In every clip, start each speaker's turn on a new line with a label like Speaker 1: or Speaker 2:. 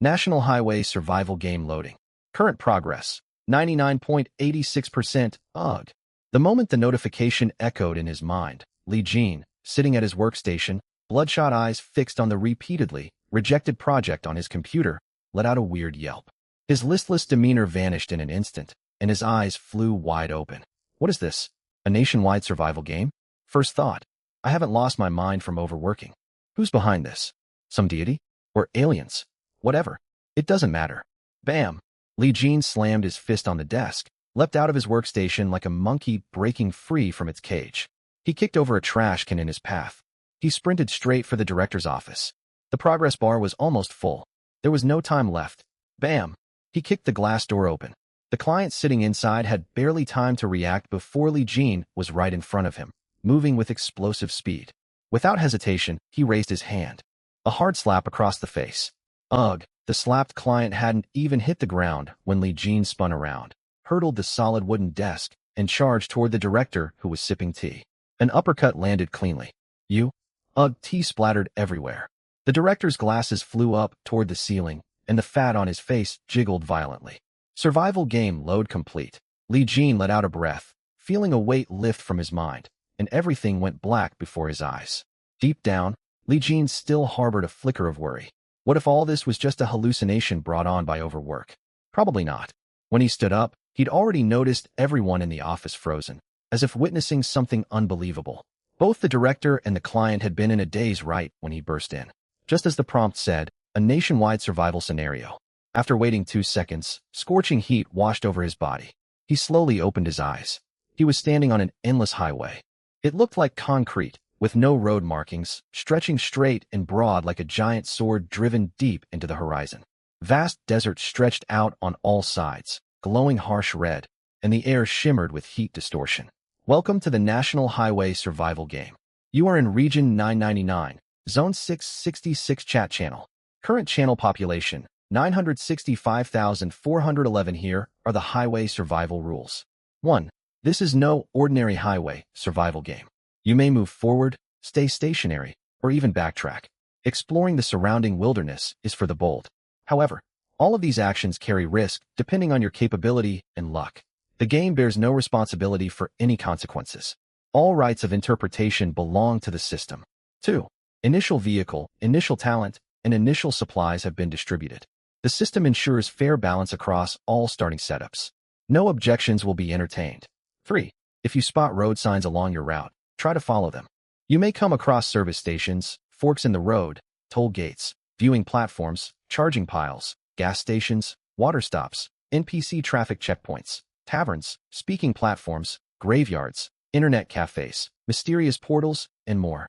Speaker 1: National Highway Survival Game loading. Current progress, 99.86%. Ugh. The moment the notification echoed in his mind, Li Jin, sitting at his workstation, bloodshot eyes fixed on the repeatedly rejected project on his computer, let out a weird yelp. His listless demeanor vanished in an instant, and his eyes flew wide open. What is this? A nationwide survival game? First thought. I haven't lost my mind from overworking. Who's behind this? Some deity? Or aliens? Whatever. It doesn't matter. Bam! Li Jin slammed his fist on the desk, leapt out of his workstation like a monkey breaking free from its cage. He kicked over a trash can in his path. He sprinted straight for the director's office. The progress bar was almost full. There was no time left. Bam! He kicked the glass door open. The client sitting inside had barely time to react before Li Jin was right in front of him, moving with explosive speed. Without hesitation, he raised his hand. A hard slap across the face. Ugh, the slapped client hadn't even hit the ground when Li Jin spun around, hurdled the solid wooden desk, and charged toward the director who was sipping tea. An uppercut landed cleanly. Ugh, tea splattered everywhere. The director's glasses flew up toward the ceiling, and the fat on his face jiggled violently. Survival game load complete. Li Jin let out a breath, feeling a weight lift from his mind, and everything went black before his eyes. Deep down, Li Jin still harbored a flicker of worry. What if all this was just a hallucination brought on by overwork? Probably not. When he stood up, he'd already noticed everyone in the office frozen, as if witnessing something unbelievable. Both the director and the client had been in a daze right when he burst in. Just as the prompt said, a nationwide survival scenario. After waiting 2 seconds, scorching heat washed over his body. He slowly opened his eyes. He was standing on an endless highway. It looked like concrete, with no road markings, stretching straight and broad like a giant sword driven deep into the horizon. Vast desert stretched out on all sides, glowing harsh red, and the air shimmered with heat distortion. Welcome to the National Highway Survival Game. You are in Region 999, Zone 666 Chat Channel. Current channel population, 965,411. Here are the highway survival rules. 1. This is no ordinary highway survival game. You may move forward, stay stationary, or even backtrack. Exploring the surrounding wilderness is for the bold. However, all of these actions carry risk depending on your capability and luck. The game bears no responsibility for any consequences. All rights of interpretation belong to the system. 2. Initial vehicle, initial talent, and initial supplies have been distributed. The system ensures fair balance across all starting setups. No objections will be entertained. 3. If you spot road signs along your route, try to follow them. You may come across service stations, forks in the road, toll gates, viewing platforms, charging piles, gas stations, water stops, NPC traffic checkpoints, taverns, speaking platforms, graveyards, internet cafes, mysterious portals, and more.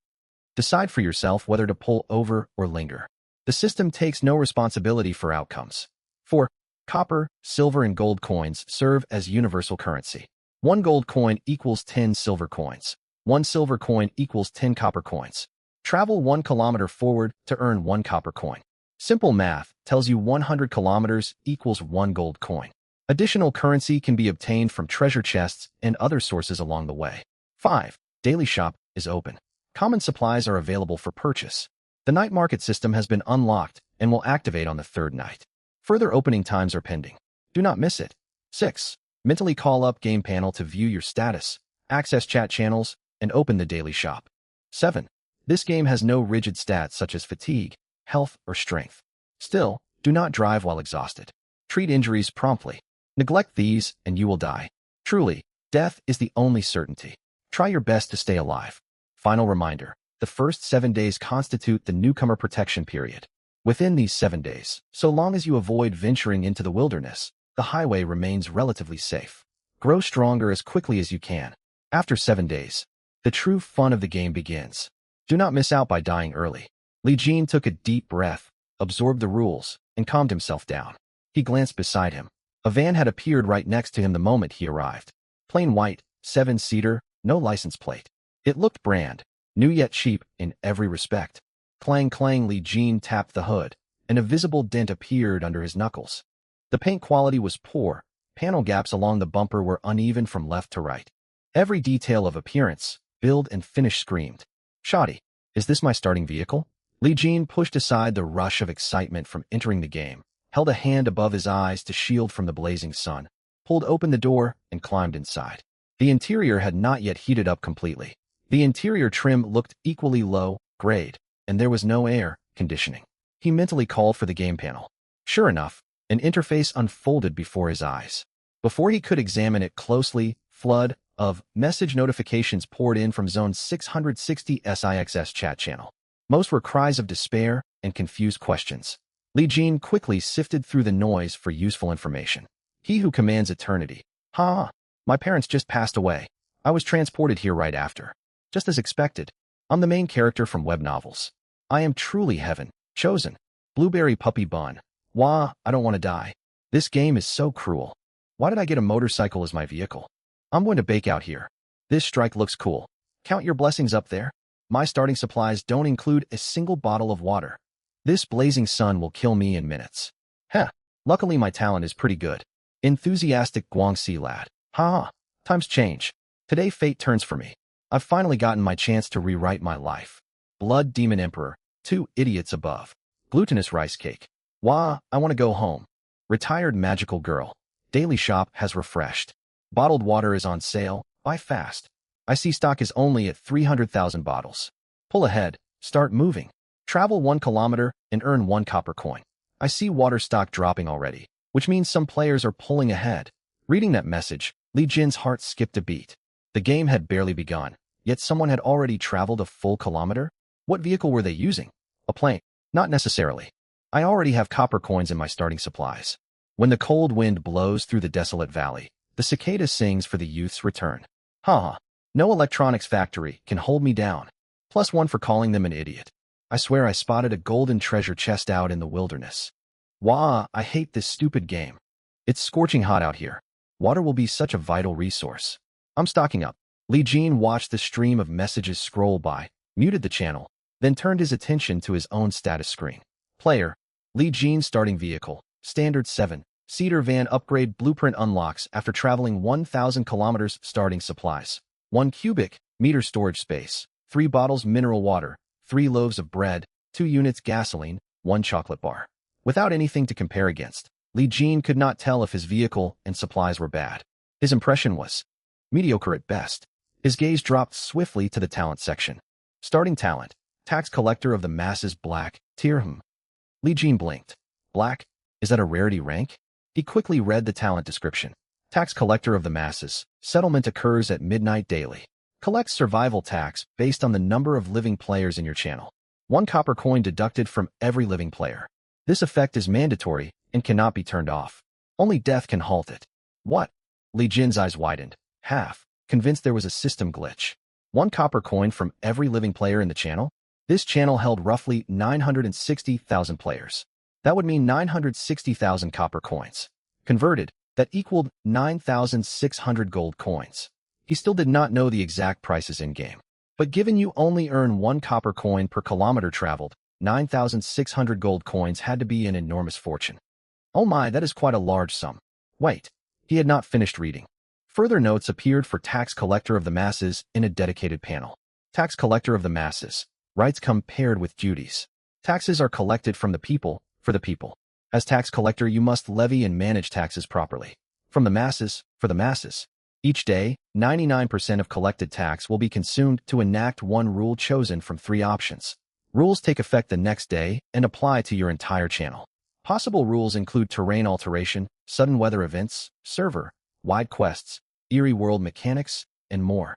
Speaker 1: Decide for yourself whether to pull over or linger. The system takes no responsibility for outcomes. 4. Copper, silver, and gold coins serve as universal currency. 1 gold coin equals 10 silver coins. 1 silver coin equals 10 copper coins. Travel 1 kilometer forward to earn 1 copper coin. Simple math tells you 100 kilometers equals 1 gold coin. Additional currency can be obtained from treasure chests and other sources along the way. 5. Daily shop is open. Common supplies are available for purchase. The night market system has been unlocked and will activate on the 3rd night. Further opening times are pending. Do not miss it. 6. Mentally call up game panel to view your status, access chat channels, and open the daily shop. 7. This game has no rigid stats such as fatigue, health, or strength. Still, do not drive while exhausted. Treat injuries promptly. Neglect these and you will die. Truly, death is the only certainty. Try your best to stay alive. Final reminder, the first 7 days constitute the newcomer protection period. Within these 7 days, so long as you avoid venturing into the wilderness, the highway remains relatively safe. Grow stronger as quickly as you can. After 7 days, the true fun of the game begins. Do not miss out by dying early. Li Jin took a deep breath, absorbed the rules, and calmed himself down. He glanced beside him. A van had appeared right next to him the moment he arrived. Plain white, 7-seater, no license plate. It looked brand new yet cheap in every respect. Clang clang, Li Jin tapped the hood, and a visible dent appeared under his knuckles. The paint quality was poor. Panel gaps along the bumper were uneven from left to right. Every detail of appearance, build, and finish screamed, "Shoddy, is this my starting vehicle?" Li Jin pushed aside the rush of excitement from entering the game, held a hand above his eyes to shield from the blazing sun, pulled open the door, and climbed inside. The interior had not yet heated up completely. The interior trim looked equally low grade, and there was no air conditioning. He mentally called for the game panel. Sure enough, an interface unfolded before his eyes. Before he could examine it closely, flood of message notifications poured in from Zone 660 SIXS chat channel. Most were cries of despair and confused questions. Li Jin quickly sifted through the noise for useful information. He who commands eternity. My parents just passed away. I was transported here right after. Just as expected. I'm the main character from web novels. I am truly heaven. Chosen. Blueberry puppy bun. Wah, I don't want to die. This game is so cruel. Why did I get a motorcycle as my vehicle? I'm going to bake out here. This strike looks cool. Count your blessings up there. My starting supplies don't include a single bottle of water. This blazing sun will kill me in minutes. Luckily my talent is pretty good. Enthusiastic Guangxi lad. Times change. Today fate turns for me. I've finally gotten my chance to rewrite my life. Blood Demon Emperor. 2 idiots above. Glutinous rice cake. Wah, I want to go home. Retired magical girl. Daily shop has refreshed. Bottled water is on sale. Buy fast. I see stock is only at 300,000 bottles. Pull ahead. Start moving. Travel 1 kilometer and earn 1 copper coin. I see water stock dropping already, which means some players are pulling ahead. Reading that message, Li Jin's heart skipped a beat. The game had barely begun, yet someone had already traveled a full kilometer? What vehicle were they using? A plane? Not necessarily. I already have copper coins in my starting supplies. When the cold wind blows through the desolate valley, the cicada sings for the youth's return. No electronics factory can hold me down. +1 for calling them an idiot. I swear I spotted a golden treasure chest out in the wilderness. Wah, I hate this stupid game. It's scorching hot out here. Water will be such a vital resource. I'm stocking up. Li Jin watched the stream of messages scroll by, muted the channel, then turned his attention to his own status screen. Player. Li Jin starting vehicle. Standard 7. Cedar van upgrade blueprint unlocks after traveling 1,000 kilometers starting supplies. 1 cubic meter storage space. 3 bottles mineral water. 3 loaves of bread. 2 units gasoline. 1 chocolate bar. Without anything to compare against, Li Jin could not tell if his vehicle and supplies were bad. His impression was mediocre at best. His gaze dropped swiftly to the talent section. Starting talent. Tax collector of the masses black. Tier Li Jin blinked. Black? Is that a rarity rank? He quickly read the talent description. Tax collector of the masses. Settlement occurs at midnight daily. Collects survival tax based on the number of living players in your channel. 1 copper coin deducted from every living player. This effect is mandatory and cannot be turned off. Only death can halt it. What? Li Jin's eyes widened, half convinced there was a system glitch. 1 copper coin from every living player in the channel? This channel held roughly 960,000 players. That would mean 960,000 copper coins. Converted, that equaled 9,600 gold coins. He still did not know the exact prices in-game. But given you only earn 1 copper coin per kilometer traveled, 9,600 gold coins had to be an enormous fortune. Oh my, that is quite a large sum. Wait, he had not finished reading. Further notes appeared for tax collector of the masses in a dedicated panel. Tax collector of the masses. Rights come paired with duties. Taxes are collected from the people, for the people. As tax collector, you must levy and manage taxes properly. From the masses, for the masses. Each day, 99% of collected tax will be consumed to enact 1 rule chosen from 3 options. Rules take effect the next day and apply to your entire channel. Possible rules include terrain alteration, sudden weather events, server, wide quests, eerie world mechanics, and more.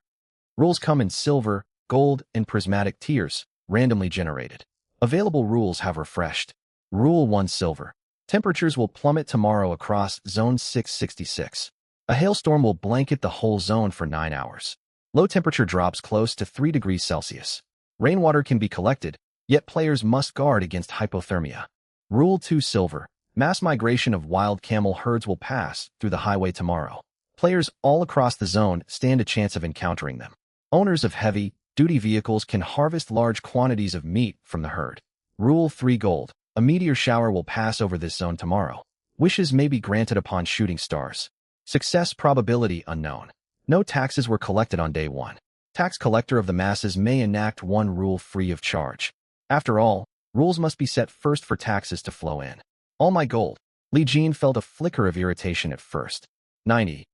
Speaker 1: Rules come in silver, gold, and prismatic tiers, randomly generated. Available rules have refreshed. Rule 1 silver. Temperatures will plummet tomorrow across Zone 666. A hailstorm will blanket the whole zone for 9 hours. Low temperature drops close to 3 degrees Celsius. Rainwater can be collected, yet players must guard against hypothermia. Rule 2 silver. Mass migration of wild camel herds will pass through the highway tomorrow. Players all across the zone stand a chance of encountering them. Owners of heavy-duty vehicles can harvest large quantities of meat from the herd. Rule 3 gold. A meteor shower will pass over this zone tomorrow. Wishes may be granted upon shooting stars. Success probability unknown. No taxes were collected on day 1. Tax collector of the masses may enact 1 rule free of charge. After all, Rules must be set first for taxes to flow in. All my gold. Li Jin felt a flicker of irritation at first. 99%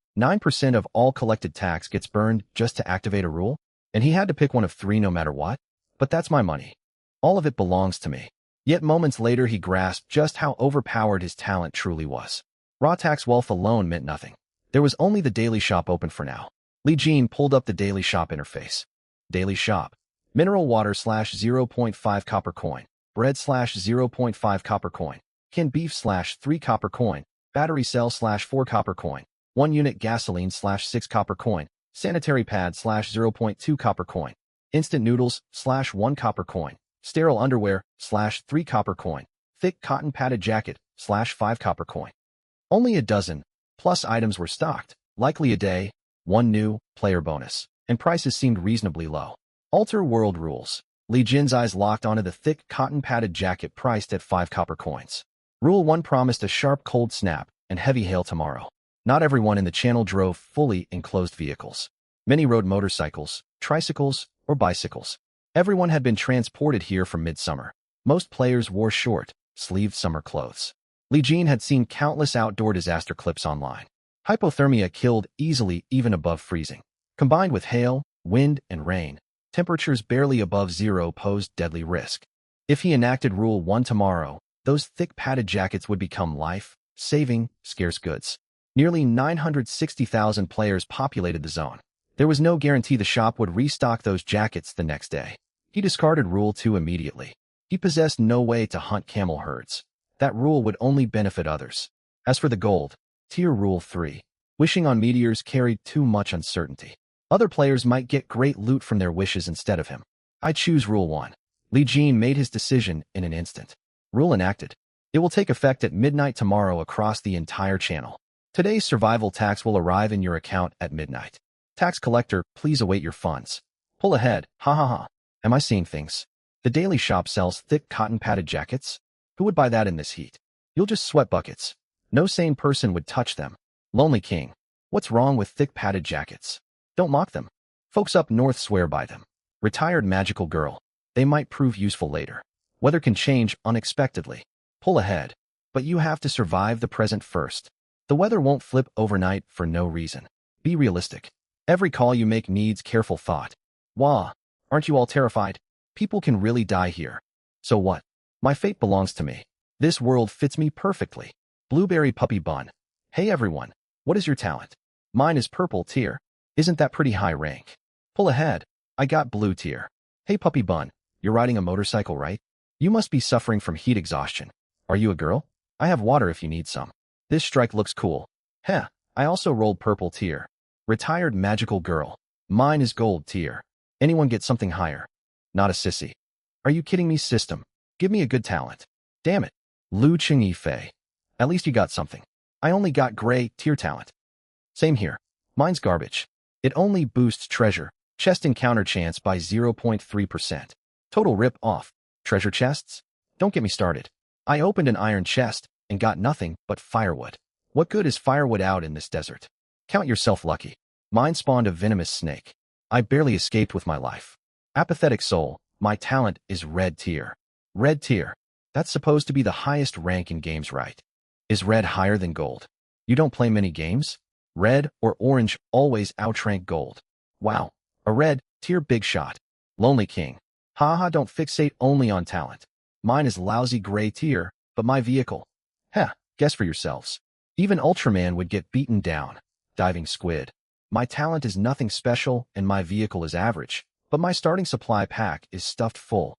Speaker 1: of all collected tax gets burned just to activate a rule, and he had to pick one of three no matter what? But that's my money. All of it belongs to me. Yet moments later he grasped just how overpowered his talent truly was. Raw tax wealth alone meant nothing. There was only the daily shop open for now. Li Jin pulled up the daily shop interface. Daily shop. Mineral water / 0.5 copper coin. Bread / 0.5 copper coin. Canned beef / 3 copper coin. Battery cell / 4 copper coin. 1 unit gasoline / 6 copper coin. Sanitary pad / 0.2 copper coin. Instant noodles / 1 copper coin. Sterile underwear / 3 copper coin. Thick cotton padded jacket / 5 copper coin. Only a dozen plus items were stocked, likely a day, one new player bonus, and prices seemed reasonably low. Alter world rules. Li Jin's eyes locked onto the thick cotton padded jacket priced at 5 copper coins. Rule 1 promised a sharp cold snap and heavy hail tomorrow. Not everyone in the channel drove fully enclosed vehicles. Many rode motorcycles, tricycles, or bicycles. Everyone had been transported here from midsummer. Most players wore short, sleeved summer clothes. Li Jin had seen countless outdoor disaster clips online. Hypothermia killed easily even above freezing. Combined with hail, wind, and rain, temperatures barely above zero posed deadly risk. If he enacted Rule 1 tomorrow, those thick padded jackets would become life-saving, scarce goods. Nearly 960,000 players populated the zone. There was no guarantee the shop would restock those jackets the next day. He discarded Rule 2 immediately. He possessed no way to hunt camel herds. That rule would only benefit others. As for the gold, Tier Rule 3. Wishing on meteors carried too much uncertainty. Other players might get great loot from their wishes instead of him. I choose Rule 1. Li Jin made his decision in an instant. Rule enacted. It will take effect at midnight tomorrow across the entire channel. Today's survival tax will arrive in your account at midnight. Tax collector, please await your funds. Pull ahead, ha ha ha. Am I seeing things? The daily shop sells thick cotton padded jackets? Who would buy that in this heat? You'll just sweat buckets. No sane person would touch them. Lonely King. What's wrong with thick padded jackets? Don't mock them. Folks up north swear by them. Retired magical girl. They might prove useful later. Weather can change unexpectedly. Pull ahead. But you have to survive the present first. The weather won't flip overnight for no reason. Be realistic. Every call you make needs careful thought. Wah! Aren't you all terrified? People can really die here. So what? My fate belongs to me. This world fits me perfectly. Blueberry puppy bun. Hey everyone, what is your talent? Mine is purple tier. Isn't that pretty high rank? Pull ahead. I got blue tier. Hey puppy bun, you're riding a motorcycle, right? You must be suffering from heat exhaustion. Are you a girl? I have water if you need some. This strike looks cool. Heh, I also rolled purple tier. Retired magical girl. Mine is gold tier. Anyone get something higher? Not a sissy. Are you kidding me, system? Give me a good talent. Damn it. Lu Ching Fei. At least you got something. I only got gray tier talent. Same here. Mine's garbage. It only boosts treasure, chest encounter chance by 0.3%. Total rip off. Treasure chests? Don't get me started. I opened an iron chest and got nothing but firewood. What good is firewood out in this desert? Count yourself lucky. Mine spawned a venomous snake. I barely escaped with my life. Apathetic soul, my talent is red tier. Red tier. That's supposed to be the highest rank in games, right? Is red higher than gold? You don't play many games? Red or orange always outrank gold. Wow. A red tier big shot. Lonely King. Haha, don't fixate only on talent. Mine is lousy gray tier, but my vehicle. Heh, guess for yourselves. Even Ultraman would get beaten down. Diving squid. My talent is nothing special and my vehicle is average, but my starting supply pack is stuffed full.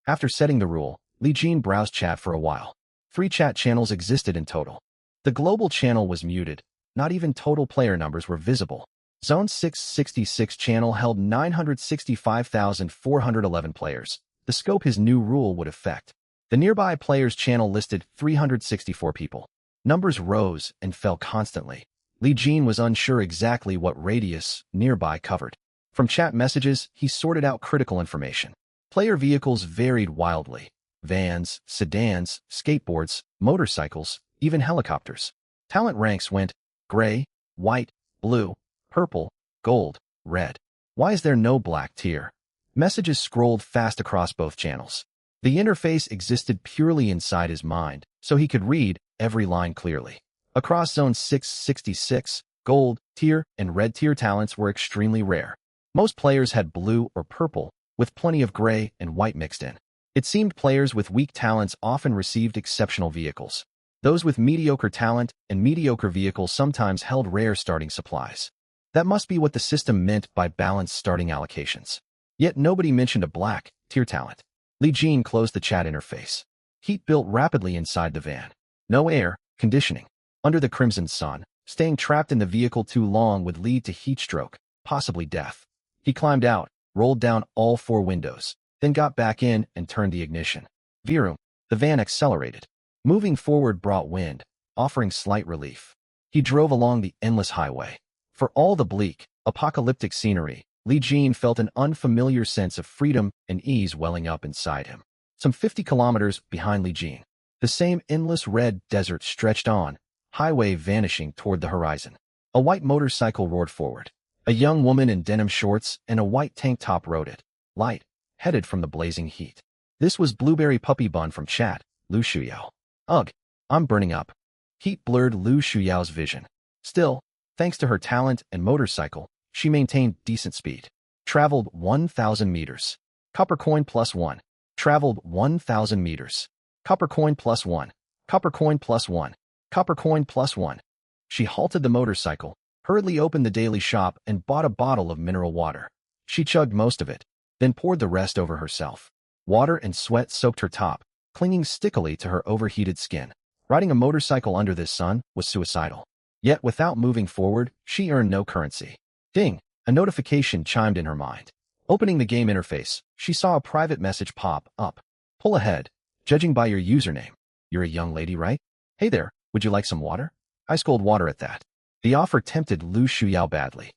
Speaker 1: After setting the rule, Li Jin browsed chat for a while. 3 chat channels existed in total. The global channel was muted. Not even total player numbers were visible. Zone 666 channel held 965,411 players. The scope his new rule would affect. The nearby players channel listed 364 people. Numbers rose and fell constantly. Li Jin was unsure exactly what radius nearby covered. From chat messages, he sorted out critical information. Player vehicles varied wildly. Vans, sedans, skateboards, motorcycles, even helicopters. Talent ranks went gray, white, blue, purple, gold, red. Why is there no black tier? Messages scrolled fast across both channels. The interface existed purely inside his mind, so he could read every line clearly. Across Zone 666, gold tier and red tier talents were extremely rare. Most players had blue or purple, with plenty of gray and white mixed in. It seemed players with weak talents often received exceptional vehicles. Those with mediocre talent and mediocre vehicles sometimes held rare starting supplies. That must be what the system meant by balanced starting allocations. Yet nobody mentioned a black tier talent. Li Jin closed the chat interface. Heat built rapidly inside the van. No air conditioning. Under the crimson sun, staying trapped in the vehicle too long would lead to heat stroke, possibly death. He climbed out, rolled down all 4 windows, then got back in and turned the ignition. Vroom. The van accelerated. Moving forward brought wind, offering slight relief. He drove along the endless highway. For all the bleak, apocalyptic scenery, Li Jin felt an unfamiliar sense of freedom and ease welling up inside him. Some 50 kilometers behind Li Jin, the same endless red desert stretched on, highway vanishing toward the horizon. A white motorcycle roared forward. A young woman in denim shorts and a white tank top rode it, light, headed from the blazing heat. This was Blueberry Puppy Bun from chat, Lu Shuyao. Ugh, I'm burning up. Heat blurred Lu Shuyao's vision. Still, thanks to her talent and motorcycle, she maintained decent speed. Traveled 1,000 meters. Copper coin +1. Traveled 1,000 meters. Copper coin +1. Copper coin +1. Copper coin +1. She halted the motorcycle, hurriedly opened the daily shop and bought a bottle of mineral water. She chugged most of it, then poured the rest over herself. Water and sweat soaked her top, clinging stickily to her overheated skin. Riding a motorcycle under this sun was suicidal. Yet without moving forward, she earned no currency. Ding! A notification chimed in her mind. Opening the game interface, she saw a private message pop up. Pull ahead. Judging by your username, you're a young lady, right? Hey there, would you like some water? Ice cold water at that. The offer tempted Lu Shuyao badly.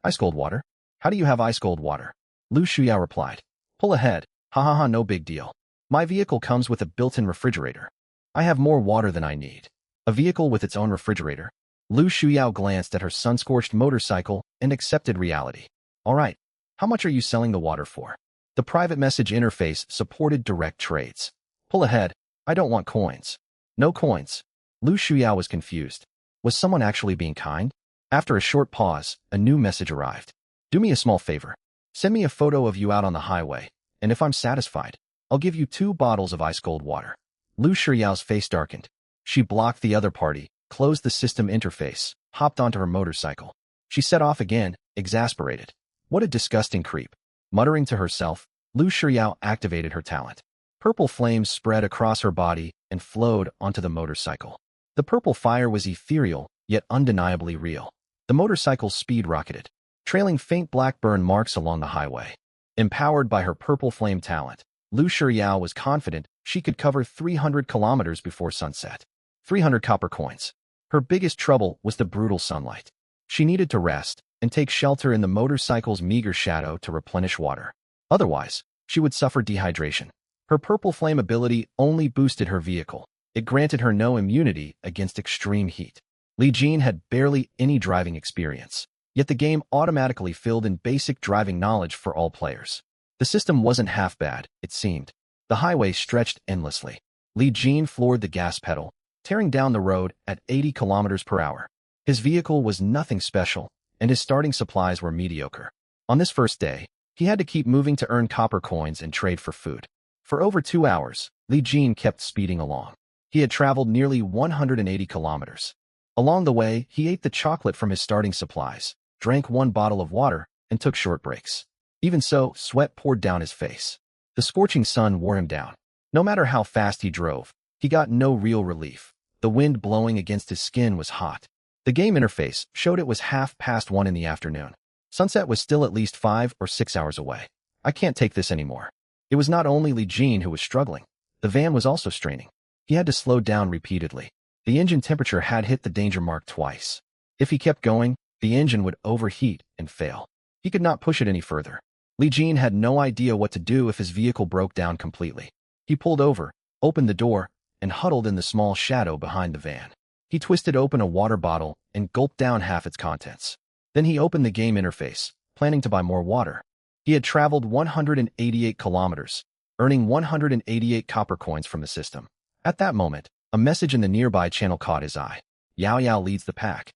Speaker 1: Ice cold water? How do you have ice cold water? Lu Shuyao replied. Pull ahead. Ha ha ha, no big deal. My vehicle comes with a built-in refrigerator. I have more water than I need. A vehicle with its own refrigerator? Lu Shuyao glanced at her sun-scorched motorcycle and accepted reality. All right, how much are you selling the water for? The private message interface supported direct trades. Pull ahead. I don't want coins. No coins. Lu Shuyao was confused. Was someone actually being kind? After a short pause, a new message arrived. Do me a small favor. Send me a photo of you out on the highway, and if I'm satisfied, I'll give you 2 bottles of ice-cold water. Lu Shuyao's face darkened. She blocked the other party, closed the system interface, hopped onto her motorcycle. She set off again, exasperated. What a disgusting creep. Muttering to herself, Lu Shuyao activated her talent. Purple flames spread across her body and flowed onto the motorcycle. The purple fire was ethereal, yet undeniably real. The motorcycle's speed rocketed, trailing faint black burn marks along the highway. Empowered by her purple flame talent, Lu Shuyao was confident she could cover 300 kilometers before sunset. 300 copper coins. Her biggest trouble was the brutal sunlight. She needed to rest and take shelter in the motorcycle's meager shadow to replenish water. Otherwise, she would suffer dehydration. Her purple flame ability only boosted her vehicle. It granted her no immunity against extreme heat. Li Jin had barely any driving experience, yet the game automatically filled in basic driving knowledge for all players. The system wasn't half bad, it seemed. The highway stretched endlessly. Li Jin floored the gas pedal, tearing down the road at 80 kilometers per hour. His vehicle was nothing special, and his starting supplies were mediocre. On this first day, he had to keep moving to earn copper coins and trade for food. For over 2 hours, Li Jin kept speeding along. He had traveled nearly 180 kilometers. Along the way, he ate the chocolate from his starting supplies, drank 1 bottle of water, and took short breaks. Even so, sweat poured down his face. The scorching sun wore him down. No matter how fast he drove, he got no real relief. The wind blowing against his skin was hot. The game interface showed it was 1:30 in the afternoon. Sunset was still at least 5 or 6 hours away. I can't take this anymore. It was not only Li Jin who was struggling. The van was also straining. He had to slow down repeatedly. The engine temperature had hit the danger mark twice. If he kept going, the engine would overheat and fail. He could not push it any further. Li Jin had no idea what to do if his vehicle broke down completely. He pulled over, opened the door, and huddled in the small shadow behind the van. He twisted open a water bottle and gulped down half its contents. Then he opened the game interface, planning to buy more water. He had traveled 188 kilometers, earning 188 copper coins from the system. At that moment, a message in the nearby channel caught his eye. Yao Yao leads the pack.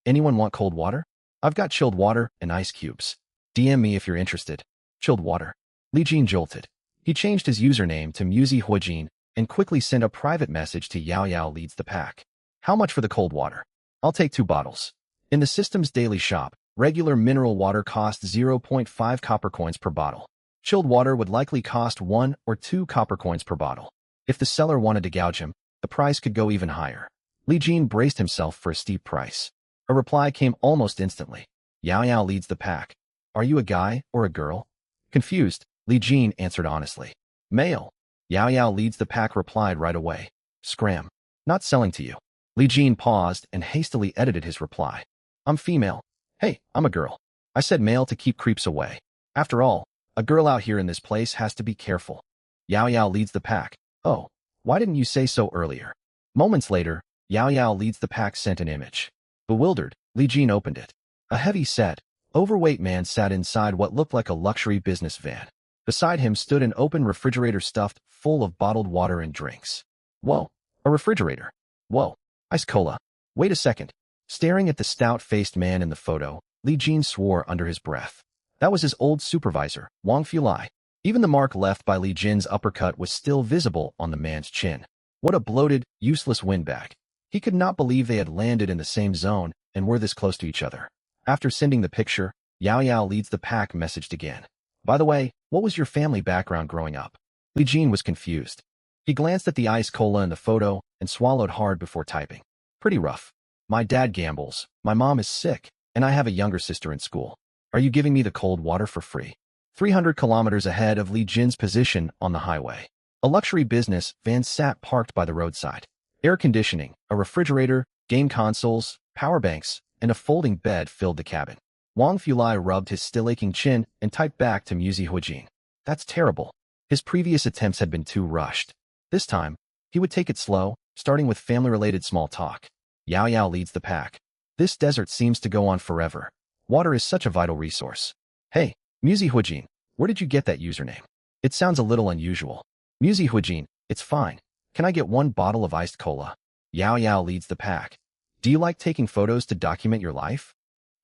Speaker 1: Anyone want cold water? I've got chilled water and ice cubes. DM me if you're interested. Chilled water. Li Jin jolted. He changed his username to Muzi Huijin and quickly sent a private message to Yao Yao leads the pack. How much for the cold water? I'll take 2 bottles. In the system's daily shop, regular mineral water costs 0.5 copper coins per bottle. Chilled water would likely cost 1 or 2 copper coins per bottle. If the seller wanted to gouge him, the price could go even higher. Li Jin braced himself for a steep price. A reply came almost instantly. Yao Yao leads the pack. Are you a guy or a girl? Confused, Li Jin answered honestly. Male. Yao Yao leads the pack replied right away. Scram. Not selling to you. Li Jin paused and hastily edited his reply. I'm female. Hey, I'm a girl. I said male to keep creeps away. After all, a girl out here in this place has to be careful. Yao Yao leads the pack. Oh, why didn't you say so earlier? Moments later, Yao Yao leads the pack sent an image. Bewildered, Li Jin opened it. A heavy-set, overweight man sat inside what looked like a luxury business van. Beside him stood an open refrigerator stuffed full of bottled water and drinks. Whoa, a refrigerator. Whoa, ice cola. Wait a second. Staring at the stout-faced man in the photo, Li Jin swore under his breath. That was his old supervisor, Wang Fulai. Even the mark left by Li Jin's uppercut was still visible on the man's chin. What a bloated, useless windbag. He could not believe they had landed in the same zone and were this close to each other. After sending the picture, Yao Yao leads the pack messaged again. By the way, what was your family background growing up? Li Jin was confused. He glanced at the ice cola in the photo and swallowed hard before typing. Pretty rough. My dad gambles, my mom is sick, and I have a younger sister in school. Are you giving me the cold water for free? 300 kilometers ahead of Li Jin's position on the highway. A luxury business van sat parked by the roadside. Air conditioning, a refrigerator, game consoles, power banks, and a folding bed filled the cabin. Wang Fulai rubbed his still-aching chin and typed back to Muzi Huijin. That's terrible. His previous attempts had been too rushed. This time, he would take it slow, starting with family-related small talk. Yao Yao leads the pack. This desert seems to go on forever. Water is such a vital resource. Hey, Muzi Huijin, where did you get that username? It sounds a little unusual. Muzi Huijin, it's fine. Can I get 1 bottle of iced cola? Yao Yao leads the pack. Do you like taking photos to document your life?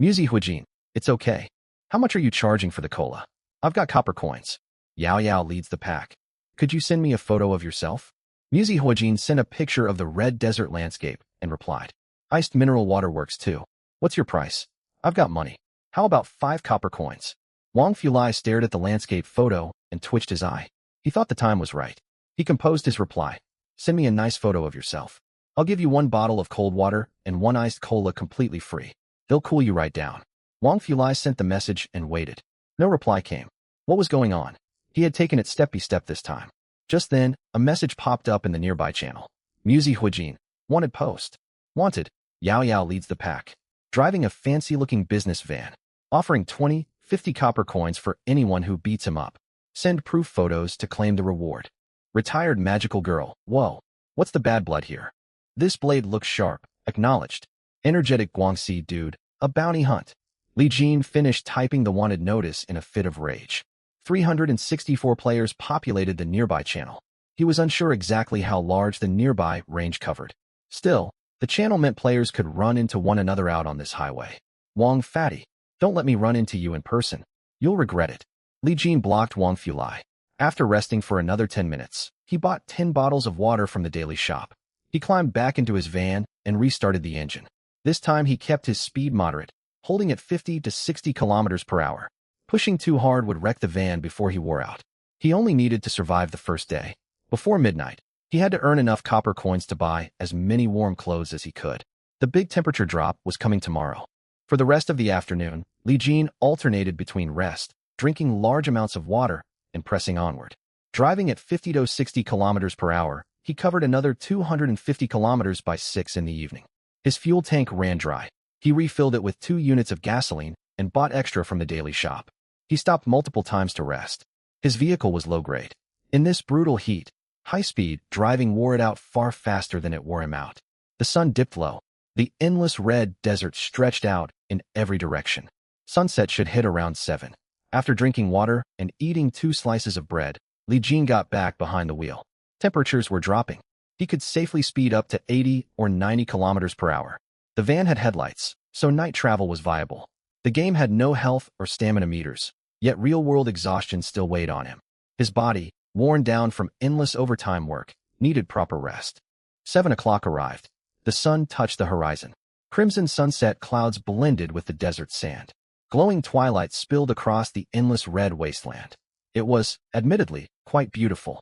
Speaker 1: Muzi Huijin, it's okay. How much are you charging for the cola? I've got copper coins. Yao Yao leads the pack. Could you send me a photo of yourself? Muzi Huijin sent a picture of the red desert landscape and replied. Iced mineral water works too. What's your price? I've got money. How about 5 copper coins? Wang Fulai stared at the landscape photo and twitched his eye. He thought the time was right. He composed his reply. Send me a nice photo of yourself. I'll give you 1 bottle of cold water and 1 iced cola completely free. They'll cool you right down. Wang Fulai sent the message and waited. No reply came. What was going on? He had taken it step by step this time. Just then, a message popped up in the nearby channel. Muzi Huijin. Wanted post. Wanted. Yao Yao leads the pack. Driving a fancy-looking business van. Offering 50 copper coins for anyone who beats him up. Send proof photos to claim the reward. Retired magical girl. Whoa. What's the bad blood here? This blade looks sharp. Acknowledged. Energetic Guangxi dude. A bounty hunt. Li Jin finished typing the wanted notice in a fit of rage. 364 players populated the nearby channel. He was unsure exactly how large the nearby range covered. Still, the channel meant players could run into one another out on this highway. Wang Fatty, don't let me run into you in person. You'll regret it. Li Jin blocked Wang Fulai. After resting for another 10 minutes, he bought 10 bottles of water from the daily shop. He climbed back into his van and restarted the engine. This time he kept his speed moderate, holding at 50 to 60 kilometers per hour. Pushing too hard would wreck the van before he wore out. He only needed to survive the first day. Before midnight, he had to earn enough copper coins to buy as many warm clothes as he could. The big temperature drop was coming tomorrow. For the rest of the afternoon, Li Jin alternated between rest, drinking large amounts of water, and pressing onward. Driving at 50 to 60 kilometers per hour, he covered another 250 kilometers by 6 in the evening. His fuel tank ran dry. He refilled it with 2 units of gasoline and bought extra from the daily shop. He stopped multiple times to rest. His vehicle was low grade. In this brutal heat, high-speed driving wore it out far faster than it wore him out. The sun dipped low. The endless red desert stretched out in every direction. Sunset should hit around 7. After drinking water and eating 2 slices of bread, Li Jin got back behind the wheel. Temperatures were dropping. He could safely speed up to 80 or 90 kilometers per hour. The van had headlights, so night travel was viable. The game had no health or stamina meters, yet real-world exhaustion still weighed on him. His body, worn down from endless overtime work, needed proper rest. 7 o'clock arrived. The sun touched the horizon. Crimson sunset clouds blended with the desert sand. Glowing twilight spilled across the endless red wasteland. It was, admittedly, quite beautiful.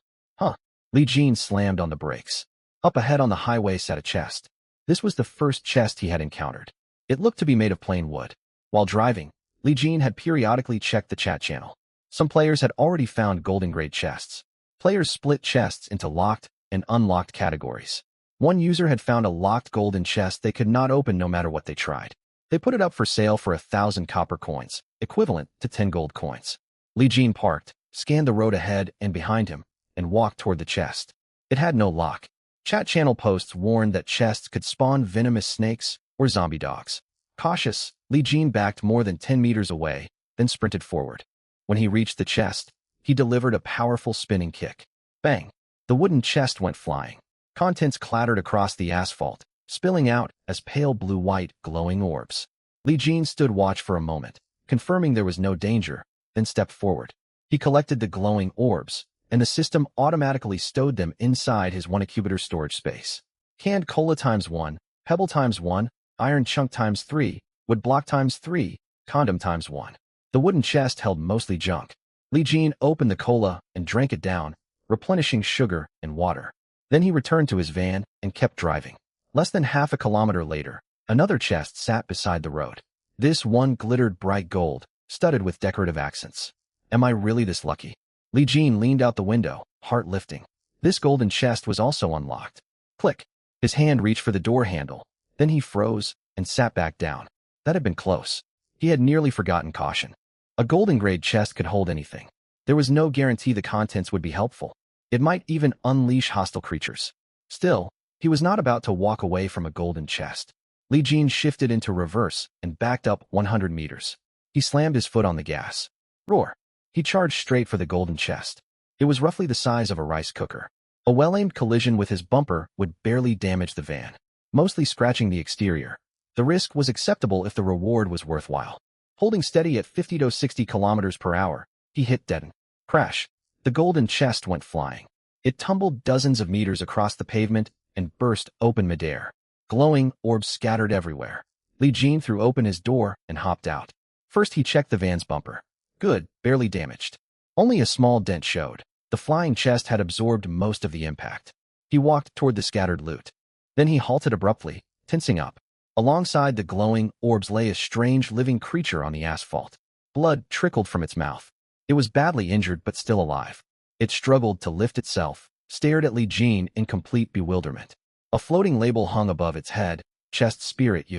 Speaker 1: Li Jin slammed on the brakes. Up ahead on the highway sat a chest. This was the first chest he had encountered. It looked to be made of plain wood. While driving, Li Jin had periodically checked the chat channel. Some players had already found golden-grade chests. Players split chests into locked and unlocked categories. One user had found a locked golden chest they could not open no matter what they tried. They put it up for sale for 1,000 copper coins, equivalent to 10 gold coins. Li Jin parked, scanned the road ahead and behind him, and walked toward the chest. It had no lock. Chat channel posts warned that chests could spawn venomous snakes or zombie dogs. Cautious, Li Jin backed more than 10 meters away, then sprinted forward. When he reached the chest, he delivered a powerful spinning kick. Bang! The wooden chest went flying. Contents clattered across the asphalt, spilling out as pale blue-white glowing orbs. Li Jin stood watch for a moment, confirming there was no danger, then stepped forward. He collected the glowing orbs, and the system automatically stowed them inside his 1-incubator storage space. Canned cola ×1, pebble ×1, iron chunk ×3, wood block ×3, condom ×1. The wooden chest held mostly junk. Li Jin opened the cola and drank it down, replenishing sugar and water. Then he returned to his van and kept driving. Less than half a kilometer later, another chest sat beside the road. This one glittered bright gold, studded with decorative accents. Am I really this lucky? Li Jin leaned out the window, heart lifting. This golden chest was also unlocked. Click. His hand reached for the door handle. Then he froze and sat back down. That had been close. He had nearly forgotten caution. A golden-grade chest could hold anything. There was no guarantee the contents would be helpful. It might even unleash hostile creatures. Still, he was not about to walk away from a golden chest. Li Jin shifted into reverse and backed up 100 meters. He slammed his foot on the gas. Roar! He charged straight for the golden chest. It was roughly the size of a rice cooker. A well-aimed collision with his bumper would barely damage the van, mostly scratching the exterior. The risk was acceptable if the reward was worthwhile. Holding steady at 50 to 60 kilometers per hour, he hit deaden. Crash! The golden chest went flying. It tumbled dozens of meters across the pavement and burst open midair. Glowing orbs scattered everywhere. Li Jin threw open his door and hopped out. First he checked the van's bumper. Good, barely damaged. Only a small dent showed. The flying chest had absorbed most of the impact. He walked toward the scattered loot. Then he halted abruptly, tensing up. Alongside the glowing orbs lay a strange living creature on the asphalt. Blood trickled from its mouth. It was badly injured but still alive. It struggled to lift itself, stared at Li Jin in complete bewilderment. A floating label hung above its head. Chest spirit,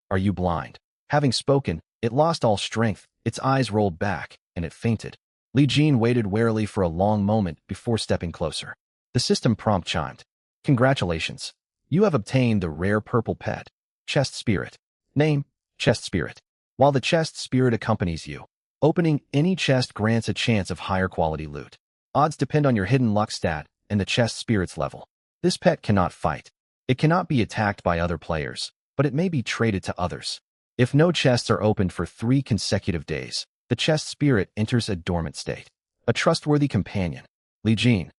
Speaker 1: are you blind? Having spoken, it lost all strength, its eyes rolled back, and it fainted. Li Jin waited warily for a long moment before stepping closer. The system prompt chimed. Congratulations. You have obtained the rare purple pet, Chest Spirit. Name, Chest Spirit. While the Chest Spirit accompanies you, opening any chest grants a chance of higher quality loot. Odds depend on your hidden luck stat and the Chest Spirit's level. This pet cannot fight. It cannot be attacked by other players, but it may be traded to others. If no chests are opened for 3 consecutive days, the Chest Spirit enters a dormant state. A trustworthy companion. Li Jin.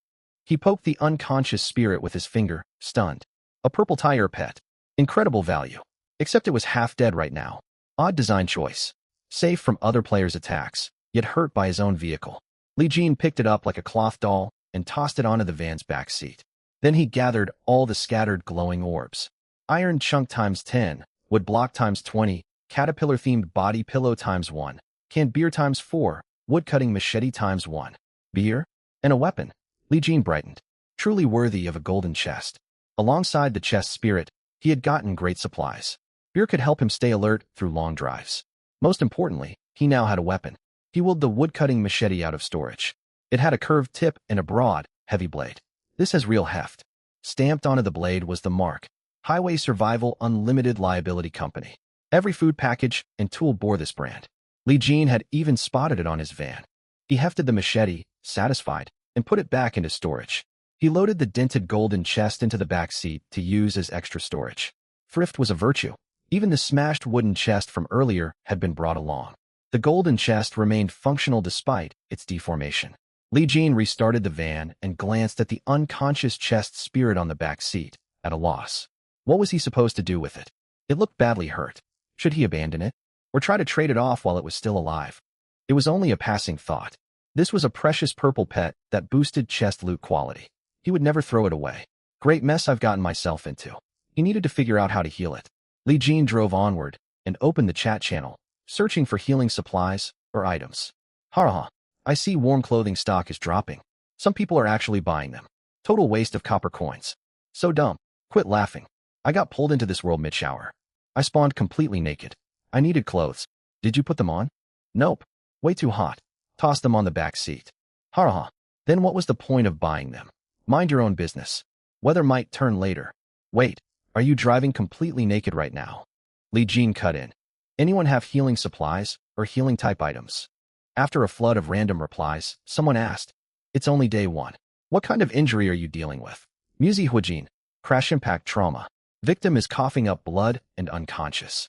Speaker 1: He poked the unconscious spirit with his finger, stunned. A purple tire pet. Incredible value. Except it was half dead right now. Odd design choice. Safe from other players' attacks, yet hurt by his own vehicle. Li Jin picked it up like a cloth doll and tossed it onto the van's back seat. Then he gathered all the scattered glowing orbs. Iron chunk ×10, wood block ×20, caterpillar-themed body pillow ×1, canned beer ×4, wood-cutting machete ×1. Beer? And a weapon. Li Jin brightened. Truly worthy of a golden chest. Alongside the Chest Spirit, he had gotten great supplies. Beer could help him stay alert through long drives. Most importantly, he now had a weapon. He wheeled the wood-cutting machete out of storage. It had a curved tip and a broad, heavy blade. This has real heft. Stamped onto the blade was the mark. Highway Survival Unlimited Liability Company. Every food package and tool bore this brand. Li Jin had even spotted it on his van. He hefted the machete, satisfied, and put it back into storage. He loaded the dented golden chest into the back seat to use as extra storage. Thrift was a virtue. Even the smashed wooden chest from earlier had been brought along. The golden chest remained functional despite its deformation. Li Jin restarted the van and glanced at the unconscious chest spirit on the back seat, at a loss. What was he supposed to do with it? It looked badly hurt. Should he abandon it? Or try to trade it off while it was still alive? It was only a passing thought. This was a precious purple pet that boosted chest loot quality. He would never throw it away. Great mess I've gotten myself into. He needed to figure out how to heal it. Li Jin drove onward and opened the chat channel, searching for healing supplies or items. Haha, I see warm clothing stock is dropping. Some people are actually buying them. Total waste of copper coins. So dumb. Quit laughing. I got pulled into this world mid-shower. I spawned completely naked. I needed clothes. Did you put them on? Nope. Way too hot. Toss them on the back seat. Haha. Then what was the point of buying them? Mind your own business. Weather might turn later. Wait, are you driving completely naked right now? Li Jin cut in. Anyone have healing supplies or healing type items? After a flood of random replies, someone asked, It's only day 1. What kind of injury are you dealing with? Muzi Huijin. Crash impact trauma. Victim is coughing up blood and unconscious.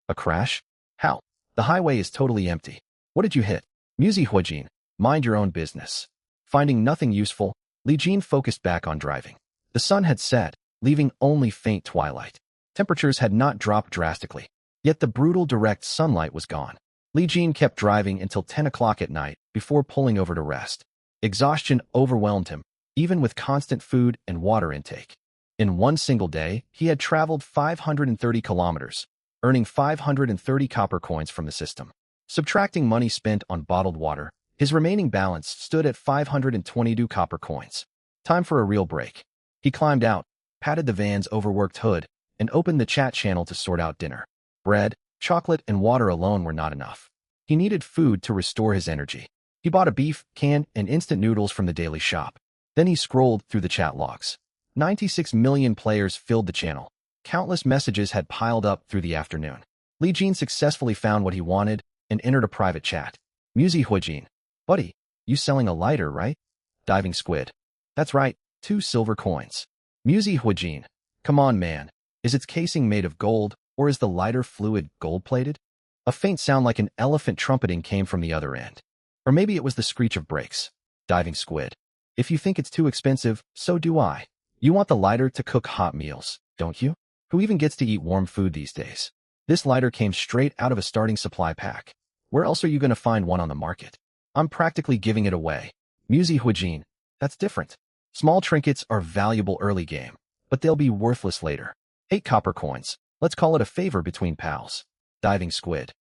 Speaker 1: A crash? How? The highway is totally empty. What did you hit? Muzi Huijin. Mind your own business. Finding nothing useful, Li Jin focused back on driving. The sun had set, leaving only faint twilight. Temperatures had not dropped drastically, yet the brutal direct sunlight was gone. Li Jin kept driving until 10 o'clock at night before pulling over to rest. Exhaustion overwhelmed him, even with constant food and water intake. In one single day, he had traveled 530 kilometers, earning 530 copper coins from the system. Subtracting money spent on bottled water, his remaining balance stood at 522 copper coins. Time for a real break. He climbed out, patted the van's overworked hood, and opened the chat channel to sort out dinner. Bread, chocolate, and water alone were not enough. He needed food to restore his energy. He bought a beef, can, and instant noodles from the daily shop. Then he scrolled through the chat logs. 96 million players filled the channel. Countless messages had piled up through the afternoon. Li Jin successfully found what he wanted and entered a private chat. Muzi Huijin. Buddy, you selling a lighter, right? Diving Squid. That's right, 2 silver coins. Muzi Huijin. Come on, man. Is its casing made of gold, or is the lighter fluid gold-plated? A faint sound like an elephant trumpeting came from the other end. Or maybe it was the screech of brakes. Diving Squid. If you think it's too expensive, so do I. You want the lighter to cook hot meals, don't you? Who even gets to eat warm food these days? This lighter came straight out of a starting supply pack. Where else are you going to find one on the market? I'm practically giving it away. Muzi Huijin. That's different. Small trinkets are valuable early game, but they'll be worthless later. 8 copper coins. Let's call it a favor between pals. Diving Squid.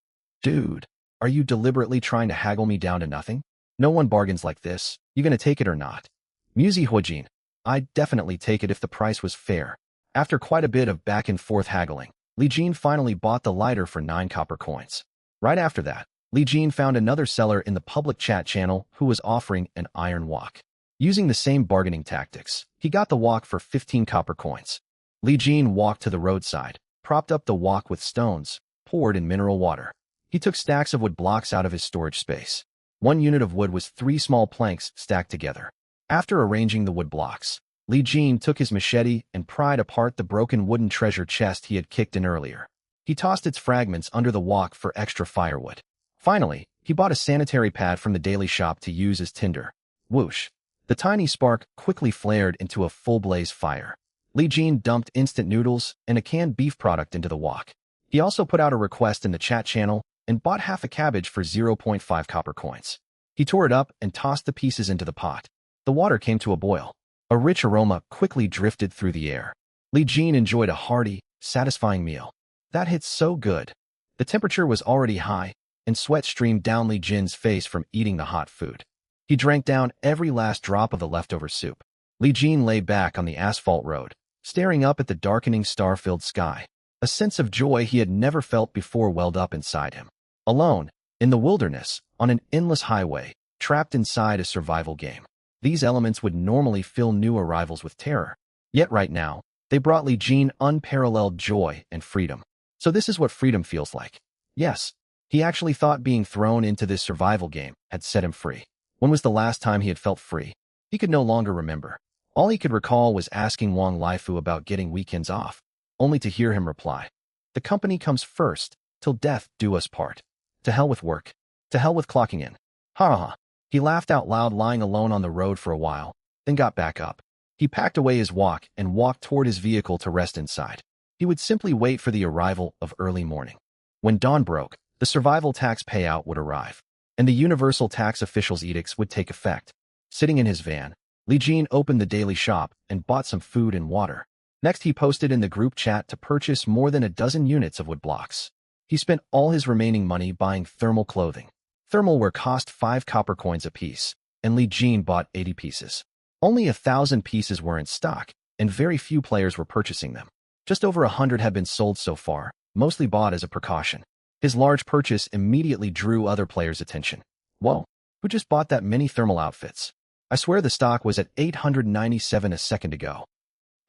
Speaker 1: Dude, are you deliberately trying to haggle me down to nothing? No one bargains like this. You gonna take it or not? Muzi Huijin. I'd definitely take it if the price was fair. After quite a bit of back and forth haggling, Li Jin finally bought the lighter for 9 copper coins. Right after that, Li Jin found another seller in the public chat channel who was offering an iron wok. Using the same bargaining tactics, he got the wok for 15 copper coins. Li Jin walked to the roadside, propped up the wok with stones, poured in mineral water. He took stacks of wood blocks out of his storage space. 1 unit of wood was 3 small planks stacked together. After arranging the wood blocks, Li Jin took his machete and pried apart the broken wooden treasure chest he had kicked in earlier. He tossed its fragments under the wok for extra firewood. Finally, he bought a sanitary pad from the daily shop to use as tinder. Whoosh! The tiny spark quickly flared into a full-blaze fire. Li Jin dumped instant noodles and a canned beef product into the wok. He also put out a request in the chat channel and bought half a cabbage for 0.5 copper coins. He tore it up and tossed the pieces into the pot. The water came to a boil. A rich aroma quickly drifted through the air. Li Jin enjoyed a hearty, satisfying meal. That hit so good. The temperature was already high, and sweat streamed down Li Jin's face from eating the hot food. He drank down every last drop of the leftover soup. Li Jin lay back on the asphalt road, staring up at the darkening star-filled sky. A sense of joy he had never felt before welled up inside him. Alone, in the wilderness, on an endless highway, trapped inside a survival game. These elements would normally fill new arrivals with terror. Yet right now, they brought Li Jin unparalleled joy and freedom. So this is what freedom feels like. Yes, he actually thought being thrown into this survival game had set him free. When was the last time he had felt free? He could no longer remember. All he could recall was asking Wang Lifu about getting weekends off, only to hear him reply, "The company comes first, till death do us part. To hell with work. To hell with clocking in." Ha ha ha. He laughed out loud lying alone on the road for a while, then got back up. He packed away his walk and walked toward his vehicle to rest inside. He would simply wait for the arrival of early morning. When dawn broke, the survival tax payout would arrive, and the universal tax official's edicts would take effect. Sitting in his van, Li Jin opened the daily shop and bought some food and water. Next, he posted in the group chat to purchase more than a dozen units of wood blocks. He spent all his remaining money buying thermal clothing. Thermal wear cost 5 copper coins apiece, and Li Jin bought 80 pieces. Only 1,000 pieces were in stock, and very few players were purchasing them. Just over 100 had been sold so far, mostly bought as a precaution. His large purchase immediately drew other players' attention. Whoa, who just bought that many thermal outfits? I swear the stock was at 897 a second ago.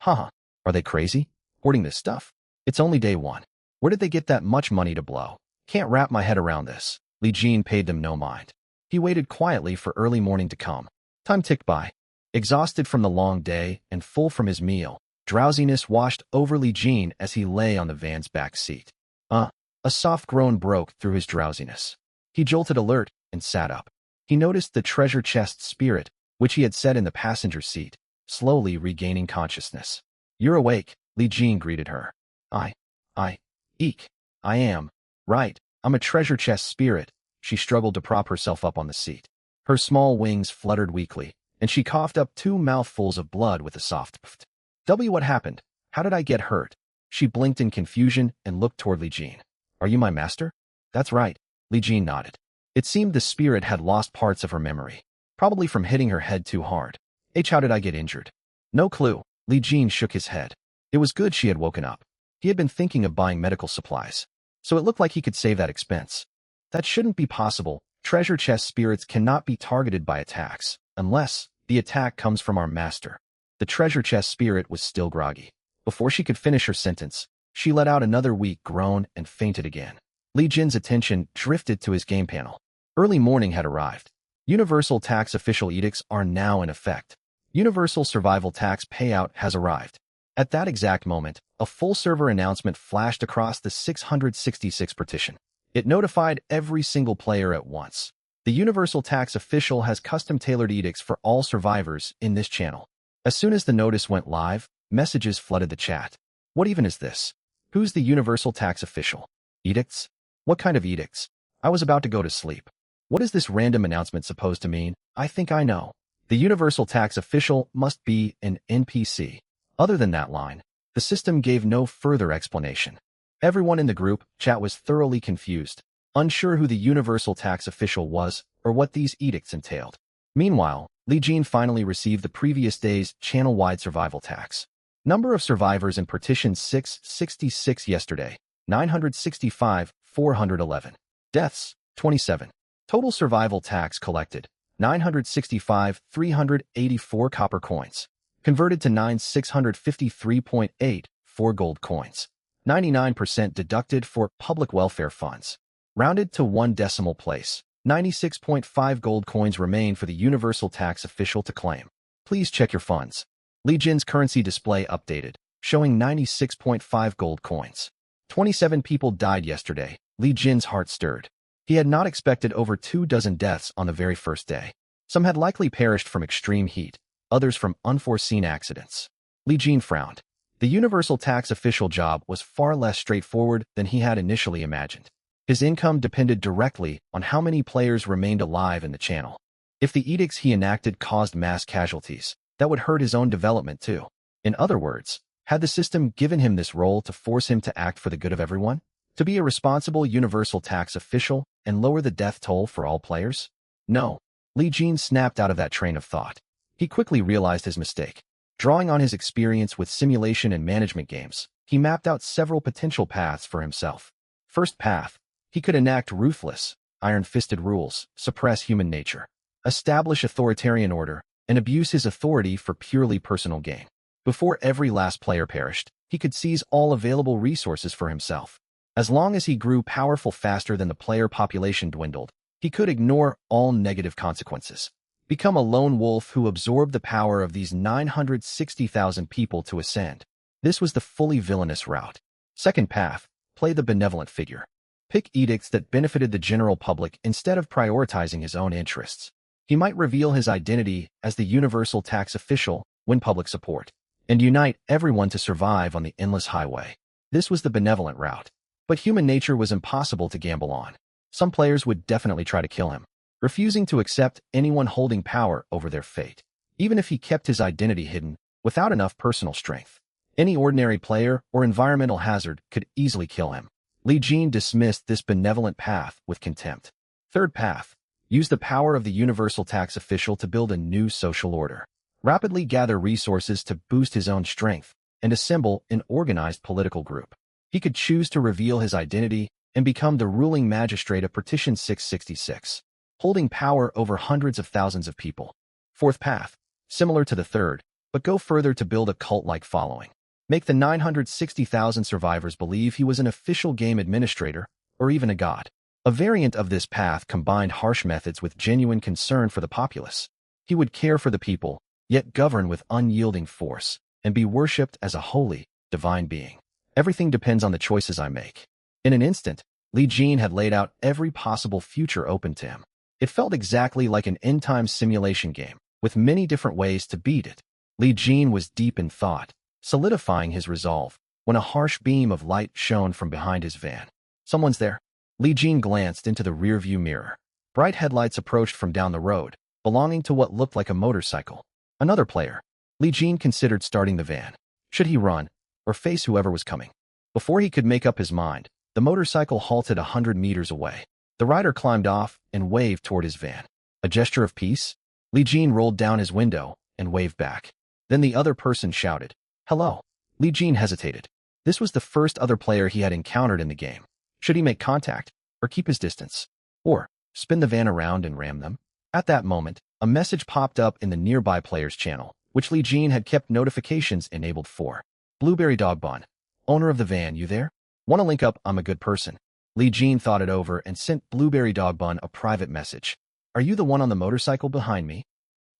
Speaker 1: Haha, are they crazy? Hoarding this stuff? It's only day one. Where did they get that much money to blow? Can't wrap my head around this. Li Jin paid them no mind. He waited quietly for early morning to come. Time ticked by. Exhausted from the long day and full from his meal, drowsiness washed over Li Jin as he lay on the van's back seat. A soft groan broke through his drowsiness. He jolted alert and sat up. He noticed the treasure chest spirit, which he had set in the passenger seat, slowly regaining consciousness. "You're awake," Li Jin greeted her. Eek. I am. Right, I'm a treasure chest spirit." She struggled to prop herself up on the seat. Her small wings fluttered weakly, and she coughed up 2 mouthfuls of blood with a soft pft. What happened? How did I get hurt?" She blinked in confusion and looked toward Li Jin. "Are you my master?" "That's right." Li Jin nodded. It seemed the spirit had lost parts of her memory, probably from hitting her head too hard. How did I get injured?" "No clue." Li Jin shook his head. It was good she had woken up. He had been thinking of buying medical supplies, so it looked like he could save that expense. That shouldn't be possible. Treasure chest spirits cannot be targeted by attacks, unless the attack comes from our master. The treasure chest spirit was still groggy. Before she could finish her sentence, she let out another weak groan and fainted again. Li Jin's attention drifted to his game panel. Early morning had arrived. Universal tax official edicts are now in effect. Universal survival tax payout has arrived. At that exact moment, a full server announcement flashed across the 666 partition. It notified every single player at once. The Universal tax official has custom-tailored edicts for all survivors in this channel. As soon as the notice went live, messages flooded the chat. What even is this? Who's the Universal tax official? Edicts? What kind of edicts? I was about to go to sleep. What is this random announcement supposed to mean? I think I know. The Universal tax official must be an NPC. Other than that line, the system gave no further explanation. Everyone in the group chat was thoroughly confused, unsure who the Universal tax official was or what these edicts entailed. Meanwhile, Li Jin finally received the previous day's channel-wide survival tax. Number of survivors in partition 666 yesterday, 965, 411. Deaths, 27. Total survival tax collected, 965, 384 copper coins. Converted to 9,653.8, 4 gold coins. 99% deducted for public welfare funds. Rounded to 1 decimal place, 96.5 gold coins remain for the Universal tax official to claim. Please check your funds. Li Jin's currency display updated, showing 96.5 gold coins. 27 people died yesterday. Li Jin's heart stirred. He had not expected over 24 deaths on the very first day. Some had likely perished from extreme heat, others from unforeseen accidents. Li Jin frowned. The Universal tax official job was far less straightforward than he had initially imagined. His income depended directly on how many players remained alive in the channel. If the edicts he enacted caused mass casualties, that would hurt his own development too. In other words, had the system given him this role to force him to act for the good of everyone? To be a responsible Universal tax official and lower the death toll for all players? No. Li Jin snapped out of that train of thought. He quickly realized his mistake. Drawing on his experience with simulation and management games, he mapped out several potential paths for himself. First path, he could enact ruthless, iron-fisted rules, suppress human nature, establish authoritarian order, and abuse his authority for purely personal gain. Before every last player perished, he could seize all available resources for himself. As long as he grew powerful faster than the player population dwindled, he could ignore all negative consequences. Become a lone wolf who absorbed the power of these 960,000 people to ascend. This was the fully villainous route. Second path, play the benevolent figure. Pick edicts that benefited the general public instead of prioritizing his own interests. He might reveal his identity as the universal tax official, win public support, and unite everyone to survive on the endless highway. This was the benevolent route. But human nature was impossible to gamble on. Some players would definitely try to kill him, refusing to accept anyone holding power over their fate, even if he kept his identity hidden without enough personal strength. Any ordinary player or environmental hazard could easily kill him. Li Jin dismissed this benevolent path with contempt. Third path, use the power of the universal tax official to build a new social order. Rapidly gather resources to boost his own strength and assemble an organized political group. He could choose to reveal his identity and become the ruling magistrate of Partition 666, holding power over hundreds of thousands of people. Fourth path, similar to the third, but go further to build a cult-like following. Make the 960,000 survivors believe he was an official game administrator or even a god. A variant of this path combined harsh methods with genuine concern for the populace. He would care for the people, yet govern with unyielding force, and be worshipped as a holy, divine being. Everything depends on the choices I make. In an instant, Li Jin had laid out every possible future open to him. It felt exactly like an end-time simulation game, with many different ways to beat it. Li Jin was deep in thought, solidifying his resolve, when a harsh beam of light shone from behind his van. Someone's there. Li Jin glanced into the rearview mirror. Bright headlights approached from down the road, belonging to what looked like a motorcycle. Another player. Li Jin considered starting the van. Should he run, or face whoever was coming? Before he could make up his mind, the motorcycle halted 100 meters away. The rider climbed off and waved toward his van. A gesture of peace? Li Jin rolled down his window and waved back. Then the other person shouted, "Hello." Li Jin hesitated. This was the first other player he had encountered in the game. Should he make contact, or keep his distance? Or spin the van around and ram them? At that moment, a message popped up in the nearby player's channel, which Li Jin had kept notifications enabled for. Blueberry Dog Bun. Owner of the van, you there? Wanna link up? I'm a good person. Li Jin thought it over and sent Blueberry Dog Bun a private message. Are you the one on the motorcycle behind me?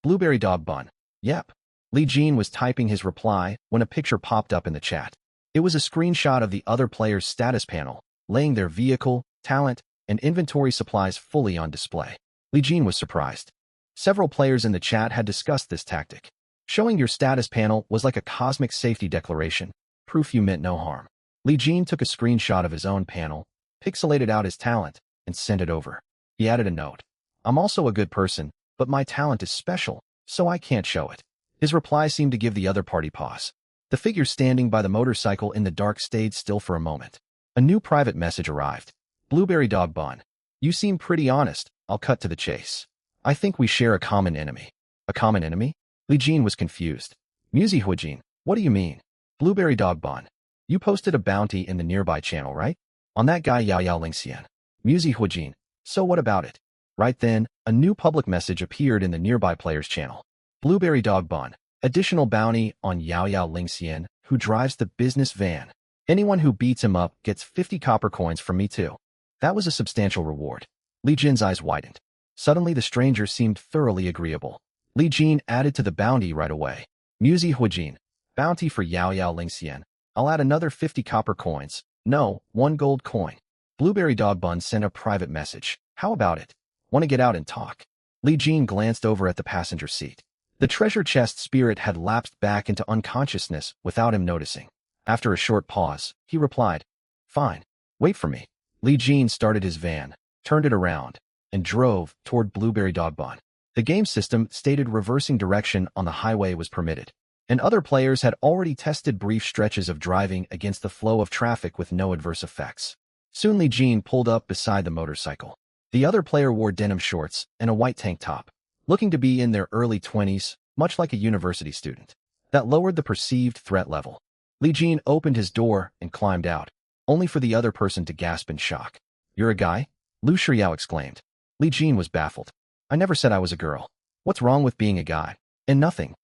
Speaker 1: Blueberry Dog Bun. Yep. Li Jin was typing his reply when a picture popped up in the chat. It was a screenshot of the other player's status panel, laying their vehicle, talent, and inventory supplies fully on display. Li Jin was surprised. Several players in the chat had discussed this tactic. Showing your status panel was like a cosmic safety declaration, proof you meant no harm. Li Jin took a screenshot of his own panel, pixelated out his talent, and sent it over. He added a note. I'm also a good person, but my talent is special, so I can't show it. His reply seemed to give the other party pause. The figure standing by the motorcycle in the dark stayed still for a moment. A new private message arrived. Blueberry Dog Bun. You seem pretty honest. I'll cut to the chase. I think we share a common enemy. A common enemy? Li Jin was confused. Muzi Huijin, what do you mean? Blueberry Dog Bun. You posted a bounty in the nearby channel, right? On that guy Yao Yao Lingxian. Muzi Huijin. So what about it? Right then, a new public message appeared in the nearby player's channel. Blueberry Dog Bun. Additional bounty on Yao Yao Lingxian, who drives the business van. Anyone who beats him up gets 50 copper coins from me too. That was a substantial reward. Li Jin's eyes widened. Suddenly the stranger seemed thoroughly agreeable. Li Jin added to the bounty right away. Muzi Huijin. Bounty for Yao Yao Lingxian. I'll add another 50 copper coins. No, 1 gold coin. Blueberry Dog Bun sent a private message. How about it? Want to get out and talk? Li Jin glanced over at the passenger seat. The treasure chest spirit had lapsed back into unconsciousness without him noticing. After a short pause, he replied, Fine, wait for me. Li Jin started his van, turned it around, and drove toward Blueberry Dog Bun. The game system stated reversing direction on the highway was permitted, and other players had already tested brief stretches of driving against the flow of traffic with no adverse effects. Soon Li Jin pulled up beside the motorcycle. The other player wore denim shorts and a white tank top, looking to be in their early 20s, much like a university student. That lowered the perceived threat level. Li Jin opened his door and climbed out, only for the other person to gasp in shock. You're a guy? Lu Shiyao exclaimed. Li Jin was baffled. I never said I was a girl. What's wrong with being a guy? And nothing.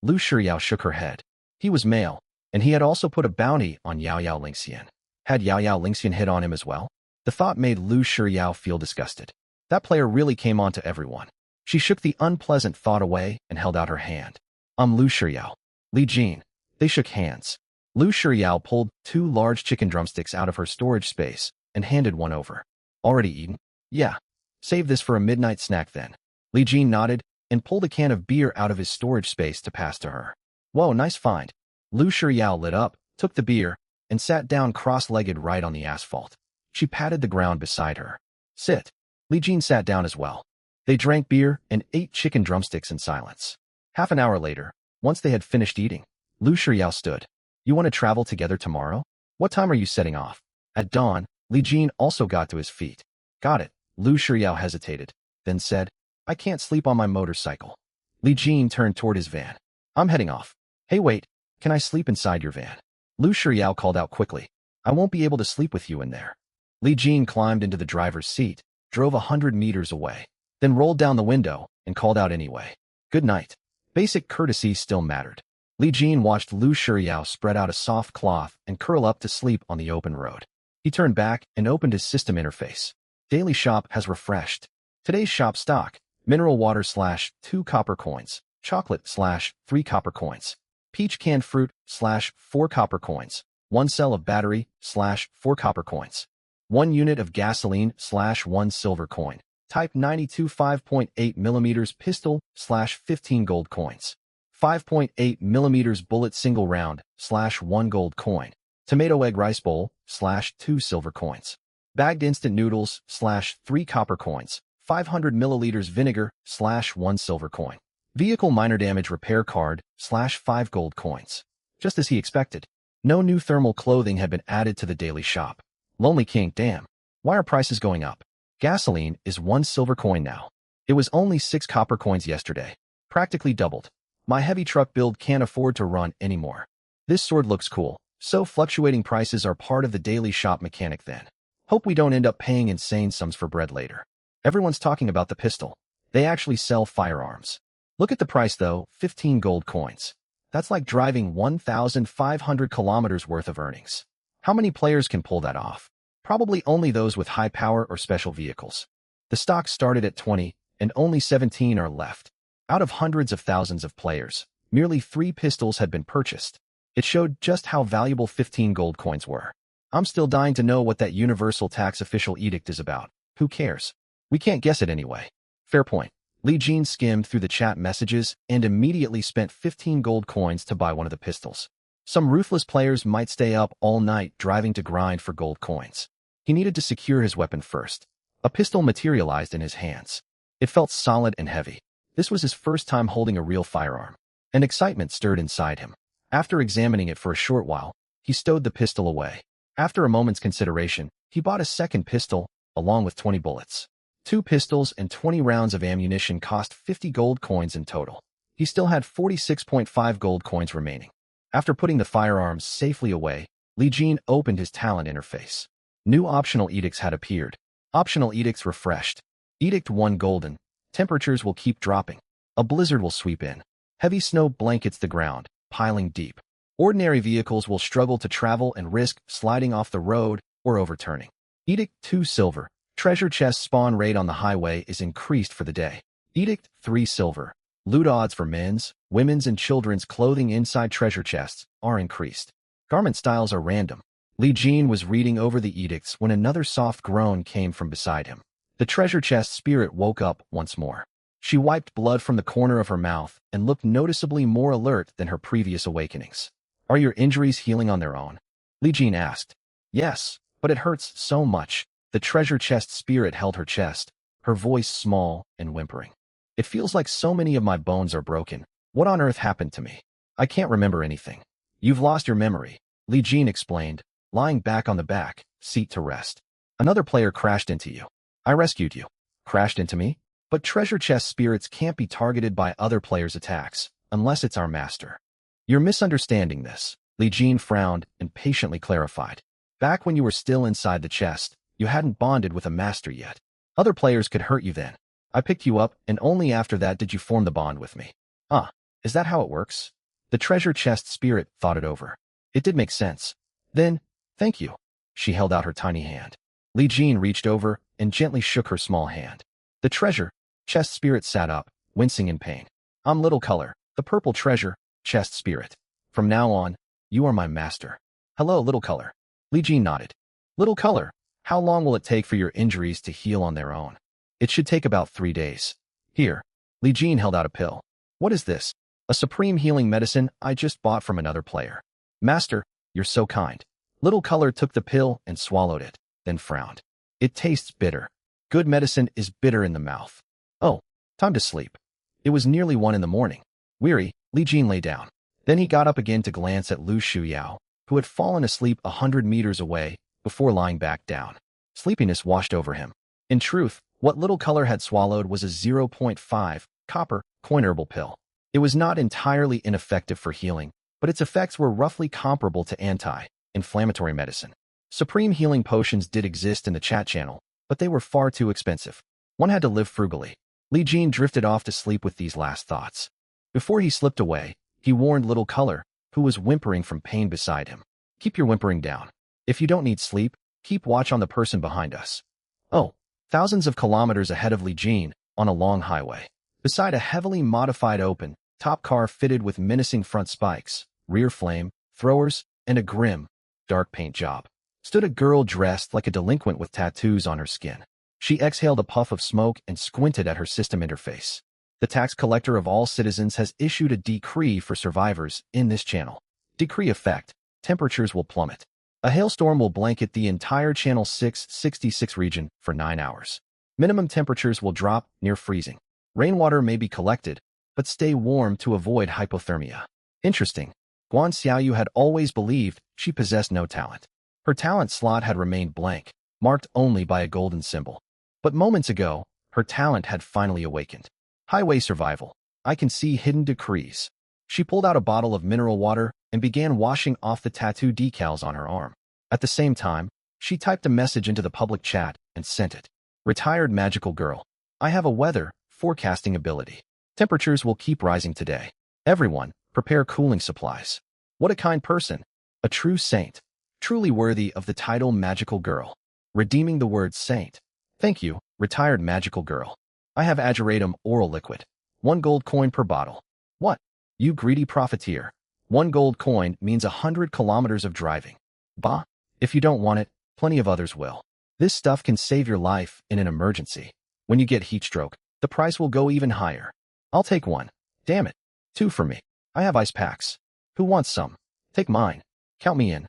Speaker 1: Lu Shiyao shook her head. He was male, and he had also put a bounty on Yao Yao Lingxian. Had Yao Yao Lingxian hit on him as well? The thought made Lu Shiyao feel disgusted. That player really came on to everyone. She shook the unpleasant thought away and held out her hand. Lu Shiryao. Li Jin. They shook hands. Lu Shiryao pulled 2 large chicken drumsticks out of her storage space and handed one over. Already eaten? Yeah. Save this for a midnight snack then. Li Jin nodded and pulled a can of beer out of his storage space to pass to her. Whoa, nice find. Lu Shiryao lit up, took the beer, and sat down cross-legged right on the asphalt. She patted the ground beside her. Sit. Li Jin sat down as well. They drank beer and ate chicken drumsticks in silence. Half an hour later, once they had finished eating, Lu Shiryao stood. You want to travel together tomorrow? What time are you setting off? At dawn, Li Jin also got to his feet. Got it. Lu Shiryao hesitated, then said, I can't sleep on my motorcycle. Li Jin turned toward his van. I'm heading off. Hey wait, can I sleep inside your van? Lu Shiryao called out quickly. I won't be able to sleep with you in there. Li Jin climbed into the driver's seat, drove 100 meters away, then rolled down the window and called out anyway. Good night. Basic courtesy still mattered. Li Jin watched Lu Shiryao spread out a soft cloth and curl up to sleep on the open road. He turned back and opened his system interface. Daily shop has refreshed. Today's shop stock, mineral water / 2 copper coins, chocolate / 3 copper coins, peach canned fruit / 4 copper coins, 1 cell of battery / 4 copper coins, 1 unit of gasoline / 1 silver coin, type 92 5.8 millimeters pistol / 15 gold coins, 5.8 millimeters bullet single round / 1 gold coin, tomato egg rice bowl / 2 silver coins, bagged instant noodles / 3 copper coins, 500 milliliters vinegar / 1 silver coin, vehicle minor damage repair card / 5 gold coins. Just as he expected, no new thermal clothing had been added to the daily shop. Lonely King, damn. Why are prices going up? Gasoline is 1 silver coin now. It was only 6 copper coins yesterday. Practically doubled. My heavy truck build can't afford to run anymore. This sword looks cool, so fluctuating prices are part of the daily shop mechanic then. Hope we don't end up paying insane sums for bread later. Everyone's talking about the pistol. They actually sell firearms. Look at the price though, 15 gold coins. That's like driving 1,500 kilometers worth of earnings. How many players can pull that off? Probably only those with high power or special vehicles. The stock started at 20, and only 17 are left. Out of hundreds of thousands of players, merely 3 pistols had been purchased. It showed just how valuable 15 gold coins were. I'm still dying to know what that universal tax official edict is about. Who cares? We can't guess it anyway. Fair point. Li Jin skimmed through the chat messages and immediately spent 15 gold coins to buy one of the pistols. Some ruthless players might stay up all night driving to grind for gold coins. He needed to secure his weapon first. A pistol materialized in his hands. It felt solid and heavy. This was his first time holding a real firearm. And excitement stirred inside him. After examining it for a short while, he stowed the pistol away. After a moment's consideration, he bought a second pistol, along with 20 bullets. 2 pistols and 20 rounds of ammunition cost 50 gold coins in total. He still had 46.5 gold coins remaining. After putting the firearms safely away, Li Jin opened his talent interface. New optional edicts had appeared. Optional edicts refreshed. Edict 1 golden. Temperatures will keep dropping. A blizzard will sweep in. Heavy snow blankets the ground, piling deep. Ordinary vehicles will struggle to travel and risk sliding off the road or overturning. Edict 2 silver. Treasure chest spawn rate on the highway is increased for the day. Edict 3 silver. Loot odds for men's, women's, and children's clothing inside treasure chests are increased. Garment styles are random. Li Jin was reading over the edicts when another soft groan came from beside him. The treasure chest spirit woke up once more. She wiped blood from the corner of her mouth and looked noticeably more alert than her previous awakenings. Are your injuries healing on their own? Li Jin asked. Yes, but it hurts so much. The treasure chest spirit held her chest, her voice small and whimpering. It feels like so many of my bones are broken. What on earth happened to me? I can't remember anything. You've lost your memory, Li Jin explained, lying back on the back seat to rest. Another player crashed into you. I rescued you. Crashed into me? But treasure chest spirits can't be targeted by other players' attacks, unless it's our master. You're misunderstanding this, Li Jin frowned and patiently clarified. Back when you were still inside the chest, you hadn't bonded with a master yet. Other players could hurt you then. I picked you up, and only after that did you form the bond with me. Ah, is that how it works? The treasure chest spirit thought it over. It did make sense. Then, thank you. She held out her tiny hand. Li Jin reached over and gently shook her small hand. The treasure, Chest Spirit sat up, wincing in pain. I'm Little Color, the purple treasure, Chest Spirit. From now on, you are my master. Hello, Little Color. Li Jin nodded. Little Color, how long will it take for your injuries to heal on their own? It should take about 3 days. Here. Li Jin held out a pill. What is this? A supreme healing medicine I just bought from another player. Master, you're so kind. Little Color took the pill and swallowed it, then frowned. It tastes bitter. Good medicine is bitter in the mouth. Oh, time to sleep. It was nearly 1 in the morning. Weary, Li Jin lay down. Then he got up again to glance at Lu Shuyao, who had fallen asleep 100 meters away before lying back down. Sleepiness washed over him. In truth, what Little Color had swallowed was a 0.5 copper coin herbal pill. It was not entirely ineffective for healing, but its effects were roughly comparable to anti-inflammatory medicine. Supreme healing potions did exist in the chat channel, but they were far too expensive. One had to live frugally. Li Jin drifted off to sleep with these last thoughts. Before he slipped away, he warned Little Color, who was whimpering from pain beside him. Keep your whimpering down. If you don't need sleep, keep watch on the person behind us. Oh, thousands of kilometers ahead of Li Jin, on a long highway. Beside a heavily modified open-top car fitted with menacing front spikes, rear flame throwers, and a grim, dark paint job, stood a girl dressed like a delinquent with tattoos on her skin. She exhaled a puff of smoke and squinted at her system interface. The tax collector of all citizens has issued a decree for survivors in this channel. Decree effect: temperatures will plummet. A hailstorm will blanket the entire Channel 666 region for 9 hours. Minimum temperatures will drop near freezing. Rainwater may be collected, but stay warm to avoid hypothermia. Interesting. Guan Xiaoyu had always believed she possessed no talent. Her talent slot had remained blank, marked only by a golden symbol. But moments ago, her talent had finally awakened. Highway survival. I can see hidden decrees. She pulled out a bottle of mineral water and began washing off the tattoo decals on her arm. At the same time, she typed a message into the public chat and sent it. Retired magical girl. I have a weather forecasting ability. Temperatures will keep rising today. Everyone, prepare cooling supplies. What a kind person. A true saint. Truly worthy of the title magical girl. Redeeming the word saint. Thank you, retired magical girl. I have ageratum oral liquid. 1 gold coin per bottle. What? You greedy profiteer. 1 gold coin means 100 kilometers of driving. Bah. If you don't want it, plenty of others will. This stuff can save your life in an emergency. When you get heat stroke, the price will go even higher. I'll take 1. Damn it. 2 for me. I have ice packs. Who wants some? Take mine. Count me in.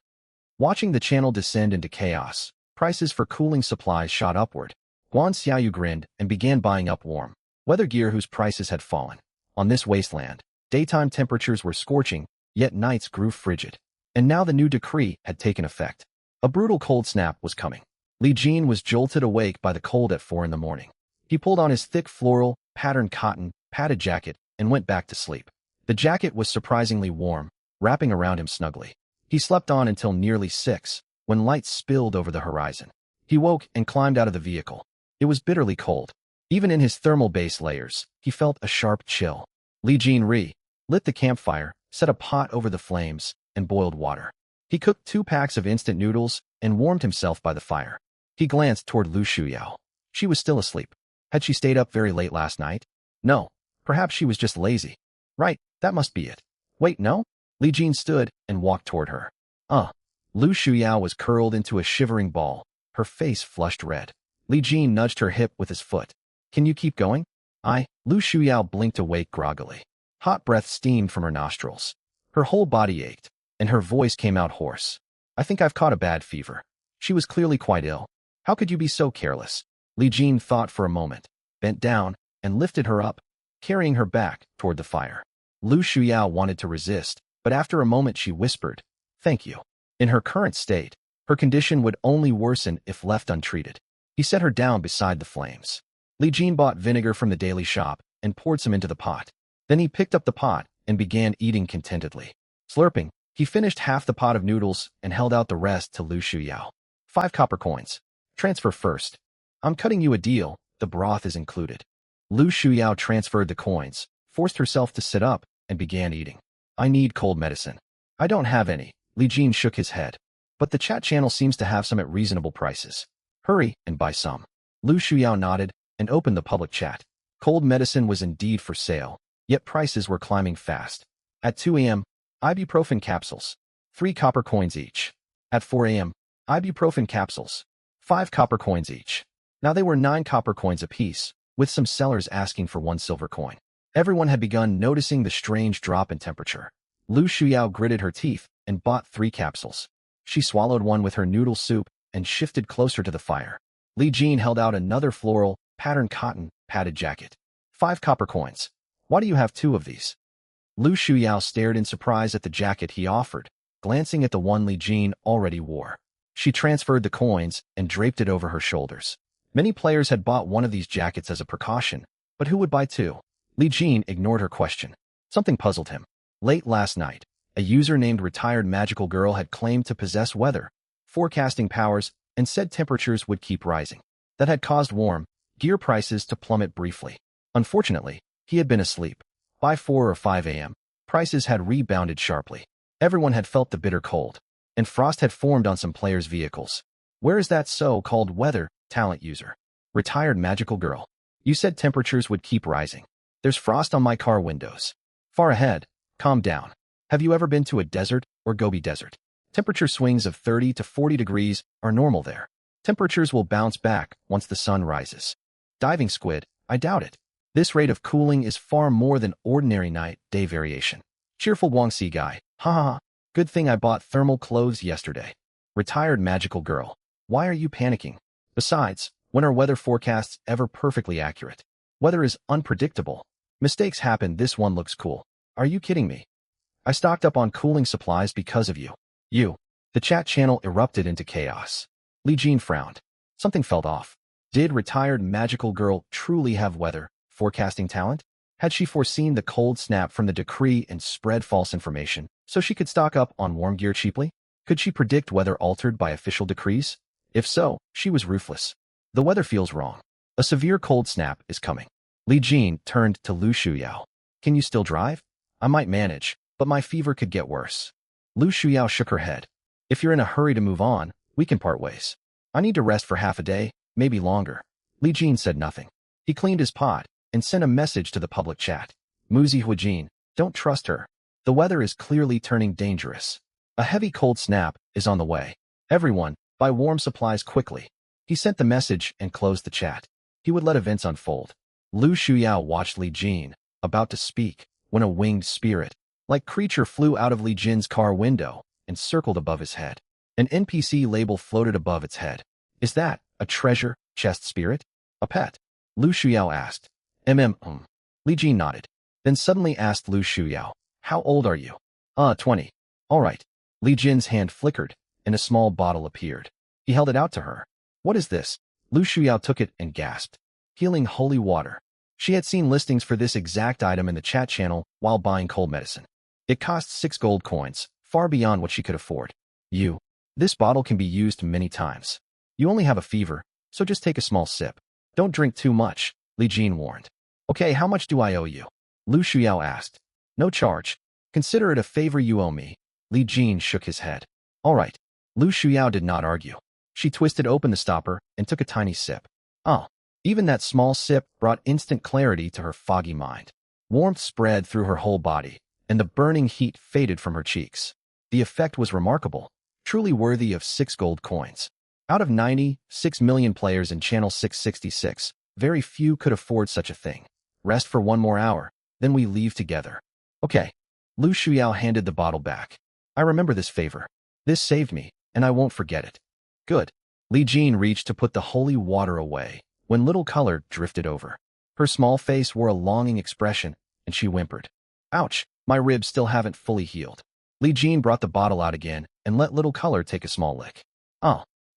Speaker 1: Watching the channel descend into chaos, prices for cooling supplies shot upward. Guan Xiaoyu grinned and began buying up warm weather gear whose prices had fallen. On this wasteland, daytime temperatures were scorching, yet nights grew frigid. And now the new decree had taken effect. A brutal cold snap was coming. Li Jin was jolted awake by the cold at 4 in the morning. He pulled on his thick floral, patterned cotton, padded jacket and went back to sleep. The jacket was surprisingly warm, wrapping around him snugly. He slept on until nearly 6, when light spilled over the horizon. He woke and climbed out of the vehicle. It was bitterly cold. Even in his thermal base layers, he felt a sharp chill. Li Jin lit the campfire, set a pot over the flames, and boiled water. He cooked 2 packs of instant noodles and warmed himself by the fire. He glanced toward Lu Shuyao. She was still asleep. Had she stayed up very late last night? No. Perhaps she was just lazy. Right, that must be it. Wait, no? Li Jin stood and walked toward her. Lu Shuyao was curled into a shivering ball, her face flushed red. Li Jin nudged her hip with his foot. Can you keep going? Lu Shuyao blinked awake groggily. Hot breath steamed from her nostrils. Her whole body ached, and her voice came out hoarse. I think I've caught a bad fever. She was clearly quite ill. How could you be so careless? Li Jin thought for a moment, bent down, and lifted her up, carrying her back toward the fire. Lu Shuyao wanted to resist, but after a moment she whispered, "Thank you." In her current state, her condition would only worsen if left untreated. He set her down beside the flames. Li Jin bought vinegar from the daily shop and poured some into the pot. Then he picked up the pot and began eating contentedly. Slurping, he finished half the pot of noodles and held out the rest to Lu Shuyao. 5 copper coins. Transfer first. I'm cutting you a deal, the broth is included. Lu Shuyao transferred the coins, forced herself to sit up, and began eating. I need cold medicine. I don't have any. Li Jin shook his head. But the chat channel seems to have some at reasonable prices. Hurry and buy some. Lu Shuyao nodded and opened the public chat. Cold medicine was indeed for sale, yet prices were climbing fast. At 2 a.m., ibuprofen capsules, 3 copper coins each. At 4 a.m., ibuprofen capsules, 5 copper coins each. Now they were 9 copper coins apiece, with some sellers asking for 1 silver coin. Everyone had begun noticing the strange drop in temperature. Lu Shuyao gritted her teeth and bought 3 capsules. She swallowed one with her noodle soup and shifted closer to the fire. Li Jin held out another floral, patterned cotton, padded jacket. 5 copper coins. Why do you have 2 of these? Lu Shuyao stared in surprise at the jacket he offered, glancing at the one Li Jin already wore. She transferred the coins and draped it over her shoulders. Many players had bought one of these jackets as a precaution, but who would buy 2? Li Jin ignored her question. Something puzzled him. Late last night, a user named Retired Magical Girl had claimed to possess weather, forecasting powers, and said temperatures would keep rising. That had caused warm gear prices to plummet briefly. Unfortunately, he had been asleep. By 4 or 5 a.m., prices had rebounded sharply. Everyone had felt the bitter cold, and frost had formed on some players' vehicles. Where is that so-called weather talent user? Retired Magical Girl. You said temperatures would keep rising. There's frost on my car windows. Far ahead. Calm down. Have you ever been to a desert or Gobi Desert? Temperature swings of 30 to 40 degrees are normal there. Temperatures will bounce back once the sun rises. Diving squid, I doubt it. This rate of cooling is far more than ordinary night-day variation. Cheerful Guangxi guy, ha ha ha. Good thing I bought thermal clothes yesterday. Retired Magical Girl, why are you panicking? Besides, when are weather forecasts ever perfectly accurate? Weather is unpredictable. Mistakes happen. This one looks cool. Are you kidding me? I stocked up on cooling supplies because of you. You. The chat channel erupted into chaos. Li Jin frowned. Something felt off. Did Retired Magical Girl truly have weather forecasting talent? Had she foreseen the cold snap from the decree and spread false information so she could stock up on warm gear cheaply? Could she predict weather altered by official decrees? If so, she was ruthless. The weather feels wrong. A severe cold snap is coming. Li Jin turned to Lu Shuyao. Can you still drive? I might manage, but my fever could get worse. Lu Shuyao shook her head. If you're in a hurry to move on, we can part ways. I need to rest for half a day, maybe longer. Li Jin said nothing. He cleaned his pot and sent a message to the public chat. Muzi Huijin, don't trust her. The weather is clearly turning dangerous. A heavy cold snap is on the way. Everyone, buy warm supplies quickly. He sent the message and closed the chat. He would let events unfold. Lu Shuyao watched Li Jin, about to speak, when a winged spirit, like creature, flew out of Li Jin's car window and circled above his head. An NPC label floated above its head. Is that a treasure chest spirit? A pet? Lu Shuyao asked. Li Jin nodded. Then suddenly asked Lu Shuyao, how old are you? 20. All right. Li Jin's hand flickered, and a small bottle appeared. He held it out to her. What is this? Lu Shuyao took it and gasped. Healing holy water. She had seen listings for this exact item in the chat channel while buying cold medicine. It cost 6 gold coins, far beyond what she could afford. This bottle can be used many times. You only have a fever, so just take a small sip. Don't drink too much, Li Jin warned. Okay, how much do I owe you? Lu Shuyao asked. No charge. Consider it a favor you owe me. Li Jin shook his head. All right. Lu Shuyao did not argue. She twisted open the stopper and took a tiny sip. Even that small sip brought instant clarity to her foggy mind. Warmth spread through her whole body, and the burning heat faded from her cheeks. The effect was remarkable, truly worthy of 6 gold coins. Out of 96 million players in Channel 666, very few could afford such a thing. Rest for 1 more hour, then we leave together. Okay. Lu Shuyao handed the bottle back. I remember this favor. This saved me, and I won't forget it. Good. Li Jin reached to put the holy water away, when little color drifted over. Her small face wore a longing expression, and she whimpered. Ouch, my ribs still haven't fully healed. Li Jin brought the bottle out again and let little color take a small lick.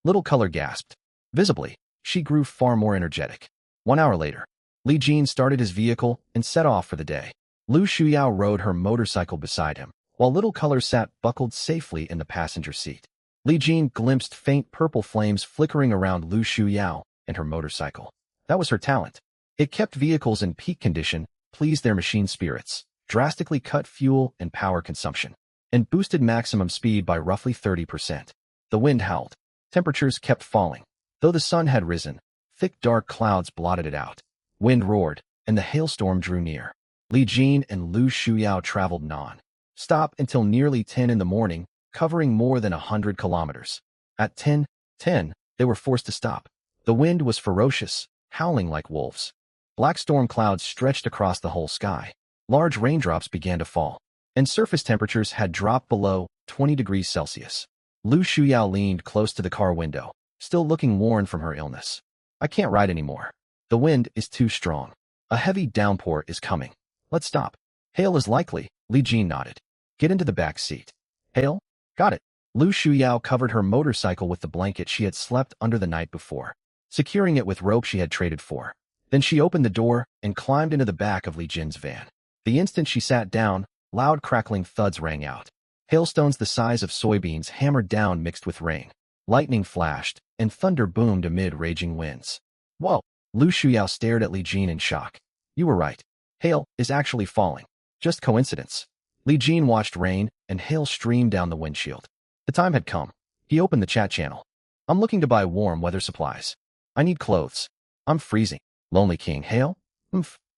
Speaker 1: Little color gasped. Visibly, she grew far more energetic. 1 hour later, Li Jin started his vehicle and set off for the day. Lu Shuyao rode her motorcycle beside him, while little color sat buckled safely in the passenger seat. Li Jin glimpsed faint purple flames flickering around Lu Shuyao and her motorcycle. That was her talent. It kept vehicles in peak condition, pleased their machine spirits, drastically cut fuel and power consumption, and boosted maximum speed by roughly 30%. The wind howled. Temperatures kept falling. Though the sun had risen, thick dark clouds blotted it out. Wind roared, and the hailstorm drew near. Li Jin and Lu Shuyao traveled non-stop until nearly 10 in the morning, covering more than 100 kilometers. At 10:10, they were forced to stop. The wind was ferocious, howling like wolves. Black storm clouds stretched across the whole sky. Large raindrops began to fall, and surface temperatures had dropped below 20 degrees Celsius. Lu Shuyao leaned close to the car window, still looking worn from her illness. I can't ride anymore. The wind is too strong. A heavy downpour is coming. Let's stop. Hail is likely, Li Jin nodded. Get into the back seat. Hail? Got it. Lu Shuyao covered her motorcycle with the blanket she had slept under the night before, securing it with rope she had traded for. Then she opened the door and climbed into the back of Li Jin's van. The instant she sat down, loud crackling thuds rang out. Hailstones the size of soybeans hammered down mixed with rain. Lightning flashed, and thunder boomed amid raging winds. Whoa! Lu Shuyao stared at Li Jin in shock. You were right. Hail is actually falling. Just coincidence. Li Jin watched rain and hail stream down the windshield. The time had come. He opened the chat channel. I'm looking to buy warm weather supplies. I need clothes. I'm freezing. Lonely King, hail?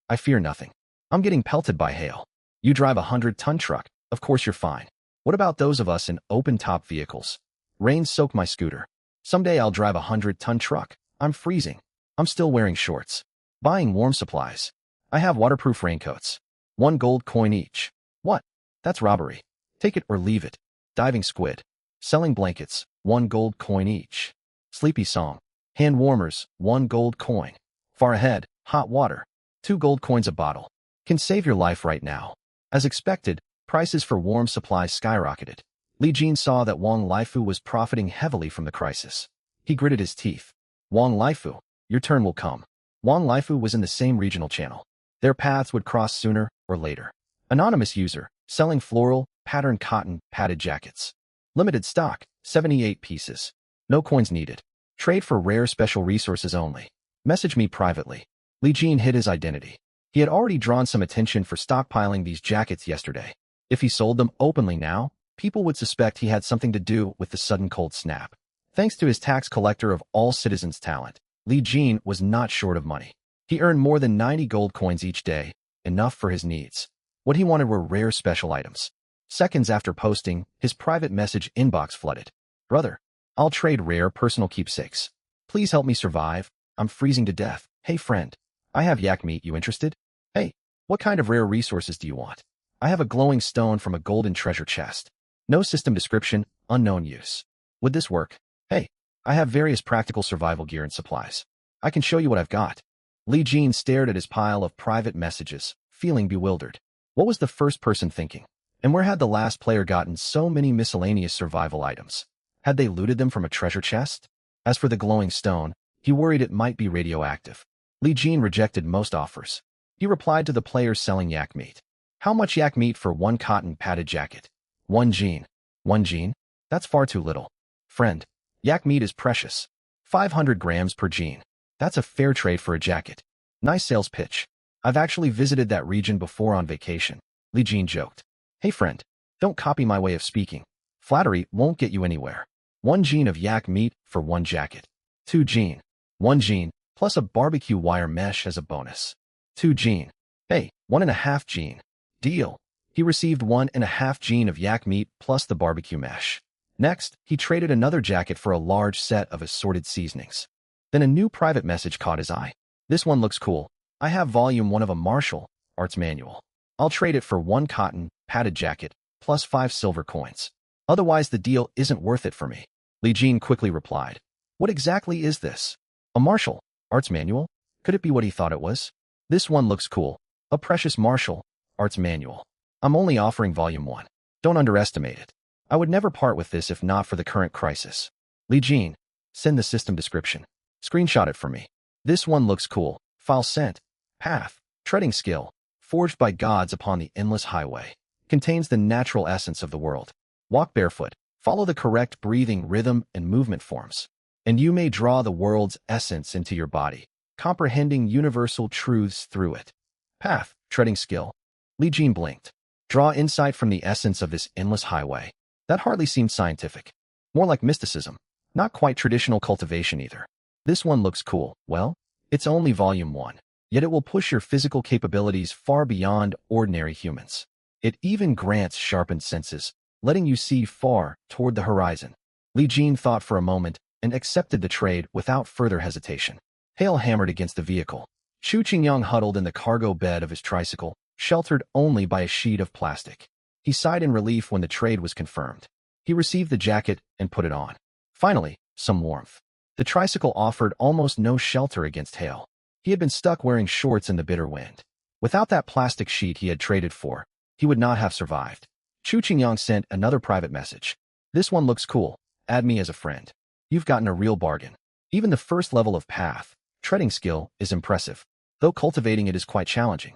Speaker 1: I fear nothing. I'm getting pelted by hail. You drive a 100-ton truck. Of course you're fine. What about those of us in open-top vehicles? Rain soaked my scooter. Someday I'll drive a 100-ton truck. I'm freezing. I'm still wearing shorts. Buying warm supplies. I have waterproof raincoats. 1 gold coin each. What? That's robbery. Take it or leave it. Diving squid. Selling blankets. 1 gold coin each. Sleepy song. Hand warmers. 1 gold coin. Far ahead. Hot water. 2 gold coins a bottle. Can save your life right now. As expected, prices for warm supplies skyrocketed. Li Jin saw that Wang Laifu was profiting heavily from the crisis. He gritted his teeth. Wang Laifu, your turn will come. Wang Laifu was in the same regional channel. Their paths would cross sooner or later. Anonymous user, selling floral, patterned cotton, padded jackets. Limited stock, 78 pieces. No coins needed. Trade for rare special resources only. Message me privately. Li Jin hid his identity. He had already drawn some attention for stockpiling these jackets yesterday. If he sold them openly now, people would suspect he had something to do with the sudden cold snap. Thanks to his tax collector of all citizens' talent, Li Jin was not short of money. He earned more than 90 gold coins each day, enough for his needs. What he wanted were rare special items. Seconds after posting, his private message inbox flooded. Brother, I'll trade rare personal keepsakes. Please help me survive. I'm freezing to death. Hey friend, I have yak meat. You interested? Hey, what kind of rare resources do you want? I have a glowing stone from a golden treasure chest. No system description, unknown use. Would this work? Hey, I have various practical survival gear and supplies. I can show you what I've got. Li Jin stared at his pile of private messages, feeling bewildered. What was the first person thinking? And where had the last player gotten so many miscellaneous survival items? Had they looted them from a treasure chest? As for the glowing stone, he worried it might be radioactive. Li Jin rejected most offers. He replied to the players selling yak meat. How much yak meat for 1 cotton padded jacket? 1 jean. 1 jean? That's far too little. Friend, yak meat is precious. 500 grams per jean. That's a fair trade for a jacket. Nice sales pitch. I've actually visited that region before on vacation. Li Jin joked. Hey friend, don't copy my way of speaking. Flattery won't get you anywhere. 1 jean of yak meat for 1 jacket. 2 jean. 1 jean, plus a barbecue wire mesh as a bonus. 2 jean. Hey, 1.5 jean. Deal. He received 1.5 jean of yak meat plus the barbecue mesh. Next, he traded another jacket for a large set of assorted seasonings. Then a new private message caught his eye. This one looks cool. I have volume 1 of a martial arts manual. I'll trade it for 1 cotton padded jacket plus 5 silver coins. Otherwise the deal isn't worth it for me. Li Jin quickly replied. What exactly is this? A martial arts manual? Could it be what he thought it was? This one looks cool. A precious martial arts manual. I'm only offering volume 1. Don't underestimate it. I would never part with this if not for the current crisis. Li Jin, send the system description. Screenshot it for me. This one looks cool. File sent. Path. Treading skill. Forged by gods upon the endless highway. Contains the natural essence of the world. Walk barefoot. Follow the correct breathing rhythm and movement forms. And you may draw the world's essence into your body, comprehending universal truths through it. Path. Treading skill. Li Jin blinked. Draw insight from the essence of this endless highway. That hardly seemed scientific. More like mysticism. Not quite traditional cultivation either. This one looks cool. Well, it's only volume 1. yet it will push your physical capabilities far beyond ordinary humans. It even grants sharpened senses, letting you see far toward the horizon. Li Jin thought for a moment and accepted the trade without further hesitation. Hail hammered against the vehicle. Chu Qingyang huddled in the cargo bed of his tricycle, sheltered only by a sheet of plastic. He sighed in relief when the trade was confirmed. He received the jacket and put it on. Finally, some warmth. The tricycle offered almost no shelter against hail. He had been stuck wearing shorts in the bitter wind. Without that plastic sheet he had traded for, he would not have survived. Chu Qingyang sent another private message. This one looks cool. Add me as a friend. You've gotten a real bargain. Even the first level of path, treading skill, is impressive, though cultivating it is quite challenging.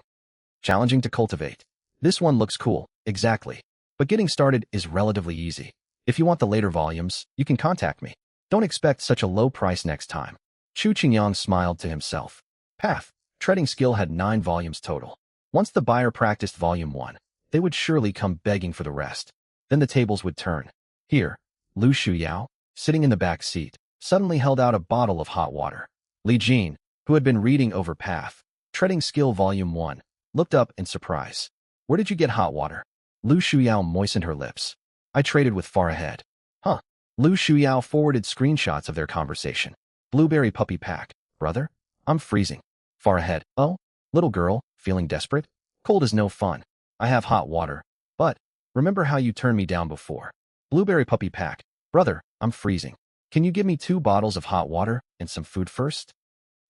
Speaker 1: Challenging to cultivate. This one looks cool, exactly. But getting started is relatively easy. If you want the later volumes, you can contact me. Don't expect such a low price next time. Chu Qingyang smiled to himself. Path, treading skill had 9 volumes total. Once the buyer practiced volume 1, they would surely come begging for the rest. Then the tables would turn. Here, Lu Shuyao, sitting in the back seat, suddenly held out a bottle of hot water. Li Jin, who had been reading over Path, treading skill volume 1, looked up in surprise. Where did you get hot water? Lu Shuyao moistened her lips. I traded with Far Ahead. Huh. Lu Shuyao forwarded screenshots of their conversation. Blueberry puppy pack. Brother? I'm freezing. Far Ahead. Oh? Little girl, feeling desperate? Cold is no fun. I have hot water. But, remember how you turned me down before. Blueberry puppy pack. Brother, I'm freezing. Can you give me 2 bottles of hot water and some food first?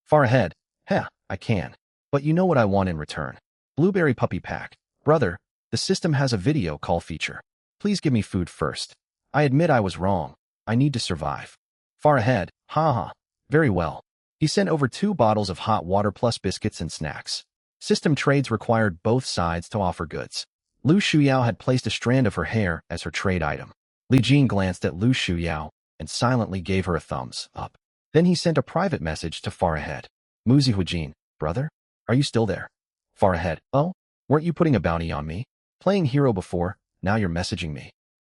Speaker 1: Far Ahead. Heh, I can. But you know what I want in return. Blueberry puppy pack. Brother, the system has a video call feature. Please give me food first. I admit I was wrong. I need to survive. Far Ahead. Ha. Very well. He sent over 2 bottles of hot water plus biscuits and snacks. System trades required both sides to offer goods. Lu Shuyao had placed a strand of her hair as her trade item. Li Jin glanced at Lu Shuyao and silently gave her a thumbs up. Then he sent a private message to Far Ahead. Muzi Huijin, brother? Are you still there? Far Ahead. Oh? Weren't you putting a bounty on me? Playing hero before, now you're messaging me.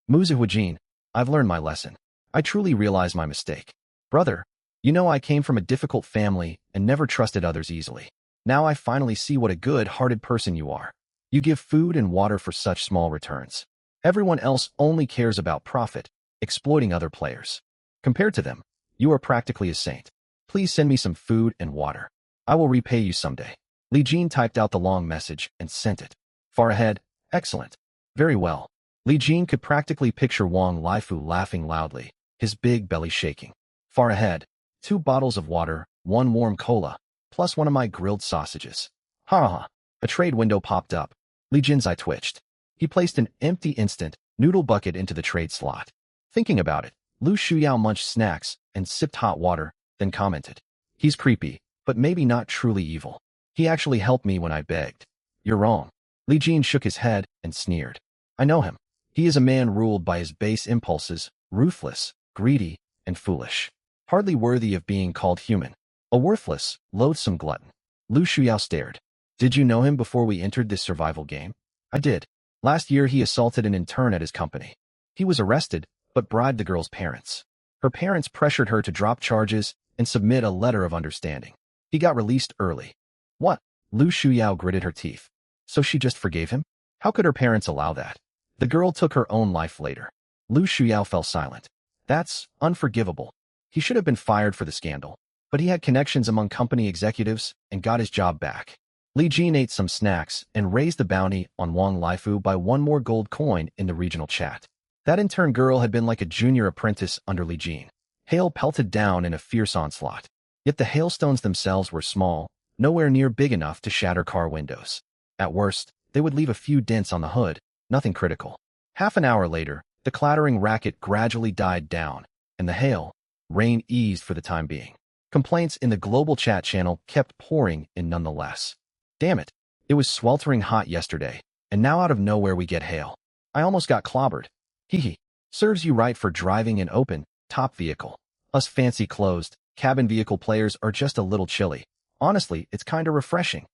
Speaker 1: Muzi Huijin, I've learned my lesson. I truly realize my mistake. Brother, you know I came from a difficult family and never trusted others easily. Now I finally see what a good-hearted person you are. You give food and water for such small returns. Everyone else only cares about profit, exploiting other players. Compared to them, you are practically a saint. Please send me some food and water. I will repay you someday. Li Jin typed out the long message and sent it. Far Ahead. Excellent. Very well. Li Jin could practically picture Wang Laifu laughing loudly, his big belly shaking. Far Ahead. 2 bottles of water, 1 warm cola, plus 1 of my grilled sausages. Ha. A trade window popped up. Li Jin's eye twitched. He placed an empty instant noodle bucket into the trade slot. Thinking about it, Lu Shuyao munched snacks and sipped hot water, then commented. He's creepy, but maybe not truly evil. He actually helped me when I begged. You're wrong. Li Jin shook his head and sneered. I know him. He is a man ruled by his base impulses, ruthless, greedy, and foolish. Hardly worthy of being called human. A worthless, loathsome glutton. Lu Shuyao stared. Did you know him before we entered this survival game? I did. Last year he assaulted an intern at his company. He was arrested, but bribed the girl's parents. Her parents pressured her to drop charges and submit a letter of understanding. He got released early. What? Lu Shuyao gritted her teeth. So she just forgave him? How could her parents allow that? The girl took her own life later. Lu Shuyao fell silent. That's unforgivable. He should have been fired for the scandal. But he had connections among company executives and got his job back. Li Jin ate some snacks and raised the bounty on Wang Laifu by 1 more gold coin in the regional chat. That intern girl had been like a junior apprentice under Li Jin. Hail pelted down in a fierce onslaught. Yet the hailstones themselves were small, nowhere near big enough to shatter car windows. At worst, they would leave a few dents on the hood, nothing critical. Half an hour later, the clattering racket gradually died down, and the rain eased for the time being. Complaints in the global chat channel kept pouring in nonetheless. Damn it. It was sweltering hot yesterday, and now out of nowhere we get hail. I almost got clobbered. Hee. Serves you right for driving an open, top vehicle. Us fancy closed, cabin vehicle players are just a little chilly. Honestly, it's kinda refreshing.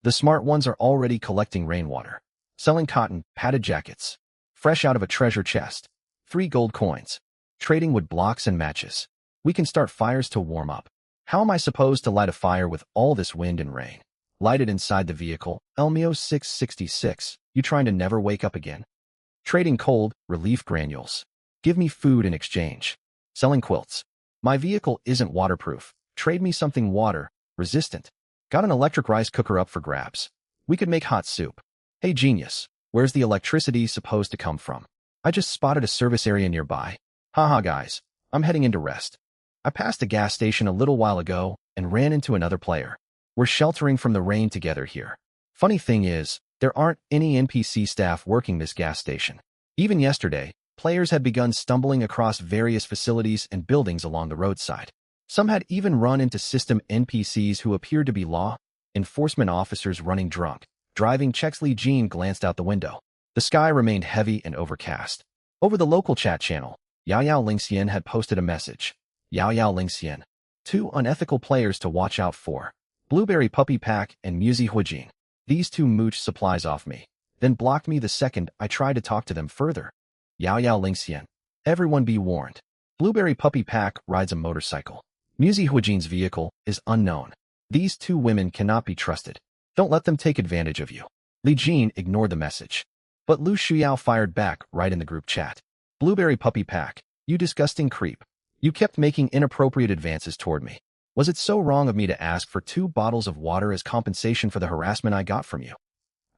Speaker 1: The smart ones are already collecting rainwater. Selling cotton, padded jackets. Fresh out of a treasure chest. 3 gold coins. Trading wood blocks and matches. We can start fires to warm up. How am I supposed to light a fire with all this wind and rain? Lighted inside the vehicle, Elmio 666. You trying to never wake up again? Trading cold, relief granules. Give me food in exchange. Selling quilts. My vehicle isn't waterproof. Trade me something water resistant. Got an electric rice cooker up for grabs. We could make hot soup. Hey genius, where's the electricity supposed to come from? I just spotted a service area nearby. Haha guys, I'm heading in to rest. I passed a gas station a little while ago and ran into another player. We're sheltering from the rain together here. Funny thing is, there aren't any NPC staff working this gas station. Even yesterday, players had begun stumbling across various facilities and buildings along the roadside. Some had even run into system NPCs who appeared to be law enforcement officers running drunk. Driving checks. Li Jin glanced out the window. The sky remained heavy and overcast. Over the local chat channel, Yao Yao Lingxian had posted a message. Yao Yao Lingxian. 2 unethical players to watch out for. Blueberry Puppy Pack and Muzi Huijin. These 2 mooched supplies off me, then blocked me the second I tried to talk to them further. Yao Yao Lingxian. Everyone be warned. Blueberry Puppy Pack rides a motorcycle. Muzi Huijin's vehicle is unknown. These 2 women cannot be trusted. Don't let them take advantage of you. Li Jin ignored the message. But Lu Shuyao fired back right in the group chat. Blueberry Puppy Pack, you disgusting creep. You kept making inappropriate advances toward me. Was it so wrong of me to ask for 2 bottles of water as compensation for the harassment I got from you?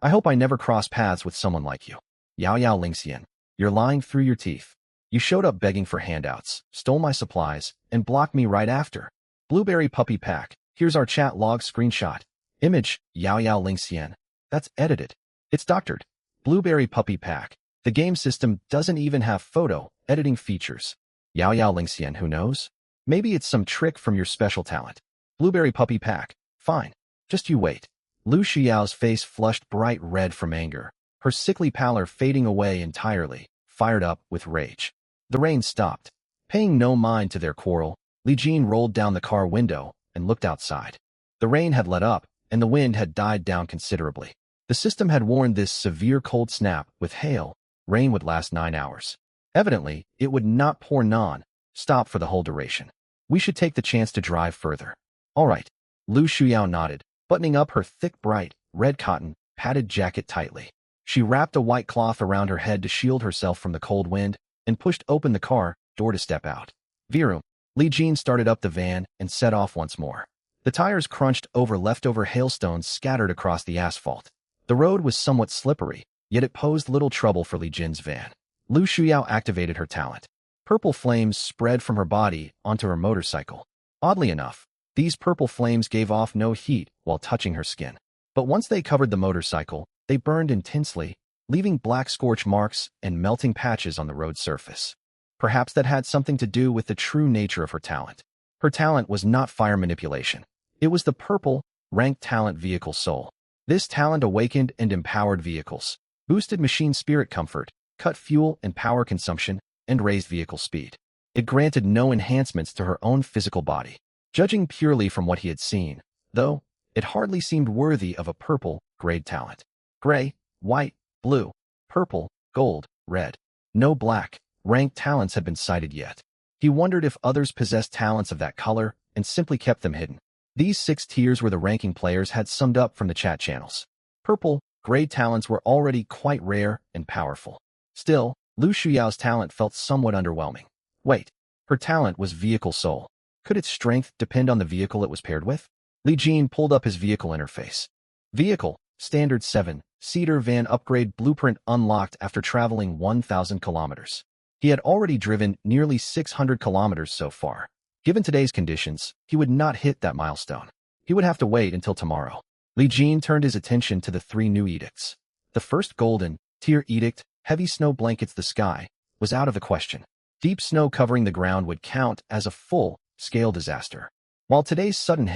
Speaker 1: I hope I never cross paths with someone like you. Yao Yao Lingxian, you're lying through your teeth. You showed up begging for handouts, stole my supplies, and blocked me right after. Blueberry Puppy Pack, here's our chat log screenshot. Image, Yao Yao Lingxian. That's edited. It's doctored. Blueberry Puppy Pack. The game system doesn't even have photo editing features. Yao Yao Lingxian, who knows? Maybe it's some trick from your special talent. Blueberry Puppy Pack. Fine. Just you wait. Lu Xiao's face flushed bright red from anger, her sickly pallor fading away entirely, fired up with rage. The rain stopped. Paying no mind to their quarrel, Li Jin rolled down the car window and looked outside. The rain had let up, and the wind had died down considerably. The system had warned this severe cold snap with hail. Rain would last 9 hours. Evidently, it would not pour non-stop for the whole duration. We should take the chance to drive further. All right. Lu Shuyao nodded, buttoning up her thick, bright, red cotton, padded jacket tightly. She wrapped a white cloth around her head to shield herself from the cold wind and pushed open the car door to step out. Virum. Li Jin started up the van and set off once more. The tires crunched over leftover hailstones scattered across the asphalt. The road was somewhat slippery, yet it posed little trouble for Li Jin's van. Lu Shuyao activated her talent. Purple flames spread from her body onto her motorcycle. Oddly enough, these purple flames gave off no heat while touching her skin. But once they covered the motorcycle, they burned intensely, leaving black scorch marks and melting patches on the road surface. Perhaps that had something to do with the true nature of her talent. Her talent was not fire manipulation. It was the purple, ranked talent vehicle soul. This talent awakened and empowered vehicles, boosted machine spirit comfort, cut fuel and power consumption, and raised vehicle speed. It granted no enhancements to her own physical body. Judging purely from what he had seen, though, it hardly seemed worthy of a purple, grade talent. Gray, white, blue, purple, gold, red. No black, ranked talents had been cited yet. He wondered if others possessed talents of that color and simply kept them hidden. These 6 tiers were the ranking players had summed up from the chat channels. Purple, grade talents were already quite rare and powerful. Still, Lu Shuyao's talent felt somewhat underwhelming. Wait, her talent was vehicle soul. Could its strength depend on the vehicle it was paired with? Li Jin pulled up his vehicle interface. Vehicle, standard 7-seater van upgrade blueprint unlocked after traveling 1,000 kilometers. He had already driven nearly 600 kilometers so far. Given today's conditions, he would not hit that milestone. He would have to wait until tomorrow. Li Jin turned his attention to the 3 new edicts. The first golden tier edict, heavy snow blankets the sky, was out of the question. Deep snow covering the ground would count as a full-scale disaster. While today's sudden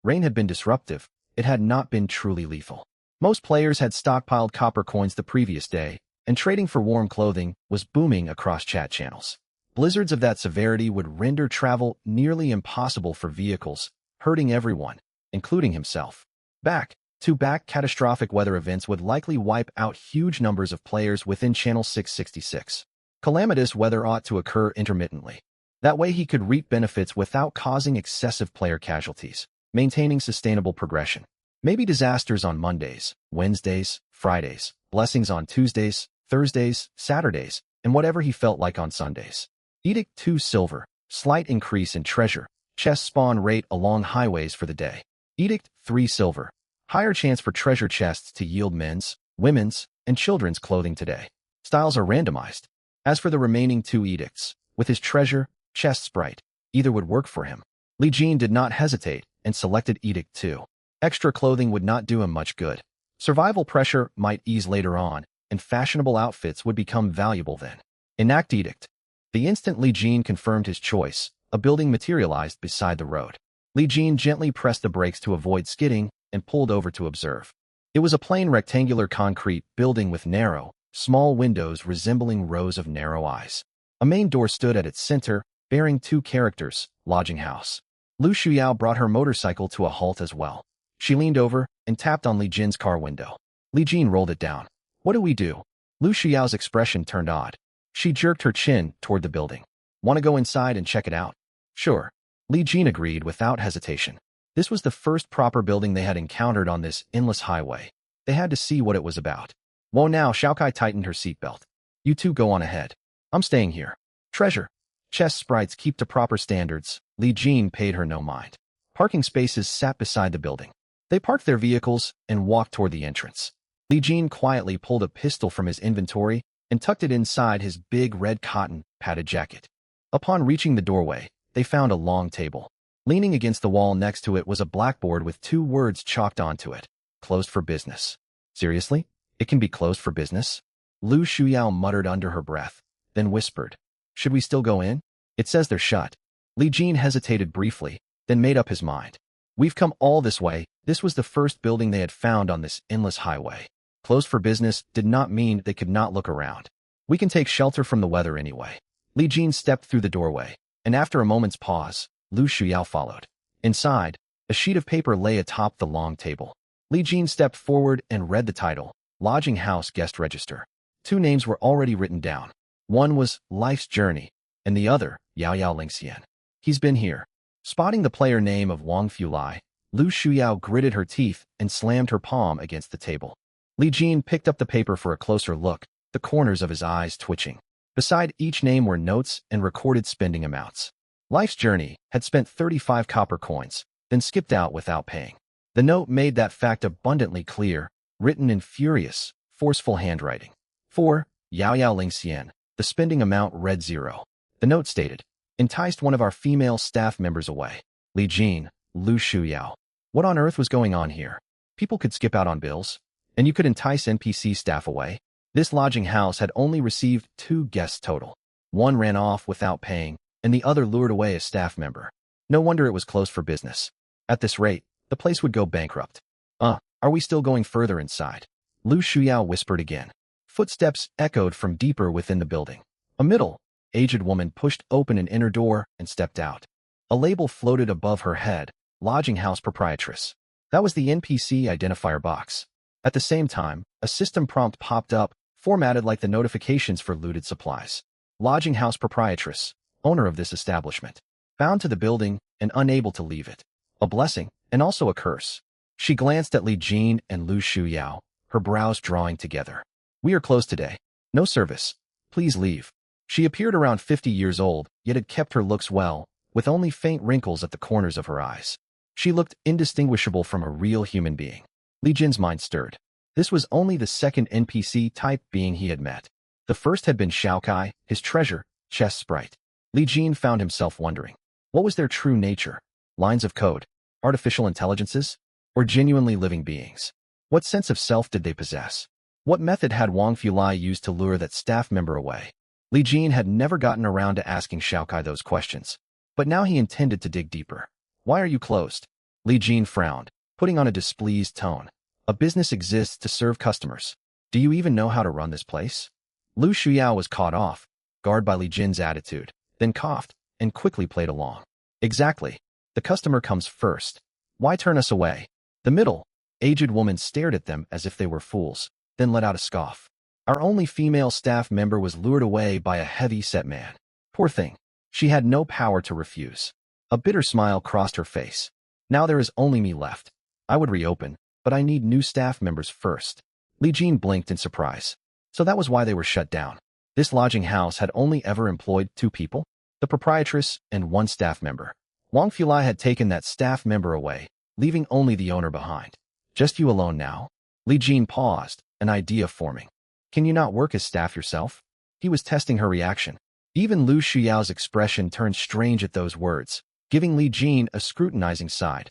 Speaker 1: rain had been disruptive, it had not been truly lethal. Most players had stockpiled copper coins the previous day, and trading for warm clothing was booming across chat channels. Blizzards of that severity would render travel nearly impossible for vehicles, hurting everyone, including himself. Back-to-back catastrophic weather events would likely wipe out huge numbers of players within Channel 666. Calamitous weather ought to occur intermittently. That way he could reap benefits without causing excessive player casualties, maintaining sustainable progression. Maybe disasters on Mondays, Wednesdays, Fridays, blessings on Tuesdays, Thursdays, Saturdays, and whatever he felt like on Sundays. Edict 2 Silver, slight increase in treasure, chest spawn rate along highways for the day. Edict 3 Silver, higher chance for treasure chests to yield men's, women's, and children's clothing today. Styles are randomized. As for the remaining 2 edicts, with his treasure, chest sprite, either would work for him. Li Jin did not hesitate and selected Edict 2. Extra clothing would not do him much good. Survival pressure might ease later on, and fashionable outfits would become valuable then. Enact Edict. The instant Li Jin confirmed his choice, a building materialized beside the road. Li Jin gently pressed the brakes to avoid skidding and pulled over to observe. It was a plain rectangular concrete building with narrow, small windows resembling rows of narrow eyes. A main door stood at its center, bearing 2 characters, Lodging House. Lu Shuyao brought her motorcycle to a halt as well. She leaned over and tapped on Li Jin's car window. Li Jin rolled it down. What do we do? Lu Xuyao's expression turned odd. She jerked her chin toward the building. Want to go inside and check it out? Sure. Li Jin agreed without hesitation. This was the first proper building they had encountered on this endless highway. They had to see what it was about. Whoa, now Xiaokai tightened her seatbelt. You two go on ahead. I'm staying here. Treasure. Chest sprites keep to proper standards. Li Jin paid her no mind. Parking spaces sat beside the building. They parked their vehicles and walked toward the entrance. Li Jin quietly pulled a pistol from his inventory and tucked it inside his big red cotton padded jacket. Upon reaching the doorway, they found a long table. Leaning against the wall next to it was a blackboard with 2 words chalked onto it. Closed for business. Seriously? It can be closed for business? Lu Shuyao muttered under her breath, then whispered. Should we still go in? It says they're shut. Li Jin hesitated briefly, then made up his mind. We've come all this way. This was the first building they had found on this endless highway. Closed for business did not mean they could not look around. We can take shelter from the weather anyway. Li Jin stepped through the doorway, and after a moment's pause, Lu Shuyao followed. Inside, a sheet of paper lay atop the long table. Li Jin stepped forward and read the title, Lodging House Guest Register. 2 names were already written down. One was Life's Journey, and the other, Yao Yao Lingxian. He's been here. Spotting the player name of Wang Fulai, Lu Shuyao gritted her teeth and slammed her palm against the table. Li Jin picked up the paper for a closer look, the corners of his eyes twitching. Beside each name were notes and recorded spending amounts. Life's Journey had spent 35 copper coins, then skipped out without paying. The note made that fact abundantly clear, written in furious, forceful handwriting. For Yao Yao Lingxian, the spending amount read 0. The note stated, enticed one of our female staff members away. Li Jin, Lu Shuyao. What on earth was going on here? People could skip out on bills, and you could entice NPC staff away. This lodging house had only received 2 guests total. One ran off without paying, and the other lured away a staff member. No wonder it was closed for business. At this rate, the place would go bankrupt. Are we still going further inside? Lu Shuyao whispered again. Footsteps echoed from deeper within the building. A middle-aged woman pushed open an inner door and stepped out. A label floated above her head, Lodging House Proprietress. That was the NPC identifier box. At the same time, a system prompt popped up, formatted like the notifications for looted supplies. Lodging House Proprietress, owner of this establishment. Bound to the building and unable to leave it. A blessing, and also a curse. She glanced at Li Jin and Lu Shuyao, her brows drawing together. We are closed today. No service. Please leave. She appeared around 50 years old, yet had kept her looks well, with only faint wrinkles at the corners of her eyes. She looked indistinguishable from a real human being. Li Jin's mind stirred. This was only the second NPC-type being he had met. The first had been Xiaokai, his treasure, chest sprite. Li Jin found himself wondering. What was their true nature? Lines of code? Artificial intelligences? Or genuinely living beings? What sense of self did they possess? What method had Wang Fulai used to lure that staff member away? Li Jin had never gotten around to asking Xiaokai those questions, but now he intended to dig deeper. Why are you closed? Li Jin frowned, putting on a displeased tone. A business exists to serve customers. Do you even know how to run this place? Lu Shuyao was caught off guard by Li Jin's attitude, then coughed and quickly played along. Exactly. The customer comes first. Why turn us away? The middle-aged woman stared at them as if they were fools, then let out a scoff. Our only female staff member was lured away by a heavy-set man. Poor thing. She had no power to refuse. A bitter smile crossed her face. Now there is only me left. I would reopen, but I need new staff members first. Li Jin blinked in surprise. So that was why they were shut down. This lodging house had only ever employed 2 people, the proprietress and 1 staff member. Wang Fulai had taken that staff member away, leaving only the owner behind. Just you alone now? Li Jin paused, an idea forming. Can you not work as staff yourself? He was testing her reaction. Even Lu Shuyao's expression turned strange at those words, giving Li Jin a scrutinizing side.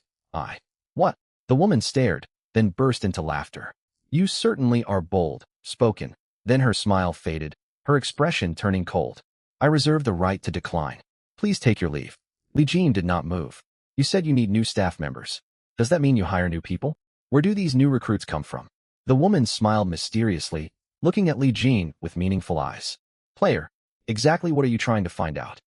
Speaker 1: What? The woman stared, then burst into laughter. You certainly are bold, spoken. Then her smile faded, her expression turning cold. I reserve the right to decline. Please take your leave. Li Jin did not move. You said you need new staff members. Does that mean you hire new people? Where do these new recruits come from? The woman smiled mysteriously, looking at Li Jin with meaningful eyes. Player, exactly what are you trying to find out?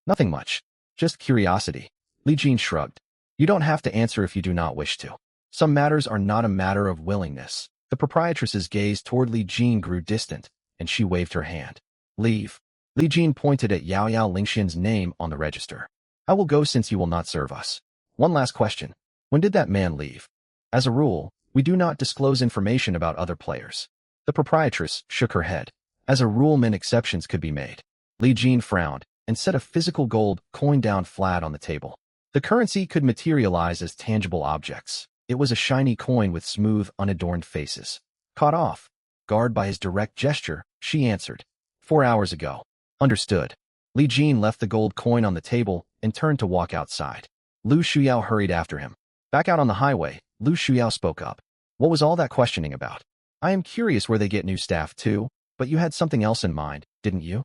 Speaker 1: Nothing much. Just curiosity. Li Jin shrugged. You don't have to answer if you do not wish to. Some matters are not a matter of willingness. The proprietress's gaze toward Li Jin grew distant, and she waved her hand. Leave. Li Jin pointed at Yao Yao Lingxian's name on the register. I will go since you will not serve us. One last question. When did that man leave? As a rule, we do not disclose information about other players. The proprietress shook her head. As a rule, many exceptions could be made. Li Jin frowned and set a physical gold coin down flat on the table. The currency could materialize as tangible objects. It was a shiny coin with smooth, unadorned faces. Caught off guard by his direct gesture, she answered. 4 hours ago. Understood. Li Jin left the gold coin on the table and turned to walk outside. Lu Shuyao hurried after him. Back out on the highway, Lu Shuyao spoke up. What was all that questioning about? I am curious where they get new staff too, but you had something else in mind, didn't you?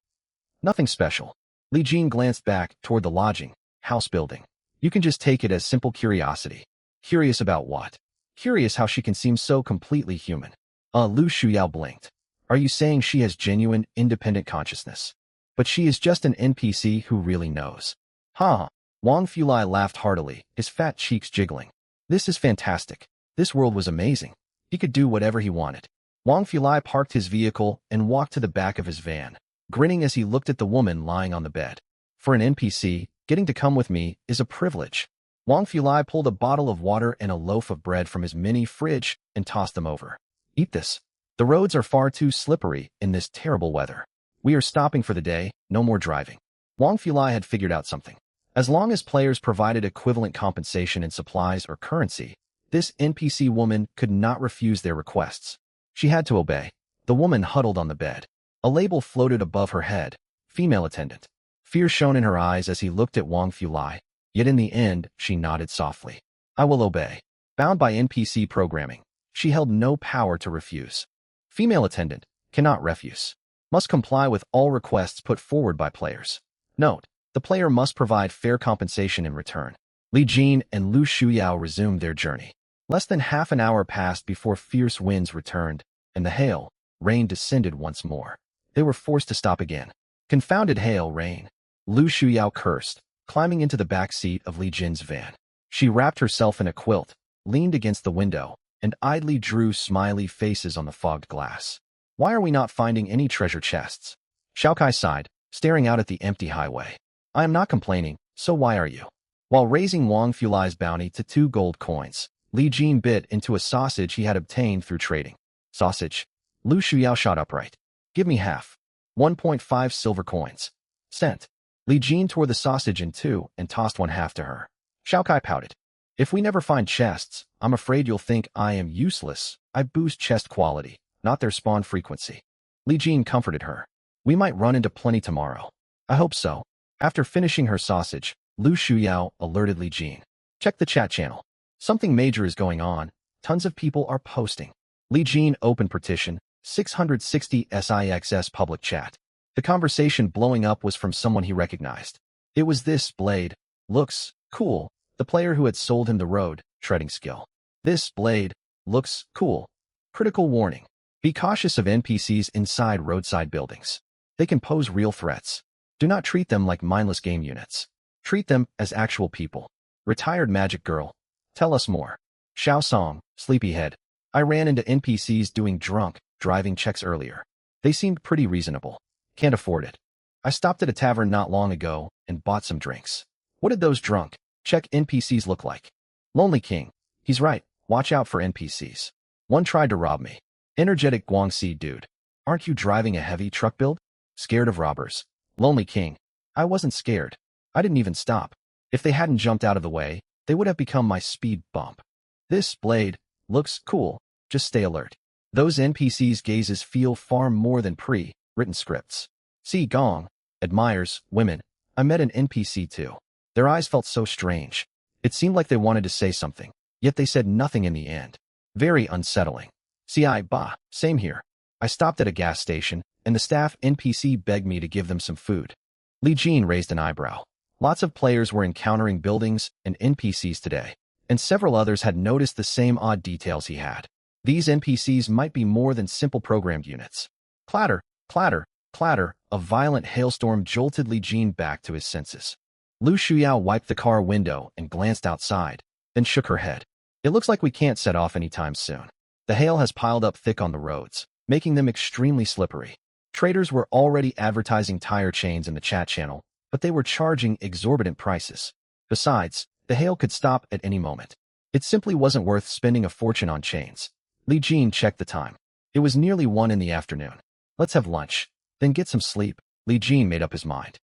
Speaker 1: Nothing special. Li Jin glanced back toward the lodging house building. You can just take it as simple curiosity. Curious about what? Curious how she can seem so completely human. Lu Shuyao blinked. Are you saying she has genuine, independent consciousness? But she is just an NPC who really knows. Ha! Wang Fulai laughed heartily, his fat cheeks jiggling. This is fantastic. This world was amazing. He could do whatever he wanted. Wang Fulai parked his vehicle and walked to the back of his van, grinning as he looked at the woman lying on the bed. For an NPC, getting to come with me is a privilege. Wang Fulai pulled a bottle of water and a loaf of bread from his mini fridge and tossed them over. Eat this. The roads are far too slippery in this terrible weather. We are stopping for the day, no more driving. Wang Fulai had figured out something. As long as players provided equivalent compensation in supplies or currency, this NPC woman could not refuse their requests. She had to obey. The woman huddled on the bed. A label floated above her head. Female attendant. Fear shone in her eyes as he looked at Wang Fulai, yet in the end, she nodded softly. I will obey. Bound by NPC programming, she held no power to refuse. Female attendant, cannot refuse. Must comply with all requests put forward by players. Note, the player must provide fair compensation in return. Li Jin and Lu Shuyao resumed their journey. Less than half an hour passed before fierce winds returned, and the hail, rain descended once more. They were forced to stop again. Confounded hail, rain. Lu Shuyao cursed, climbing into the back seat of Li Jin's van. She wrapped herself in a quilt, leaned against the window, and idly drew smiley faces on the fogged glass. Why are we not finding any treasure chests? Xiaokai sighed, staring out at the empty highway. I am not complaining, so why are you? While raising Wang Fulai's bounty to 2 gold coins, Li Jin bit into a sausage he had obtained through trading. Sausage? Lu Shuyao shot upright. Give me half. 1.5 silver coins. Cent. Li Jin tore the sausage in 2 and tossed 1/2 to her. Xiaokai pouted. If we never find chests, I'm afraid you'll think I am useless. I boost chest quality, not their spawn frequency. Li Jin comforted her. We might run into plenty tomorrow. I hope so. After finishing her sausage, Lu Shuyao alerted Li Jin. Check the chat channel. Something major is going on. Tons of people are posting. Li Jin opened partition, 660 SIXS public chat. The conversation blowing up was from someone he recognized. It was this Blade. Looks cool. The player who had sold him the road, treading skill. This Blade. Looks cool. Critical warning. Be cautious of NPCs inside roadside buildings. They can pose real threats. Do not treat them like mindless game units. Treat them as actual people. Retired magic girl. Tell us more. Xiao Song, sleepyhead. I ran into NPCs doing drunk driving checks earlier. They seemed pretty reasonable. Can't afford it. I stopped at a tavern not long ago and bought some drinks. What did those drunk check NPCs look like? Lonely King. He's right. Watch out for NPCs. One tried to rob me. Energetic Guangxi dude. Aren't you driving a heavy truck build? Scared of robbers. Lonely King. I wasn't scared. I didn't even stop. If they hadn't jumped out of the way, they would have become my speed bump. This blade looks cool. Just stay alert. Those NPCs' gazes feel far more than pre-written scripts. See Gong admires women. I met an NPC too. Their eyes felt so strange. It seemed like they wanted to say something, yet they said nothing in the end. Very unsettling. Same here. I stopped at a gas station, and the staff NPC begged me to give them some food. Li Jin raised an eyebrow. Lots of players were encountering buildings and NPCs today, and several others had noticed the same odd details he had. These NPCs might be more than simple programmed units. Clatter, clatter, clatter, a violent hailstorm jolted Li Jin back to his senses. Lu Shuyao wiped the car window and glanced outside, then shook her head. It looks like we can't set off anytime soon. The hail has piled up thick on the roads, making them extremely slippery. Traders were already advertising tire chains in the chat channel, but they were charging exorbitant prices. Besides, the hail could stop at any moment. It simply wasn't worth spending a fortune on chains. Li Jin checked the time. It was nearly 1 in the afternoon. Let's have lunch, then get some sleep. Li Jin made up his mind.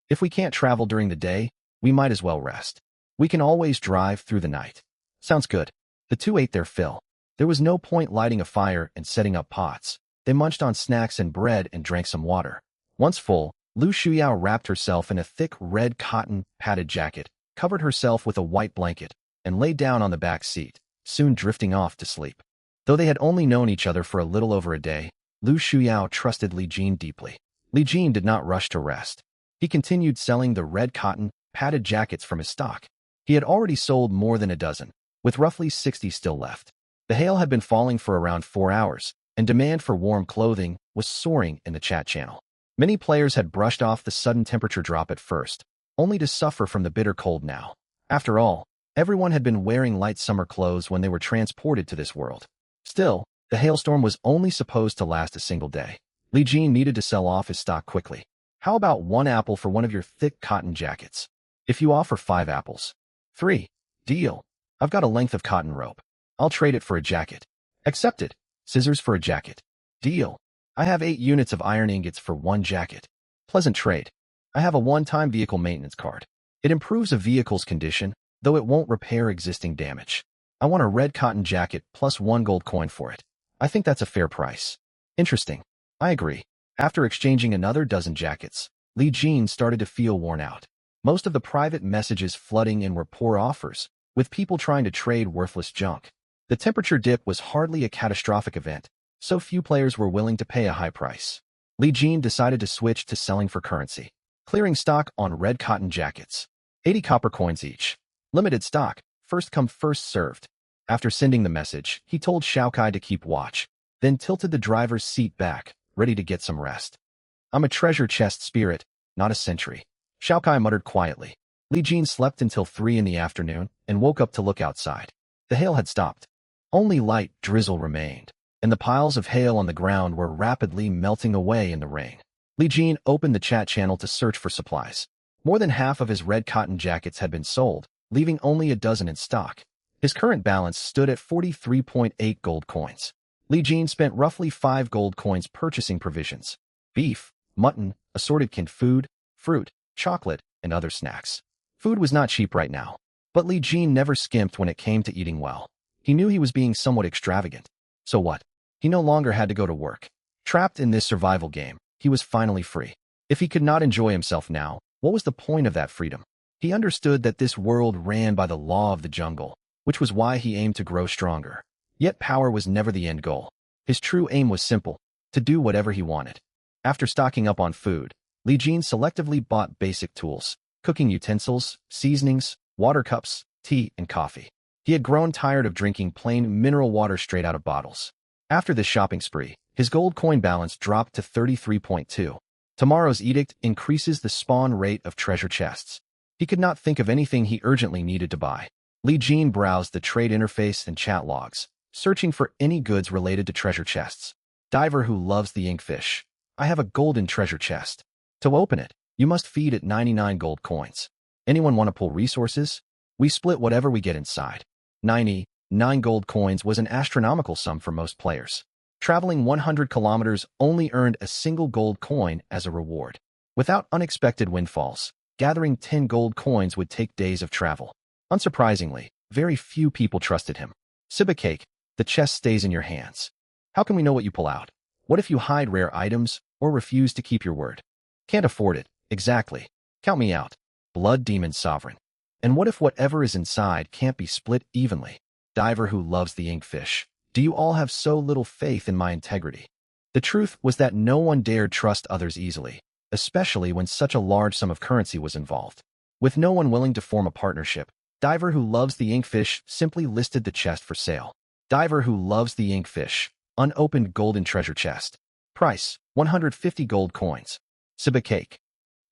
Speaker 1: If we can't travel during the day, we might as well rest. We can always drive through the night. Sounds good. The two ate their fill. There was no point lighting a fire and setting up pots. They munched on snacks and bread and drank some water. Once full, Lu Shuyao wrapped herself in a thick red cotton padded jacket, covered herself with a white blanket, and lay down on the back seat, soon drifting off to sleep. Though they had only known each other for a little over a day, Lu Shuyao trusted Li Jin deeply. Li Jin did not rush to rest. He continued selling the red cotton padded jackets from his stock. He had already sold more than a dozen, with roughly 60 still left. The hail had been falling for around 4 hours, and demand for warm clothing was soaring in the chat channel. Many players had brushed off the sudden temperature drop at first, only to suffer from the bitter cold now. After all, everyone had been wearing light summer clothes when they were transported to this world. Still, the hailstorm was only supposed to last a single day. Li Jin needed to sell off his stock quickly. How about 1 apple for one of your thick cotton jackets? If you offer 5 apples. 3. Deal. I've got a length of cotton rope. I'll trade it for a jacket. Accepted. Scissors for a jacket. Deal. I have 8 units of iron ingots for 1 jacket. Pleasant trade. I have a one-time vehicle maintenance card. It improves a vehicle's condition, though it won't repair existing damage. I want a red cotton jacket plus 1 gold coin for it. I think that's a fair price. Interesting. I agree. After exchanging another dozen jackets, Li Jin started to feel worn out. Most of the private messages flooding in were poor offers, with people trying to trade worthless junk. The temperature dip was hardly a catastrophic event, so few players were willing to pay a high price. Li Jin decided to switch to selling for currency, clearing stock on red cotton jackets. 80 copper coins each. Limited stock, first come first served. After sending the message, he told Xiaokai to keep watch, then tilted the driver's seat back, ready to get some rest. I'm a treasure chest spirit, not a sentry. Xiaokai muttered quietly. Li Jin slept until 3 in the afternoon and woke up to look outside. The hail had stopped. Only light drizzle remained, and the piles of hail on the ground were rapidly melting away in the rain. Li Jin opened the chat channel to search for supplies. More than half of his red cotton jackets had been sold, leaving only a dozen in stock. His current balance stood at 43.8 gold coins. Li Jin spent roughly 5 gold coins purchasing provisions: beef, mutton, assorted canned food, fruit, chocolate, and other snacks. Food was not cheap right now, but Li Jin never skimped when it came to eating well. He knew he was being somewhat extravagant. So what? He no longer had to go to work. Trapped in this survival game, he was finally free. If he could not enjoy himself now, what was the point of that freedom? He understood that this world ran by the law of the jungle, which was why he aimed to grow stronger. Yet power was never the end goal. His true aim was simple: to do whatever he wanted. After stocking up on food, Li Jin selectively bought basic tools: cooking utensils, seasonings, water cups, tea, and coffee. He had grown tired of drinking plain mineral water straight out of bottles. After this shopping spree, his gold coin balance dropped to 33.2. Tomorrow's edict increases the spawn rate of treasure chests. He could not think of anything he urgently needed to buy. Li Jin browsed the trade interface and chat logs, searching for any goods related to treasure chests. Diver who loves the inkfish. I have a golden treasure chest. To open it, you must feed it 99 gold coins. Anyone want to pull resources? We split whatever we get inside. 90. 9 gold coins was an astronomical sum for most players. Traveling 100 kilometers only earned a single gold coin as a reward. Without unexpected windfalls, gathering 10 gold coins would take days of travel. Unsurprisingly, very few people trusted him. Sib a cake, the chest stays in your hands. How can we know what you pull out? What if you hide rare items or refuse to keep your word? Can't afford it. Exactly. Count me out. Blood Demon Sovereign. And what if whatever is inside can't be split evenly? Diver who loves the inkfish. Do you all have so little faith in my integrity? The truth was that no one dared trust others easily, especially when such a large sum of currency was involved. With no one willing to form a partnership, Diver who loves the inkfish simply listed the chest for sale. Diver who loves the inkfish. Unopened golden treasure chest. Price, 150 gold coins. Sib a cake.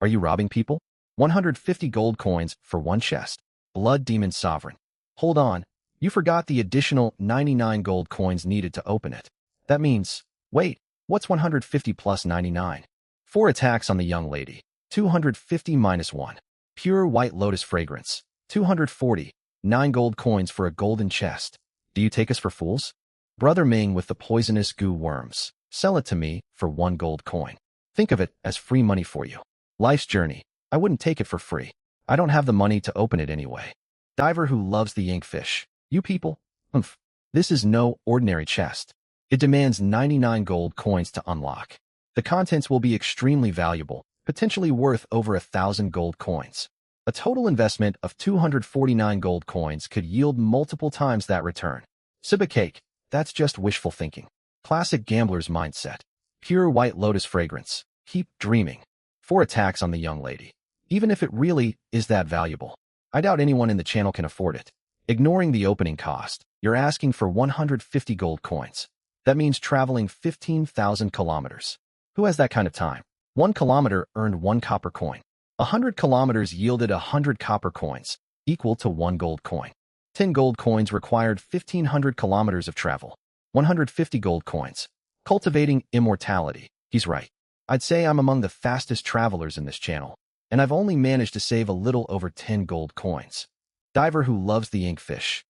Speaker 1: Are you robbing people? 150 gold coins for one chest. Blood Demon Sovereign. Hold on. You forgot the additional 99 gold coins needed to open it. That means, wait, what's 150 plus 99? 4 attacks on the young lady. 250 minus 1. Pure White Lotus Fragrance. 240. 9 gold coins for a golden chest. Do you take us for fools? Brother Ming with the poisonous goo worms. Sell it to me for 1 gold coin. Think of it as free money for you. Life's journey. I wouldn't take it for free. I don't have the money to open it anyway. Diver who loves the inkfish. You people? This is no ordinary chest. It demands 99 gold coins to unlock. The contents will be extremely valuable, potentially worth over 1,000 gold coins. A total investment of 249 gold coins could yield multiple times that return. Sib a cake. That's just wishful thinking. Classic gambler's mindset. Pure White Lotus Fragrance. Keep dreaming. 4 attacks on the young lady. Even if it really is that valuable, I doubt anyone in the channel can afford it. Ignoring the opening cost, you're asking for 150 gold coins. That means traveling 15,000 kilometers. Who has that kind of time? 1 kilometer earned 1 copper coin. 100 kilometers yielded 100 copper coins, equal to 1 gold coin. 10 gold coins required 1,500 kilometers of travel. 150 gold coins. Cultivating immortality. He's right. I'd say I'm among the fastest travelers in this channel, and I've only managed to save a little over 10 gold coins. Diver who loves the inkfish.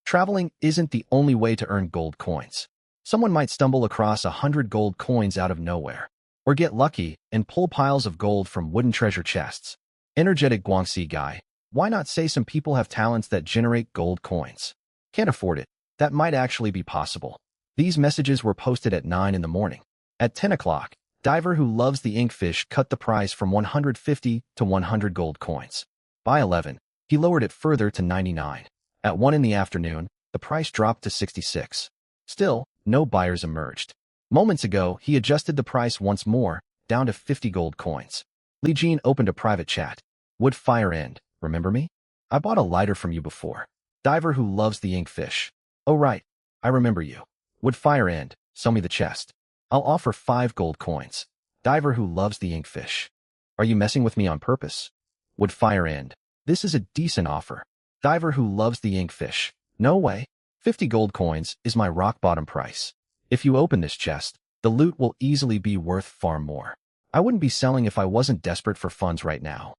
Speaker 1: Traveling isn't the only way to earn gold coins. Someone might stumble across 100 gold coins out of nowhere, or get lucky and pull piles of gold from wooden treasure chests. Energetic Guangxi guy. Why not say some people have talents that generate gold coins? Can't afford it. That might actually be possible. These messages were posted at 9 in the morning. At 10 o'clock, Diver who loves the inkfish cut the price from 150 to 100 gold coins. By 11, he lowered it further to 99. At 1 in the afternoon, the price dropped to 66. Still, no buyers emerged. Moments ago, he adjusted the price once more, down to 50 gold coins. Li Jin opened a private chat. Would fire end, remember me? I bought a lighter from you before. Diver who loves the inkfish. Oh right, I remember you. Would fire end, sell me the chest. I'll offer 5 gold coins. Diver who loves the inkfish. Are you messing with me on purpose? Would fire end. This is a decent offer. Diver who loves the inkfish. No way. 50 gold coins is my rock bottom price. If you open this chest, the loot will easily be worth far more. I wouldn't be selling if I wasn't desperate for funds right now.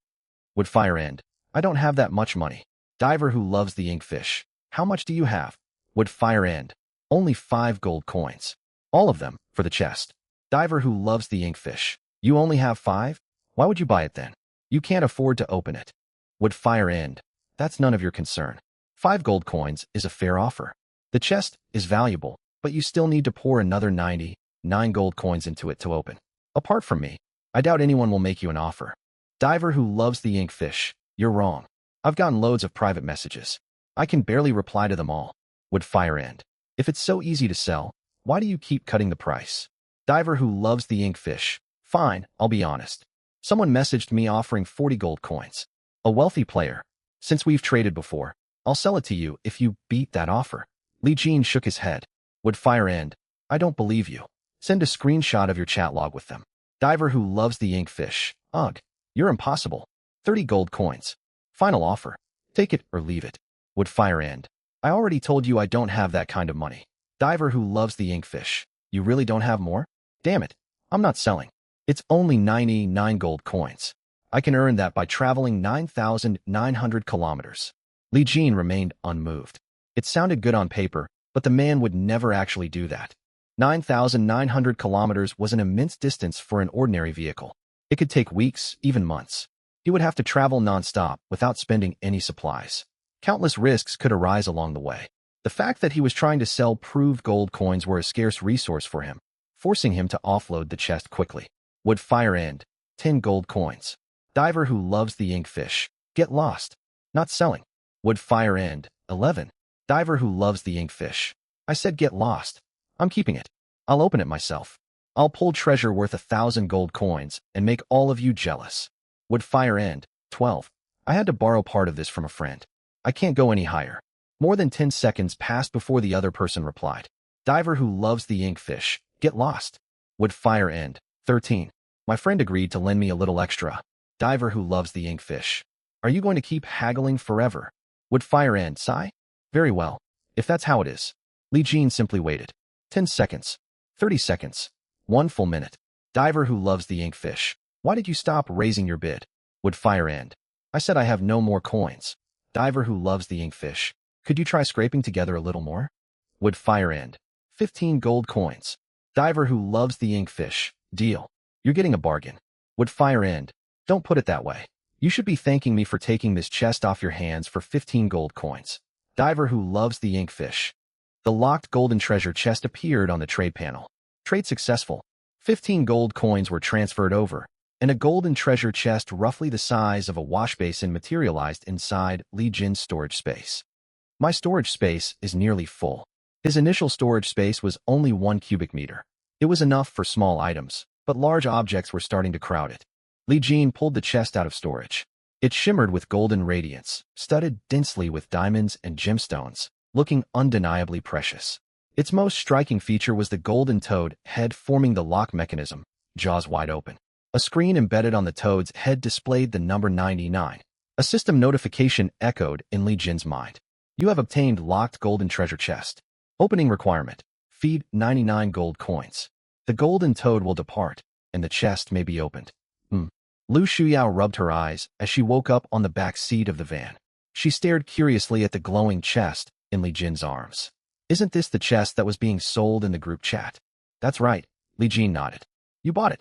Speaker 1: Would fire end. I don't have that much money. Diver who loves the inkfish. How much do you have? Would fire end. Only 5 gold coins. All of them, for the chest. Diver who loves the inkfish. You only have 5? Why would you buy it then? You can't afford to open it. Would fire end. That's none of your concern. 5 gold coins is a fair offer. The chest is valuable, but you still need to pour another 99 gold coins into it to open. Apart from me, I doubt anyone will make you an offer. Diver who loves the inkfish. You're wrong. I've gotten loads of private messages. I can barely reply to them all. Would fire end. If it's so easy to sell, why do you keep cutting the price? Diver who loves the inkfish. Fine, I'll be honest. Someone messaged me offering 40 gold coins. A wealthy player. Since we've traded before, I'll sell it to you if you beat that offer. Li Jin shook his head. Would fire end. I don't believe you. Send a screenshot of your chat log with them. Diver who loves the inkfish. Ugh, you're impossible. 30 gold coins. Final offer. Take it or leave it. Would fire end. I already told you I don't have that kind of money. Diver who loves the inkfish. You really don't have more? Damn it. I'm not selling. It's only 99 gold coins. I can earn that by traveling 9,900 kilometers. Li Jin remained unmoved. It sounded good on paper, but the man would never actually do that. 9,900 kilometers was an immense distance for an ordinary vehicle. It could take weeks, even months. He would have to travel non-stop without spending any supplies. Countless risks could arise along the way. The fact that he was trying to sell proved gold coins were a scarce resource for him, forcing him to offload the chest quickly. Would fire end. 10 gold coins. Diver who loves the inkfish. Get lost. Not selling. Would fire end. 11. Diver who loves the inkfish. I said get lost. I'm keeping it. I'll open it myself. I'll pull treasure worth 1,000 gold coins and make all of you jealous. Would fire end. 12. I had to borrow part of this from a friend. I can't go any higher. More than 10 seconds passed before the other person replied. Diver who loves the inkfish. Get lost. Would fire end. 13. My friend agreed to lend me a little extra. Diver who loves the inkfish. Are you going to keep haggling forever? Would fire end. Sigh? Very well. If that's how it is. Li Jin simply waited. 10 seconds. 30 seconds. 1 full minute. Diver who loves the inkfish. Why did you stop raising your bid? Would fire end. I said I have no more coins. Diver who loves the inkfish. Could you try scraping together a little more? Would fire end. 15 gold coins. Diver who loves the inkfish. Deal. You're getting a bargain. Would fire end. Don't put it that way. You should be thanking me for taking this chest off your hands for 15 gold coins. Diver who loves the inkfish. The locked golden treasure chest appeared on the trade panel. Trade successful. 15 gold coins were transferred over, and a golden treasure chest roughly the size of a wash basin materialized inside Li Jin's storage space. My storage space is nearly full. His initial storage space was only 1 cubic meter. It was enough for small items, but large objects were starting to crowd it. Li Jin pulled the chest out of storage. It shimmered with golden radiance, studded densely with diamonds and gemstones, looking undeniably precious. Its most striking feature was the golden toad head forming the lock mechanism, jaws wide open. A screen embedded on the toad's head displayed the number 99. A system notification echoed in Li Jin's mind. You have obtained locked golden treasure chest. Opening requirement. Feed 99 gold coins. The golden toad will depart, and the chest may be opened. Lu Shuyao rubbed her eyes as she woke up on the back seat of the van. She stared curiously at the glowing chest in Li Jin's arms. Isn't this the chest that was being sold in the group chat? That's right. Li Jin nodded. You bought it.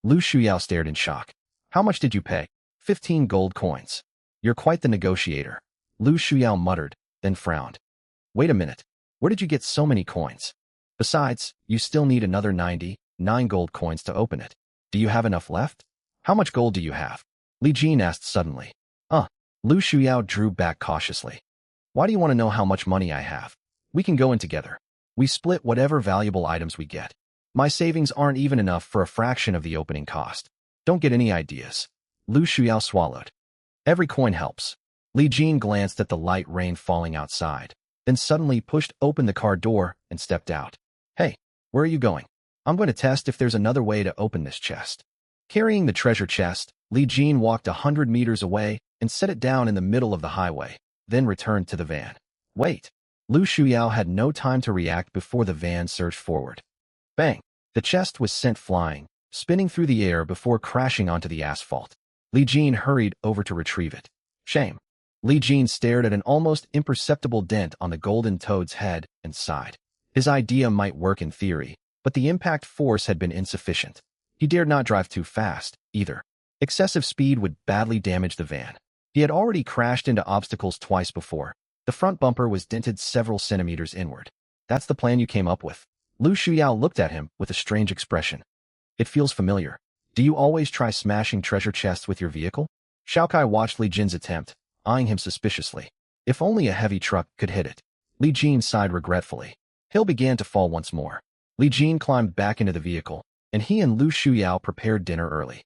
Speaker 1: Lu Shuyao stared in shock. How much did you pay? 15 gold coins. You're quite the negotiator. Lu Shuyao muttered, then frowned. Wait a minute. Where did you get so many coins? Besides, you still need another 99 gold coins to open it. Do you have enough left? How much gold do you have? Li Jin asked suddenly. Lu Shuyao drew back cautiously. Why do you want to know how much money I have? We can go in together. We split whatever valuable items we get. My savings aren't even enough for a fraction of the opening cost. Don't get any ideas. Lu Shuyao swallowed. Every coin helps. Li Jin glanced at the light rain falling outside, then suddenly pushed open the car door and stepped out. Hey, where are you going? I'm going to test if there's another way to open this chest. Carrying the treasure chest, Li Jin walked 100 meters away and set it down in the middle of the highway, then returned to the van. Wait. Lu Shuyao had no time to react before the van surged forward. Bang! The chest was sent flying, spinning through the air before crashing onto the asphalt. Li Jin hurried over to retrieve it. Shame. Li Jin stared at an almost imperceptible dent on the golden toad's head and sighed. His idea might work in theory, but the impact force had been insufficient. He dared not drive too fast, either. Excessive speed would badly damage the van. He had already crashed into obstacles twice before. The front bumper was dented several centimeters inward. That's the plan you came up with? Lu Shuyao looked at him with a strange expression. It feels familiar. Do you always try smashing treasure chests with your vehicle? Xiaokai watched Li Jin's attempt, eyeing him suspiciously. If only a heavy truck could hit it. Li Jin sighed regretfully. Hill began to fall once more. Li Jin climbed back into the vehicle, and he and Lu Shuyao prepared dinner early.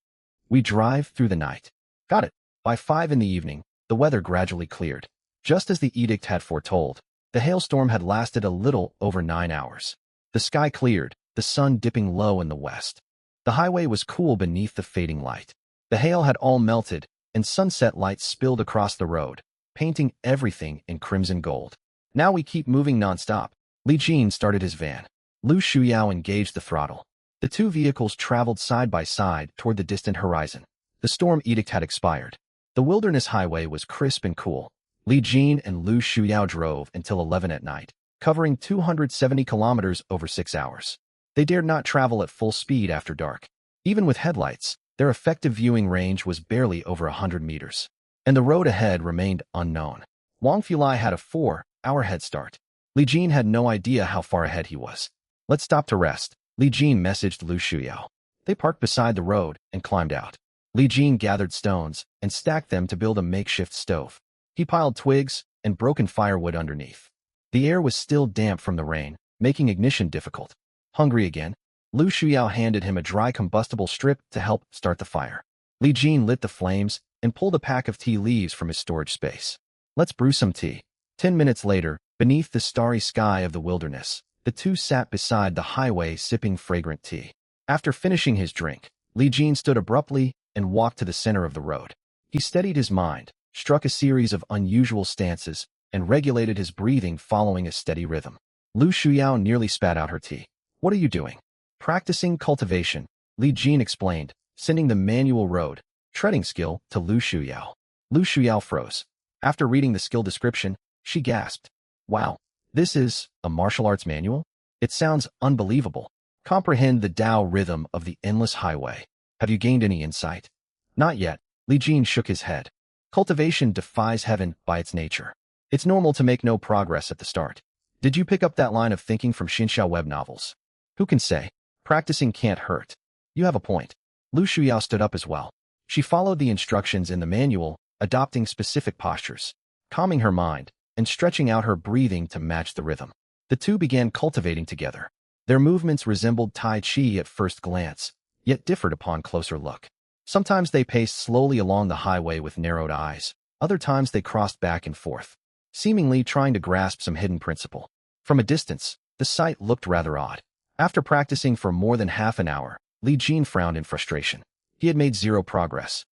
Speaker 1: We drive through the night. Got it. By 5 in the evening, the weather gradually cleared. Just as the edict had foretold, the hailstorm had lasted a little over 9 hours. The sky cleared, the sun dipping low in the west. The highway was cool beneath the fading light. The hail had all melted, and sunset light spilled across the road, painting everything in crimson gold. Now we keep moving nonstop. Li Jin started his van. Lu Shuyao engaged the throttle. The two vehicles traveled side by side toward the distant horizon. The storm edict had expired. The wilderness highway was crisp and cool. Li Jin and Lu Shuyao drove until 11 at night, covering 270 kilometers over 6 hours. They dared not travel at full speed after dark. Even with headlights, their effective viewing range was barely over 100 meters, and the road ahead remained unknown. Wang Fulai had a 4-hour head start. Li Jin had no idea how far ahead he was. "Let's stop to rest," Li Jin messaged Lu Shuyao. They parked beside the road and climbed out. Li Jin gathered stones and stacked them to build a makeshift stove. He piled twigs and broken firewood underneath. The air was still damp from the rain, making ignition difficult. Hungry again, Lu Shuyao handed him a dry combustible strip to help start the fire. Li Jin lit the flames and pulled a pack of tea leaves from his storage space. "Let's brew some tea." 10 minutes later, beneath the starry sky of the wilderness, the two sat beside the highway sipping fragrant tea. After finishing his drink, Li Jin stood abruptly and walked to the center of the road. He steadied his mind, struck a series of unusual stances, and regulated his breathing following a steady rhythm. Lu Shuyao nearly spat out her tea. "What are you doing?" "Practicing cultivation," Li Jin explained, sending the manual road treading skill to Lu Shuyao. Lu Shuyao froze. After reading the skill description, she gasped. "Wow, this is a martial arts manual? It sounds unbelievable. Comprehend the Tao rhythm of the endless highway. Have you gained any insight?" "Not yet," Li Jin shook his head. Cultivation defies heaven by its nature. It's normal to make no progress at the start. Did you pick up that line of thinking from Xinxiao web novels? Who can say? Practicing can't hurt. You have a point. Lu Shuyao stood up as well. She followed the instructions in the manual, adopting specific postures, calming her mind, and stretching out her breathing to match the rhythm. The two began cultivating together. Their movements resembled Tai Chi at first glance, yet differed upon closer look. Sometimes they paced slowly along the highway with narrowed eyes. Other times they crossed back and forth, seemingly trying to grasp some hidden principle. From a distance, the sight looked rather odd. After practicing for more than half an hour, Li Jin frowned in frustration. He had made zero progress.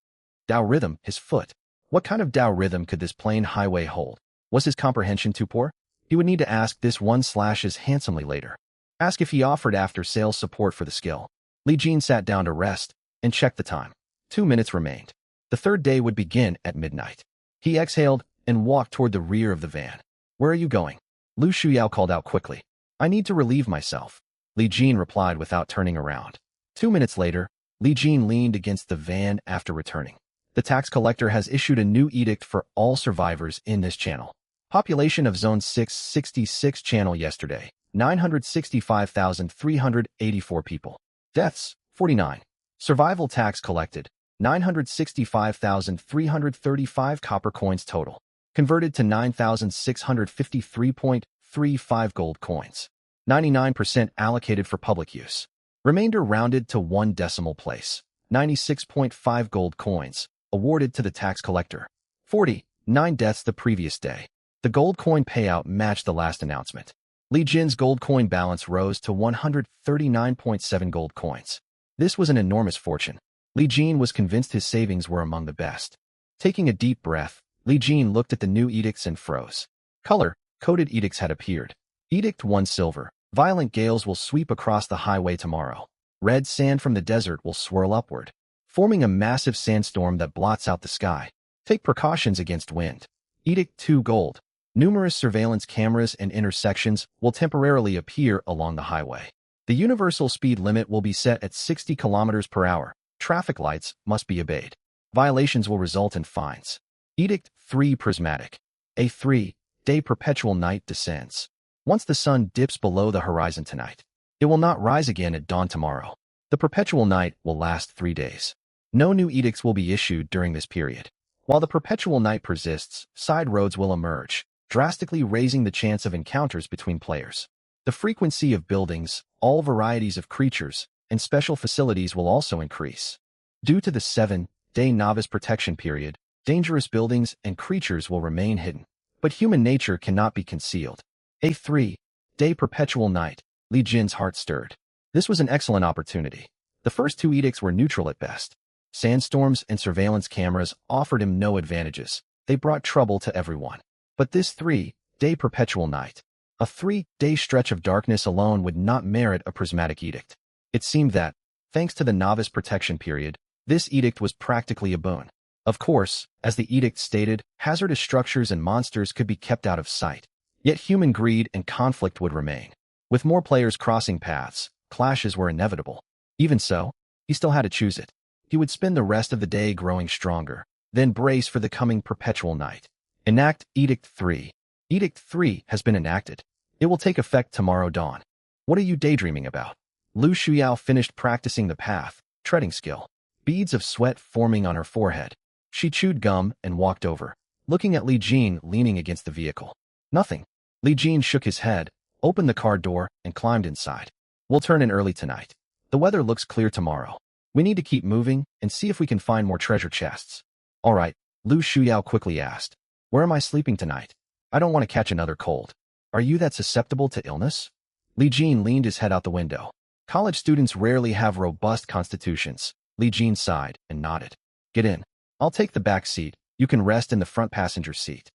Speaker 1: Tao rhythm, his foot. What kind of Tao rhythm could this plain highway hold? Was his comprehension too poor? He would need to ask this one/as handsomely later. Ask if he offered after-sales support for the skill. Li Jin sat down to rest and checked the time. 2 minutes remained. The third day would begin at midnight. He exhaled and walked toward the rear of the van. "Where are you going?" Lu Shuyao called out quickly. "I need to relieve myself," Li Jin replied without turning around. 2 minutes later, Li Jin leaned against the van after returning. "The tax collector has issued a new edict for all survivors in this channel. Population of Zone 666 channel yesterday, 965,384 people. Deaths, 49. Survival tax collected, 965,335 copper coins total. Converted to 9,653.35 gold coins. 99% allocated for public use. Remainder rounded to 1 decimal place. 96.5 gold coins, awarded to the tax collector. 49 deaths the previous day. The gold coin payout matched the last announcement. Li Jin's gold coin balance rose to 139.7 gold coins. This was an enormous fortune. Li Jin was convinced his savings were among the best. Taking a deep breath, Li Jin looked at the new edicts and froze. Color-coded edicts had appeared. Edict 1 Silver. Violent gales will sweep across the highway tomorrow. Red sand from the desert will swirl upward, forming a massive sandstorm that blots out the sky. Take precautions against wind. Edict 2 Gold. Numerous surveillance cameras and intersections will temporarily appear along the highway. The universal speed limit will be set at 60 kilometers per hour. Traffic lights must be obeyed. Violations will result in fines. Edict 3 Prismatic. A 3-day perpetual night descends. Once the sun dips below the horizon tonight, it will not rise again at dawn tomorrow. The perpetual night will last 3 days. No new edicts will be issued during this period. While the perpetual night persists, side roads will emerge, drastically raising the chance of encounters between players. The frequency of buildings, all varieties of creatures, and special facilities will also increase. Due to the 7-day novice protection period, dangerous buildings and creatures will remain hidden. But human nature cannot be concealed. A 3-day perpetual night. Li Jin's heart stirred. This was an excellent opportunity. The first 2 edicts were neutral at best. Sandstorms and surveillance cameras offered him no advantages. They brought trouble to everyone. But this 3-day perpetual night, a 3-day stretch of darkness alone would not merit a prismatic edict. It seemed that, thanks to the novice protection period, this edict was practically a boon. Of course, as the edict stated, hazardous structures and monsters could be kept out of sight. Yet human greed and conflict would remain. With more players crossing paths, clashes were inevitable. Even so, he still had to choose it. He would spend the rest of the day growing stronger, then brace for the coming perpetual night. Enact Edict 3. Edict 3 has been enacted. It will take effect tomorrow dawn. What are you daydreaming about? Lu Shuyao finished practicing the path, treading skill. Beads of sweat forming on her forehead. She chewed gum and walked over, looking at Li Jin leaning against the vehicle. Nothing. Li Jin shook his head, opened the car door, and climbed inside. We'll turn in early tonight. The weather looks clear tomorrow. We need to keep moving and see if we can find more treasure chests. All right, Lu Shuyao quickly asked. Where am I sleeping tonight? I don't want to catch another cold. Are you that susceptible to illness? Li Jin leaned his head out the window. College students rarely have robust constitutions. Li Jin sighed and nodded. Get in. I'll take the back seat. You can rest in the front passenger seat.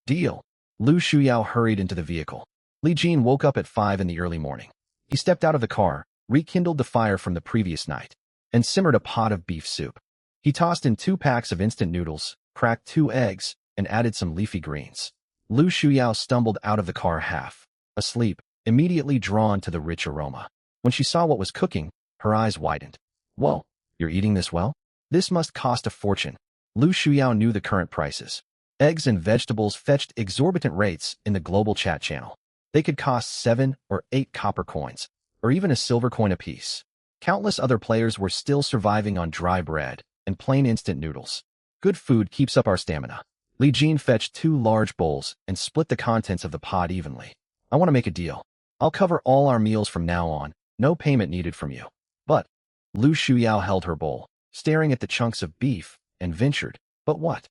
Speaker 1: Deal. Lu Shuyao hurried into the vehicle. Li Jin woke up at 5 in the early morning. He stepped out of the car, rekindled the fire from the previous night, and simmered a pot of beef soup. He tossed in 2 packs of instant noodles, cracked 2 eggs, and added some leafy greens. Lu Shuyao stumbled out of the car half asleep, immediately drawn to the rich aroma. When she saw what was cooking, her eyes widened. Whoa, you're eating this well? This must cost a fortune. Lu Shuyao knew the current prices. Eggs and vegetables fetched exorbitant rates in the global chat channel. They could cost 7 or 8 copper coins, or even a silver coin apiece. Countless other players were still surviving on dry bread and plain instant noodles. Good food keeps up our stamina. Li Jin fetched 2 large bowls and split the contents of the pot evenly. I want to make a deal. I'll cover all our meals from now on, no payment needed from you. But, Lu Shuyao held her bowl, staring at the chunks of beef, and ventured, but what?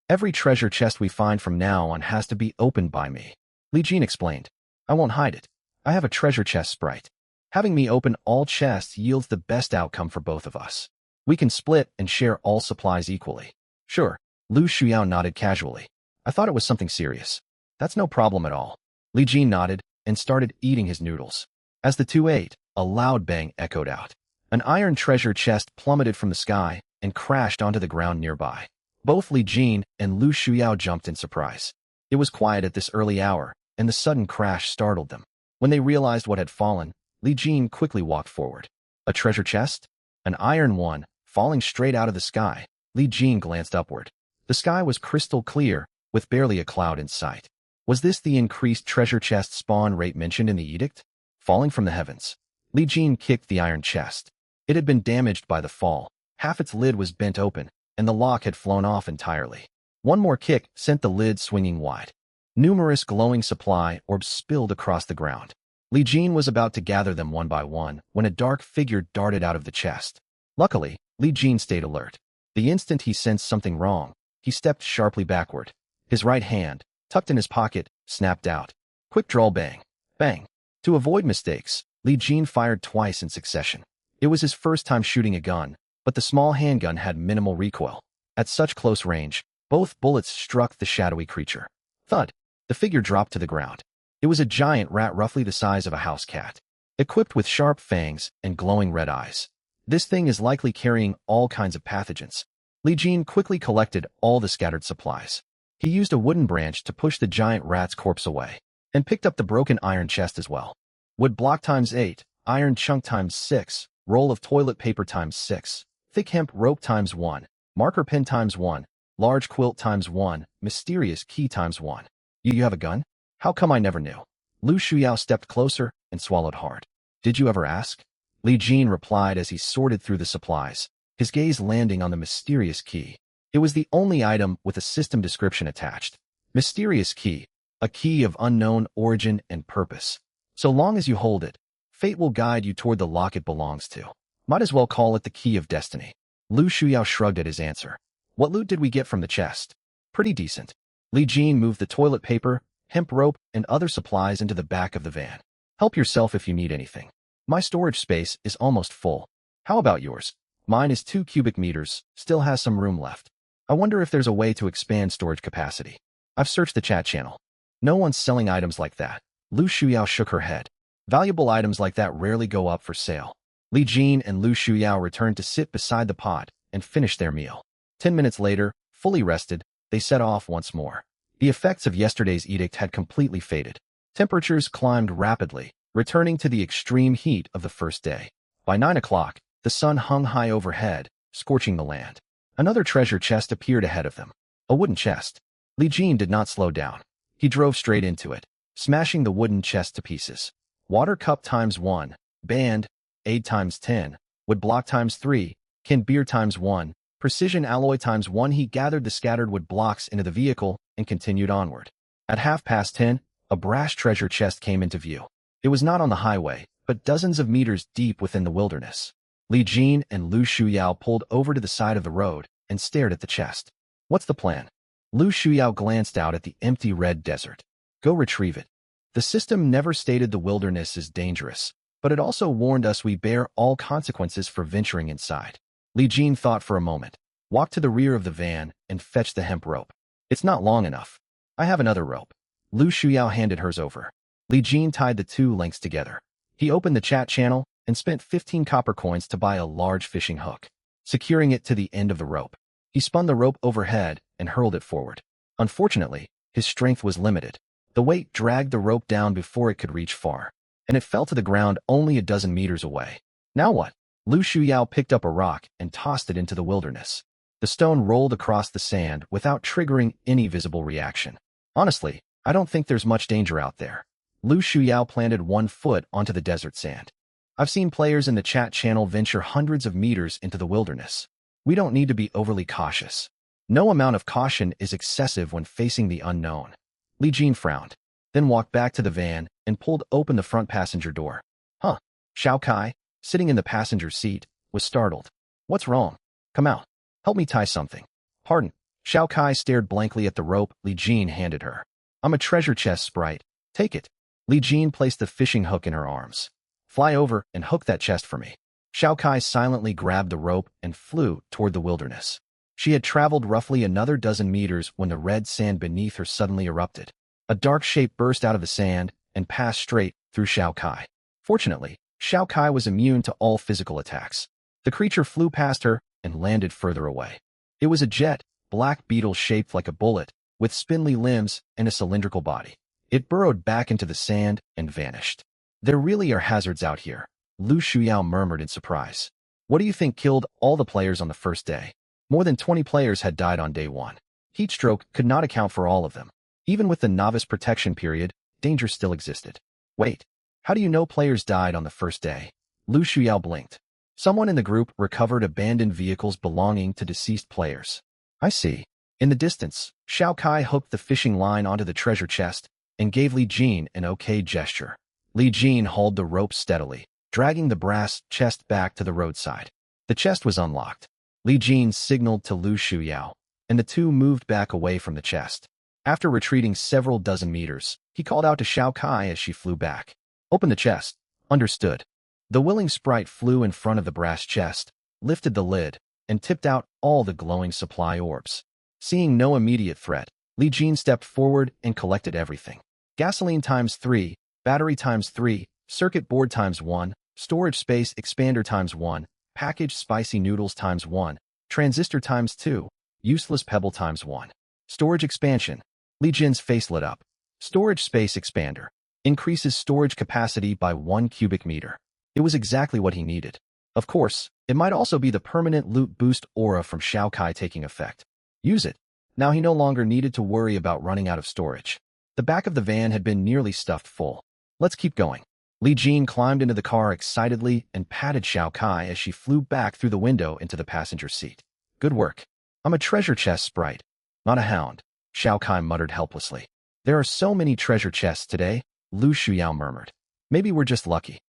Speaker 1: Every treasure chest we find from now on has to be opened by me. Li Jin explained. I won't hide it. I have a treasure chest sprite. Having me open all chests yields the best outcome for both of us. We can split and share all supplies equally. Sure, Lu Shuyao nodded casually. I thought it was something serious. That's no problem at all. Li Jin nodded and started eating his noodles. As the two ate, a loud bang echoed out. An iron treasure chest plummeted from the sky and crashed onto the ground nearby. Both Li Jin and Lu Shuyao jumped in surprise. It was quiet at this early hour, and the sudden crash startled them. When they realized what had fallen, Li Jin quickly walked forward. A treasure chest? An iron one, falling straight out of the sky. Li Jin glanced upward. The sky was crystal clear, with barely a cloud in sight. Was this the increased treasure chest spawn rate mentioned in the edict? Falling from the heavens. Li Jin kicked the iron chest. It had been damaged by the fall. Half its lid was bent open, and the lock had flown off entirely. One more kick sent the lid swinging wide. Numerous glowing supply orbs spilled across the ground. Li Jin was about to gather them one by one when a dark figure darted out of the chest. Luckily, Li Jin stayed alert. The instant he sensed something wrong, he stepped sharply backward. His right hand, tucked in his pocket, snapped out. Quick draw bang. Bang. To avoid mistakes, Li Jin fired twice in succession. It was his first time shooting a gun, but the small handgun had minimal recoil. At such close range, both bullets struck the shadowy creature. Thud. The figure dropped to the ground. It was a giant rat roughly the size of a house cat, equipped with sharp fangs and glowing red eyes. This thing is likely carrying all kinds of pathogens. Li Jin quickly collected all the scattered supplies. He used a wooden branch to push the giant rat's corpse away, and picked up the broken iron chest as well. Wood block times 8, iron chunk times 6, roll of toilet paper times 6, thick hemp rope times 1, marker pen times 1, large quilt times 1, mysterious key times 1. You have a gun? How come I never knew? Lu Shuyao stepped closer and swallowed hard. Did you ever ask? Li Jin replied as he sorted through the supplies, his gaze landing on the mysterious key. It was the only item with a system description attached. Mysterious key, a key of unknown origin and purpose. So long as you hold it, fate will guide you toward the lock it belongs to. Might as well call it the key of destiny. Lu Shuyao shrugged at his answer. What loot did we get from the chest? Pretty decent. Li Jin moved the toilet paper, hemp rope, and other supplies into the back of the van. Help yourself if you need anything. My storage space is almost full. How about yours? Mine is 2 cubic meters, still has some room left. I wonder if there's a way to expand storage capacity. I've searched the chat channel. No one's selling items like that. Lu Shuyao shook her head. Valuable items like that rarely go up for sale. Li Jin and Lu Shuyao returned to sit beside the pot and finish their meal. 10 minutes later, Fully rested, they set off once more. The effects of yesterday's edict had completely faded. Temperatures climbed rapidly, returning to the extreme heat of the first day. By 9 o'clock, the sun hung high overhead, scorching the land. Another treasure chest appeared ahead of them. A wooden chest. Li Jin did not slow down. He drove straight into it, smashing the wooden chest to pieces. Water cup ×1, band, aid ×10, wood block ×3, can beer ×1, precision alloy ×1. He gathered the scattered wood blocks into the vehicle and continued onward. At 10:30, a brass treasure chest came into view. It was not on the highway, but dozens of meters deep within the wilderness. Li Jin and Lu Shuyao pulled over to the side of the road and stared at the chest. What's the plan? Lu Shuyao glanced out at the empty red desert. Go retrieve it. The system never stated the wilderness is dangerous, but it also warned us we bear all consequences for venturing inside. Li Jin thought for a moment, walked to the rear of the van, and fetched the hemp rope. It's not long enough. I have another rope. Lu Shuyao handed hers over. Li Jin tied the two lengths together. He opened the chat channel and spent 15 copper coins to buy a large fishing hook. Securing it to the end of the rope, he spun the rope overhead and hurled it forward. Unfortunately, his strength was limited. The weight dragged the rope down before it could reach far, and it fell to the ground only a dozen meters away. Now what? Lu Shuyao picked up a rock and tossed it into the wilderness. The stone rolled across the sand without triggering any visible reaction. Honestly, I don't think there's much danger out there. Lu Shuyao planted one foot onto the desert sand. I've seen players in the chat channel venture hundreds of meters into the wilderness. We don't need to be overly cautious. No amount of caution is excessive when facing the unknown. Li Jin frowned, then walked back to the van and pulled open the front passenger door. Huh. Xiao Kai, sitting in the passenger seat, was startled. What's wrong? Come out. Help me tie something. Pardon. Xiao Kai stared blankly at the rope Li Jin handed her. I'm a treasure chest sprite. Take it. Li Jin placed the fishing hook in her arms. Fly over and hook that chest for me. Xiao Kai silently grabbed the rope and flew toward the wilderness. She had traveled roughly another dozen meters when the red sand beneath her suddenly erupted. A dark shape burst out of the sand and passed straight through Xiao Kai. Fortunately, Xiao Kai was immune to all physical attacks. The creature flew past her and landed further away. It was a jet, black beetle shaped like a bullet, with spindly limbs and a cylindrical body. It burrowed back into the sand and vanished. There really are hazards out here, Lu Shuyao murmured in surprise. What do you think killed all the players on the first day? More than 20 players had died on day one. Heatstroke could not account for all of them. Even with the novice protection period, danger still existed. Wait, how do you know players died on the first day? Lu Shuyao blinked. Someone in the group recovered abandoned vehicles belonging to deceased players. I see. In the distance, Xiao Kai hooked the fishing line onto the treasure chest and gave Li Jin an okay gesture. Li Jin hauled the rope steadily, dragging the brass chest back to the roadside. The chest was unlocked. Li Jin signaled to Lu Shuyao, and the two moved back away from the chest. After retreating several dozen meters, he called out to Xiao Kai as she flew back. Open the chest. Understood. The willing sprite flew in front of the brass chest, lifted the lid, and tipped out all the glowing supply orbs. Seeing no immediate threat, Li Jin stepped forward and collected everything. Gasoline ×3, battery ×3, circuit board ×1, storage space expander ×1, packaged spicy noodles ×1, transistor ×2, useless pebble ×1. Storage expansion. Li Jin's face lit up. Storage space expander. Increases storage capacity by 1 cubic meter. It was exactly what he needed. Of course, it might also be the permanent loot boost aura from Xiao Kai taking effect. Use it. Now he no longer needed to worry about running out of storage. The back of the van had been nearly stuffed full. Let's keep going. Li Jin climbed into the car excitedly and patted Xiao Kai as she flew back through the window into the passenger seat. Good work. I'm a treasure chest sprite, not a hound, Xiao Kai muttered helplessly. There are so many treasure chests today, Lu Shuyao murmured. Maybe we're just lucky.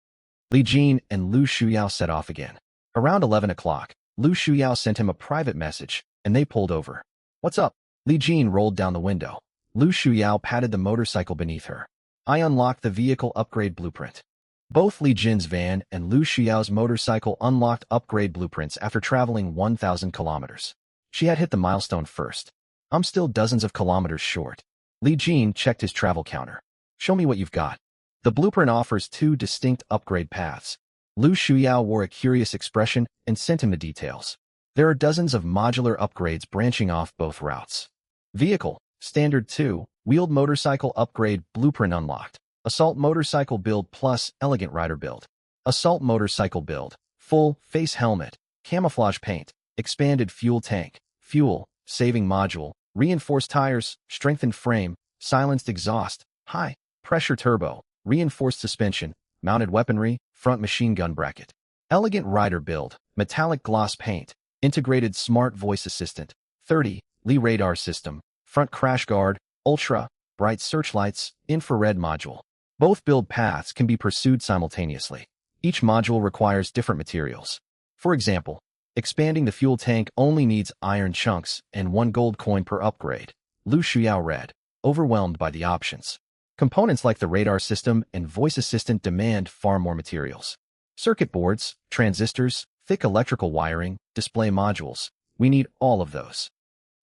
Speaker 1: Li Jin and Lu Shuyao set off again. Around 11 o'clock, Lu Shuyao sent him a private message, and they pulled over. What's up? Li Jin rolled down the window. Lu Shuyao patted the motorcycle beneath her. I unlocked the vehicle upgrade blueprint. Both Li Jin's van and Lu Xuyao's motorcycle unlocked upgrade blueprints after traveling 1,000 kilometers. She had hit the milestone first. I'm still dozens of kilometers short. Li Jin checked his travel counter. Show me what you've got. The blueprint offers 2 distinct upgrade paths. Lu Shuyao wore a curious expression and sent him the details. There are dozens of modular upgrades branching off both routes. Vehicle, Standard 2, Wheeled Motorcycle Upgrade Blueprint Unlocked. Assault Motorcycle Build Plus Elegant Rider Build. Assault Motorcycle Build, Full Face Helmet, Camouflage Paint, Expanded Fuel Tank, Fuel, Saving Module, Reinforced Tires, Strengthened Frame, Silenced Exhaust, High Pressure Turbo, Reinforced Suspension, Mounted Weaponry, Front Machine Gun Bracket. Elegant Rider Build, Metallic Gloss Paint, Integrated Smart Voice Assistant, 30, Lee Radar System, Front Crash Guard, Ultra, Bright Searchlights, Infrared Module. Both build paths can be pursued simultaneously. Each module requires different materials. For example, expanding the fuel tank only needs iron chunks and 1 gold coin per upgrade. Lu Shuyao read, overwhelmed by the options. Components like the radar system and voice assistant demand far more materials. Circuit boards, transistors, thick electrical wiring, display modules. We need all of those.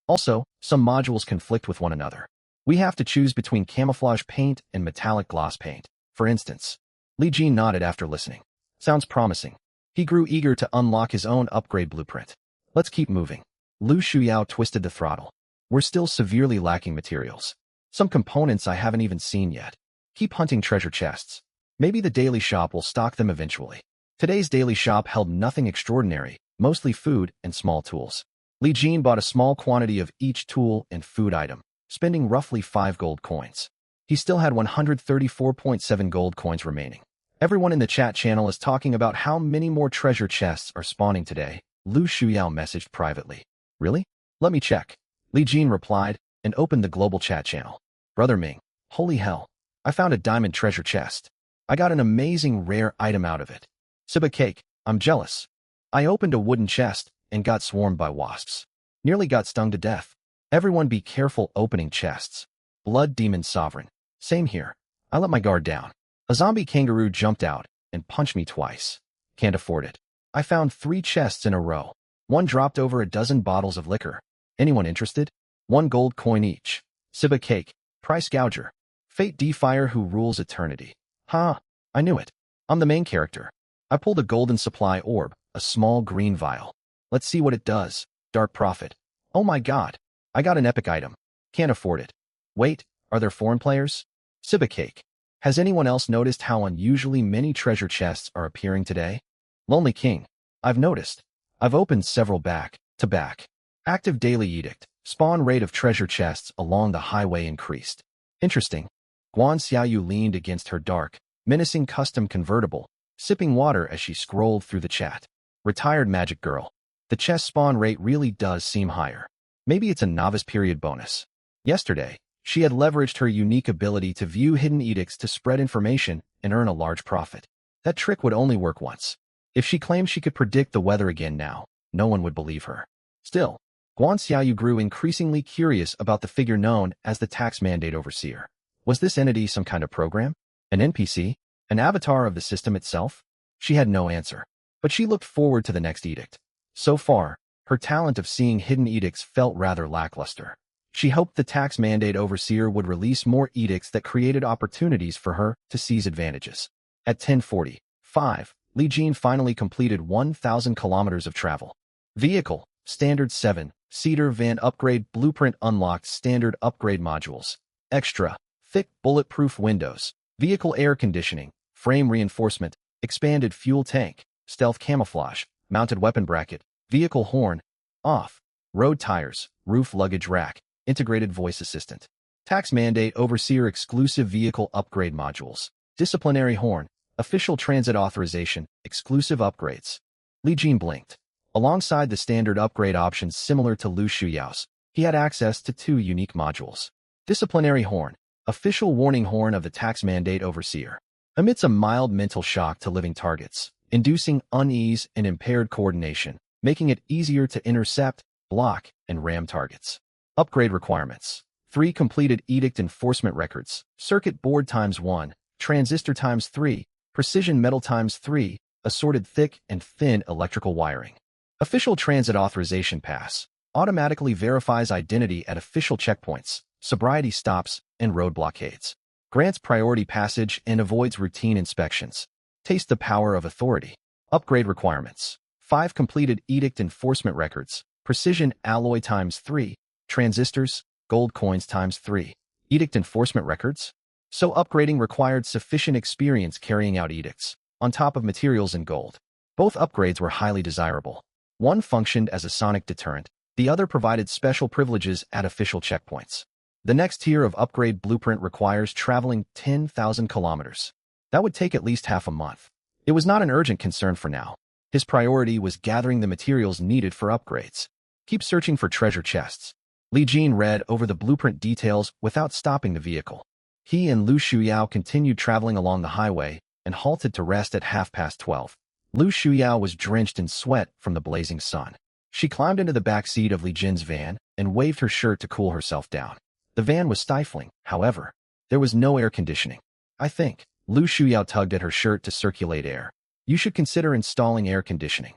Speaker 1: Also, some modules conflict with one another. We have to choose between camouflage paint and metallic gloss paint, for instance. Li Jin nodded after listening. Sounds promising. He grew eager to unlock his own upgrade blueprint. Let's keep moving. Lu Shuyao twisted the throttle. We're still severely lacking materials. Some components I haven't even seen yet. Keep hunting treasure chests. Maybe the daily shop will stock them eventually. Today's daily shop held nothing extraordinary, mostly food and small tools. Li Jin bought a small quantity of each tool and food item, spending roughly 5 gold coins. He still had 134.7 gold coins remaining. Everyone in the chat channel is talking about how many more treasure chests are spawning today, Lu Shuyao messaged privately. Really? Let me check. Li Jin replied and opened the global chat channel. Brother Ming, holy hell. I found a diamond treasure chest. I got an amazing rare item out of it. Siba Cake, I'm jealous. I opened a wooden chest and got swarmed by wasps. Nearly got stung to death. Everyone be careful opening chests. Blood Demon Sovereign. Same here. I let my guard down. A zombie kangaroo jumped out and punched me twice. Can't afford it. I found 3 chests in a row. One dropped over a dozen bottles of liquor. Anyone interested? 1 gold coin each. Siba Cake. Price Gouger. Fate Defier who rules eternity. Ha! I knew it. I'm the main character. I pulled a golden supply orb, a small green vial. Let's see what it does. Dark Prophet. Oh my god. I got an epic item. Can't afford it. Wait, are there foreign players? Siba Cake. Has anyone else noticed how unusually many treasure chests are appearing today? Lonely King. I've noticed. I've opened several back-to-back. Active Daily Edict. Spawn rate of treasure chests along the highway increased. Interesting. Guan Xiaoyu leaned against her dark, menacing custom convertible, sipping water as she scrolled through the chat. Retired Magic Girl. The chest spawn rate really does seem higher. Maybe it's a novice period bonus. Yesterday, she had leveraged her unique ability to view hidden edicts to spread information and earn a large profit. That trick would only work once. If she claimed she could predict the weather again now, no one would believe her. Still, Guan Xiaoyu grew increasingly curious about the figure known as the Tax Mandate Overseer. Was this entity some kind of program? An NPC? An avatar of the system itself? She had no answer, but she looked forward to the next edict. So far, her talent of seeing hidden edicts felt rather lackluster. She hoped the Tax Mandate Overseer would release more edicts that created opportunities for her to seize advantages. At 10:45, Li Jin finally completed 1,000 kilometers of travel. Vehicle, Standard 7, Cedar Van Upgrade Blueprint Unlocked Standard Upgrade Modules. Extra, thick bulletproof windows, vehicle air conditioning, frame reinforcement, expanded fuel tank, stealth camouflage, mounted weapon bracket, vehicle horn, off, road tires, roof luggage rack, integrated voice assistant. Tax Mandate Overseer exclusive vehicle upgrade modules, disciplinary horn, official transit authorization, exclusive upgrades. Li Jin blinked. Alongside the standard upgrade options similar to Lu Shuyao's, he had access to 2 unique modules. Disciplinary horn, official warning horn of the Tax Mandate Overseer, emits a mild mental shock to living targets, inducing unease and impaired coordination, making it easier to intercept, block, and ram targets. Upgrade requirements. 3 completed edict enforcement records, circuit board ×1, transistor ×3, precision metal ×3, assorted thick and thin electrical wiring. Official transit authorization pass. Automatically verifies identity at official checkpoints, sobriety stops, and road blockades. Grants priority passage and avoids routine inspections. Taste the power of authority. Upgrade requirements. 5 completed edict enforcement records, precision alloy times 3, transistors, gold coins times 3. Edict enforcement records? So upgrading required sufficient experience carrying out edicts, on top of materials in gold. Both upgrades were highly desirable. One functioned as a sonic deterrent, the other provided special privileges at official checkpoints. The next tier of upgrade blueprint requires traveling 10,000 kilometers. That would take at least half a month. It was not an urgent concern for now. His priority was gathering the materials needed for upgrades. Keep searching for treasure chests. Li Jin read over the blueprint details without stopping the vehicle. He and Lu Shuyao continued traveling along the highway and halted to rest at 12:30. Lu Shuyao was drenched in sweat from the blazing sun. She climbed into the back seat of Li Jin's van and waved her shirt to cool herself down. The van was stifling, however. There was no air conditioning. I think. Lu Shuyao tugged at her shirt to circulate air. You should consider installing air conditioning.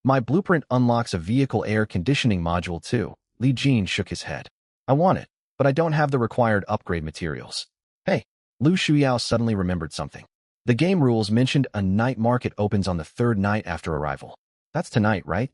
Speaker 1: My blueprint unlocks a vehicle air conditioning module too. Li Jin shook his head. I want it, but I don't have the required upgrade materials. Hey, Lu Shuyao suddenly remembered something. The game rules mentioned a night market opens on the 3rd night after arrival. That's tonight, right?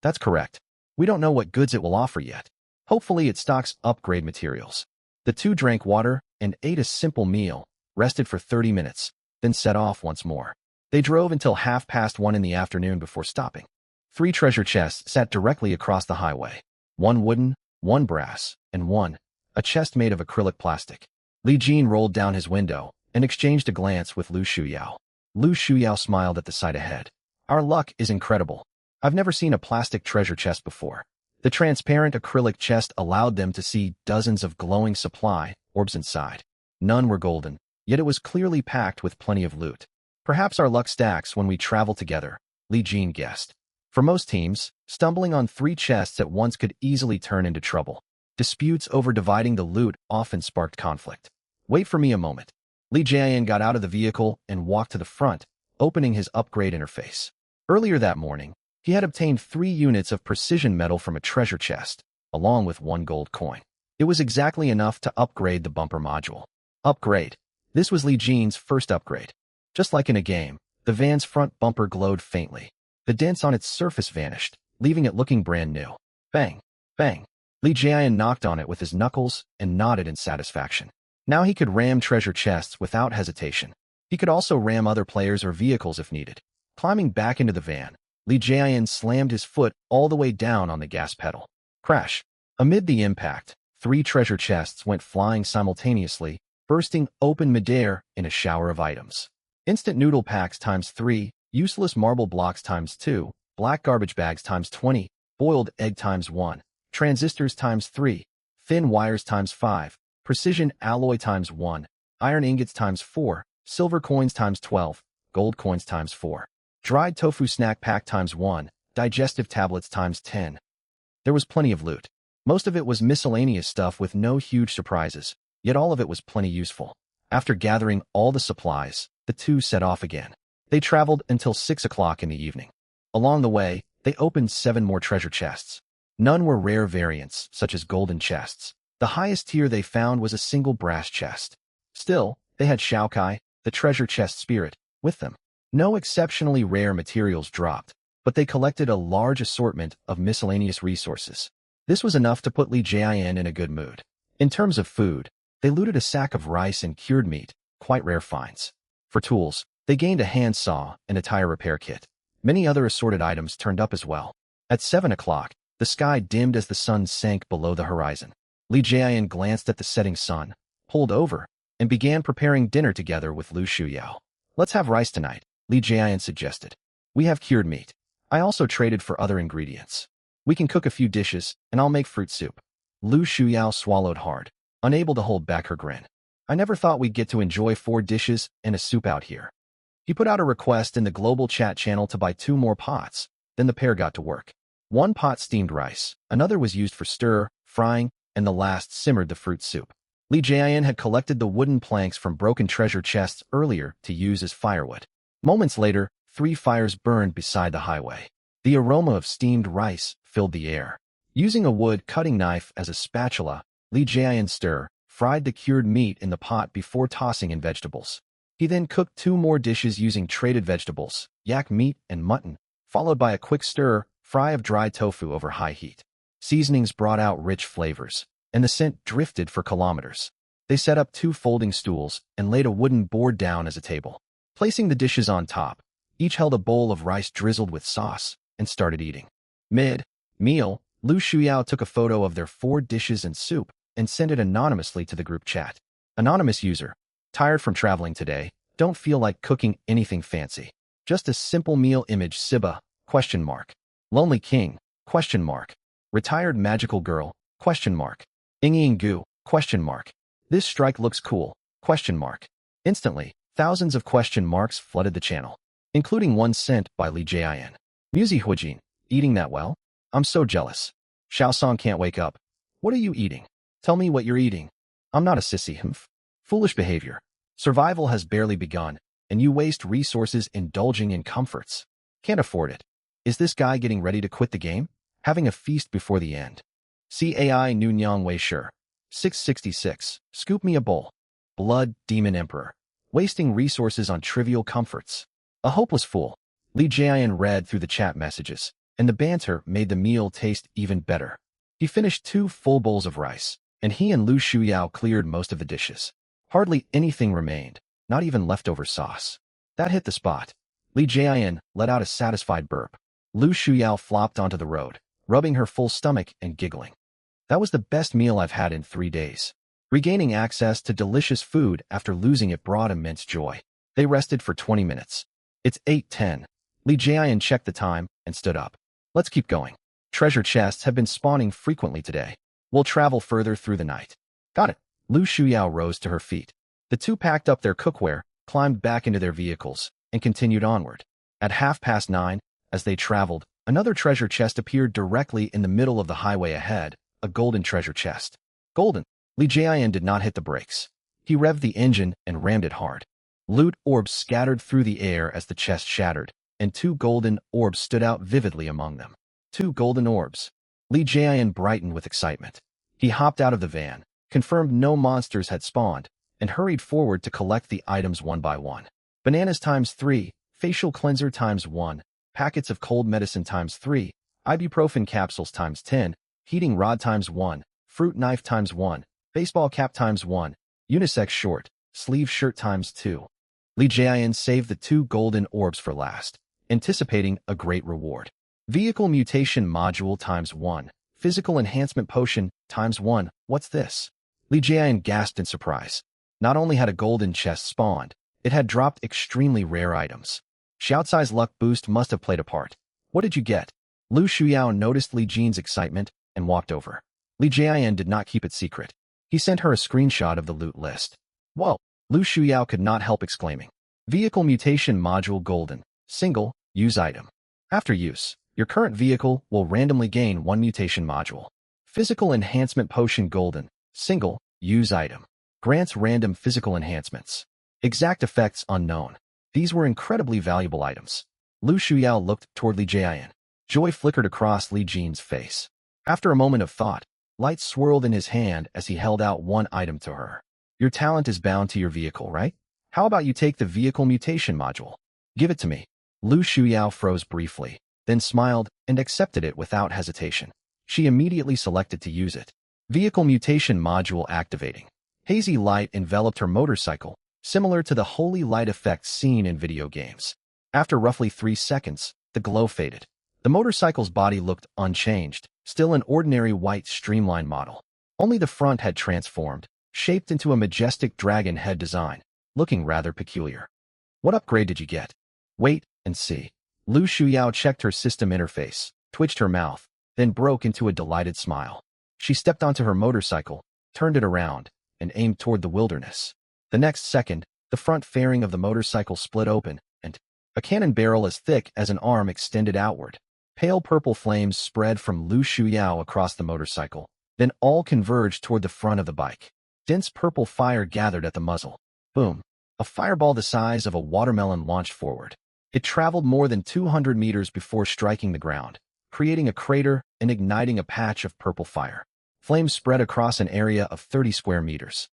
Speaker 1: That's correct. We don't know what goods it will offer yet. Hopefully it stocks upgrade materials. The two drank water and ate a simple meal, rested for 30 minutes, then set off once more. They drove until 1:30 in the afternoon before stopping. 3 treasure chests sat directly across the highway. 1 wooden, 1 brass, and 1, a chest made of acrylic plastic. Li Jin rolled down his window and exchanged a glance with Lu Shuyao. Lu Shuyao smiled at the sight ahead. Our luck is incredible. I've never seen a plastic treasure chest before. The transparent acrylic chest allowed them to see dozens of glowing supply orbs inside. None were golden, yet it was clearly packed with plenty of loot. Perhaps our luck stacks when we travel together, Li Jin guessed. For most teams, stumbling on 3 chests at once could easily turn into trouble. Disputes over dividing the loot often sparked conflict. Wait for me a moment. Li Jian got out of the vehicle and walked to the front, opening his upgrade interface. Earlier that morning, he had obtained 3 units of precision metal from a treasure chest, along with 1 gold coin. It was exactly enough to upgrade the bumper module. Upgrade. This was Li Jin's first upgrade. Just like in a game, the van's front bumper glowed faintly. The dents on its surface vanished, leaving it looking brand new. Bang! Bang! Li Jian knocked on it with his knuckles and nodded in satisfaction. Now he could ram treasure chests without hesitation. He could also ram other players or vehicles if needed. Climbing back into the van, Li Jian slammed his foot all the way down on the gas pedal. Crash! Amid the impact, 3 treasure chests went flying simultaneously, bursting open midair in a shower of items. Instant noodle packs times 3, useless marble blocks times 2, black garbage bags times 20, boiled egg times 1, transistors times 3, thin wires times 5, precision alloy times 1, iron ingots times 4, silver coins times 12, gold coins times 4, dried tofu snack pack times 1, digestive tablets times 10. There was plenty of loot. Most of it was miscellaneous stuff with no huge surprises, yet all of it was plenty useful. After gathering all the supplies, the two set off again. They traveled until 6 o'clock in the evening. Along the way, they opened 7 more treasure chests. None were rare variants, such as golden chests. The highest tier they found was a single brass chest. Still, they had Xiaokai, the treasure chest spirit, with them. No exceptionally rare materials dropped, but they collected a large assortment of miscellaneous resources. This was enough to put Li Jian in a good mood. In terms of food, they looted a sack of rice and cured meat, quite rare finds. For tools, they gained a handsaw and a tire repair kit. Many other assorted items turned up as well. At 7 o'clock, the sky dimmed as the sun sank below the horizon. Li Jian glanced at the setting sun, pulled over, and began preparing dinner together with Lu Shuyao. Let's have rice tonight, Li Jian suggested. We have cured meat. I also traded for other ingredients. We can cook a few dishes, and I'll make fruit soup. Lu Shuyao swallowed hard, unable to hold back her grin. I never thought we'd get to enjoy 4 dishes and a soup out here. He put out a request in the global chat channel to buy 2 more pots, then the pair got to work. 1 pot steamed rice, another was used for stir, frying, and the last simmered the fruit soup. Li Jian had collected the wooden planks from broken treasure chests earlier to use as firewood. Moments later, 3 fires burned beside the highway. The aroma of steamed rice filled the air. Using a wood cutting knife as a spatula, Li Jian fried the cured meat in the pot before tossing in vegetables. He then cooked 2 more dishes using traded vegetables, yak meat and mutton, followed by a quick stir-fry of dry tofu over high heat. Seasonings brought out rich flavors, and the scent drifted for kilometers. They set up 2 folding stools and laid a wooden board down as a table. Placing the dishes on top, each held a bowl of rice drizzled with sauce and started eating. Mid-meal, Lu Shuyao took a photo of their 4 dishes and soup and sent it anonymously to the group chat. Anonymous user. Tired from traveling today, don't feel like cooking anything fancy. Just a simple meal image Siba, ? Lonely King, ? Retired magical girl, ? Ingy Gu, ? This strike looks cool, ? Instantly, thousands of question marks flooded the channel, including one sent by Li Jian. Muzi Huijin, eating that well? I'm so jealous. Xiaosong can't wake up. What are you eating? Tell me what you're eating. I'm not a sissy. Foolish behavior. Survival has barely begun, and you waste resources indulging in comforts. Can't afford it. Is this guy getting ready to quit the game? Having a feast before the end. CAI Nunyang Wei Shi. 666. Scoop me a bowl. Blood Demon Emperor. Wasting resources on trivial comforts. A hopeless fool. Li Jian read through the chat messages, and the banter made the meal taste even better. He finished 2 full bowls of rice, and he and Lu Shuyao cleared most of the dishes. Hardly anything remained, not even leftover sauce. That hit the spot. Li Jian let out a satisfied burp. Lu Shuyao flopped onto the road, rubbing her full stomach and giggling. That was the best meal I've had in 3 days. Regaining access to delicious food after losing it brought immense joy. They rested for 20 minutes. It's 8:10. Li Jian checked the time and stood up. Let's keep going. Treasure chests have been spawning frequently today. We'll travel further through the night. Got it. Lu Shuyao rose to her feet. The 2 packed up their cookware, climbed back into their vehicles, and continued onward. At 9:30, as they traveled, another treasure chest appeared directly in the middle of the highway ahead, a golden treasure chest. Golden. Li Jian did not hit the brakes. He revved the engine and rammed it hard. Loot orbs scattered through the air as the chest shattered, and 2 golden orbs stood out vividly among them. 2 golden orbs. Li Jian brightened with excitement. He hopped out of the van, confirmed no monsters had spawned, and hurried forward to collect the items one by one. Bananas ×3, facial cleanser ×1, packets of cold medicine ×3, ibuprofen capsules ×10, heating rod ×1, fruit knife ×1, baseball cap ×1, unisex short, sleeve shirt ×2. Li Jian saved the 2 golden orbs for last, anticipating a great reward. Vehicle mutation module ×1, physical enhancement potion ×1. What's this? Li Jian gasped in surprise. Not only had a golden chest spawned, it had dropped extremely rare items. Xiaocai's luck boost must have played a part. What did you get? Lu Shuyao noticed Li Jin's excitement and walked over. Li Jian did not keep it secret. He sent her a screenshot of the loot list. Whoa! Lu Shuyao could not help exclaiming. Vehicle mutation module golden, single, use item. After use, your current vehicle will randomly gain 1 mutation module. Physical enhancement potion golden, single, use item. Grants random physical enhancements. Exact effects unknown. These were incredibly valuable items. Lu Shuyao looked toward Li Jian. Joy flickered across Li Jin's face. After a moment of thought, light swirled in his hand as he held out 1 item to her. Your talent is bound to your vehicle, right? How about you take the vehicle mutation module? Give it to me. Lu Shuyao froze briefly, then smiled and accepted it without hesitation. She immediately selected to use it. Vehicle mutation module activating. Hazy light enveloped her motorcycle, similar to the holy light effect seen in video games. After roughly 3 seconds, the glow faded. The motorcycle's body looked unchanged, still an ordinary white streamlined model. Only the front had transformed, shaped into a majestic dragon head design, looking rather peculiar. What upgrade did you get? Wait and see. Lu Shuyao checked her system interface, twitched her mouth, then broke into a delighted smile. She stepped onto her motorcycle, turned it around, and aimed toward the wilderness. The next second, the front fairing of the motorcycle split open, and a cannon barrel as thick as an arm extended outward. Pale purple flames spread from Lu Shuyao across the motorcycle, then all converged toward the front of the bike. Dense purple fire gathered at the muzzle. Boom! A fireball the size of a watermelon launched forward. It traveled more than 200 meters before striking the ground, creating a crater and igniting a patch of purple fire. Flames spread across an area of 30 square meters.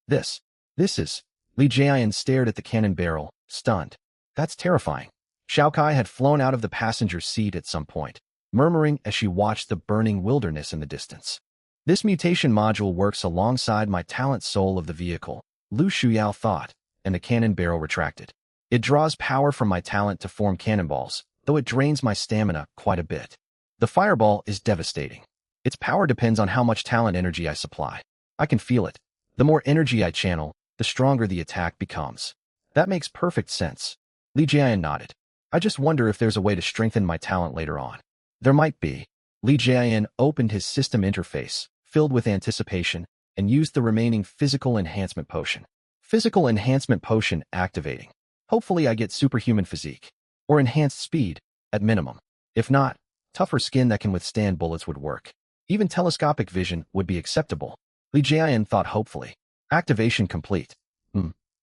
Speaker 1: This is... Li Jian stared at the cannon barrel, stunned. That's terrifying. Xiaokai had flown out of the passenger seat at some point, murmuring as she watched the burning wilderness in the distance. This mutation module works alongside my talent soul of the vehicle, Lu Shuyao thought, and the cannon barrel retracted. It draws power from my talent to form cannonballs, though it drains my stamina quite a bit. The fireball is devastating. Its power depends on how much talent energy I supply. I can feel it. The more energy I channel, the stronger the attack becomes. That makes perfect sense. Li Jian nodded. I just wonder if there's a way to strengthen my talent later on. There might be. Li Jian opened his system interface, filled with anticipation, and used the remaining physical enhancement potion. Physical enhancement potion activating. Hopefully I get superhuman physique. Or enhanced speed, at minimum. If not, tougher skin that can withstand bullets would work. Even telescopic vision would be acceptable. Li Jian thought hopefully. Activation complete.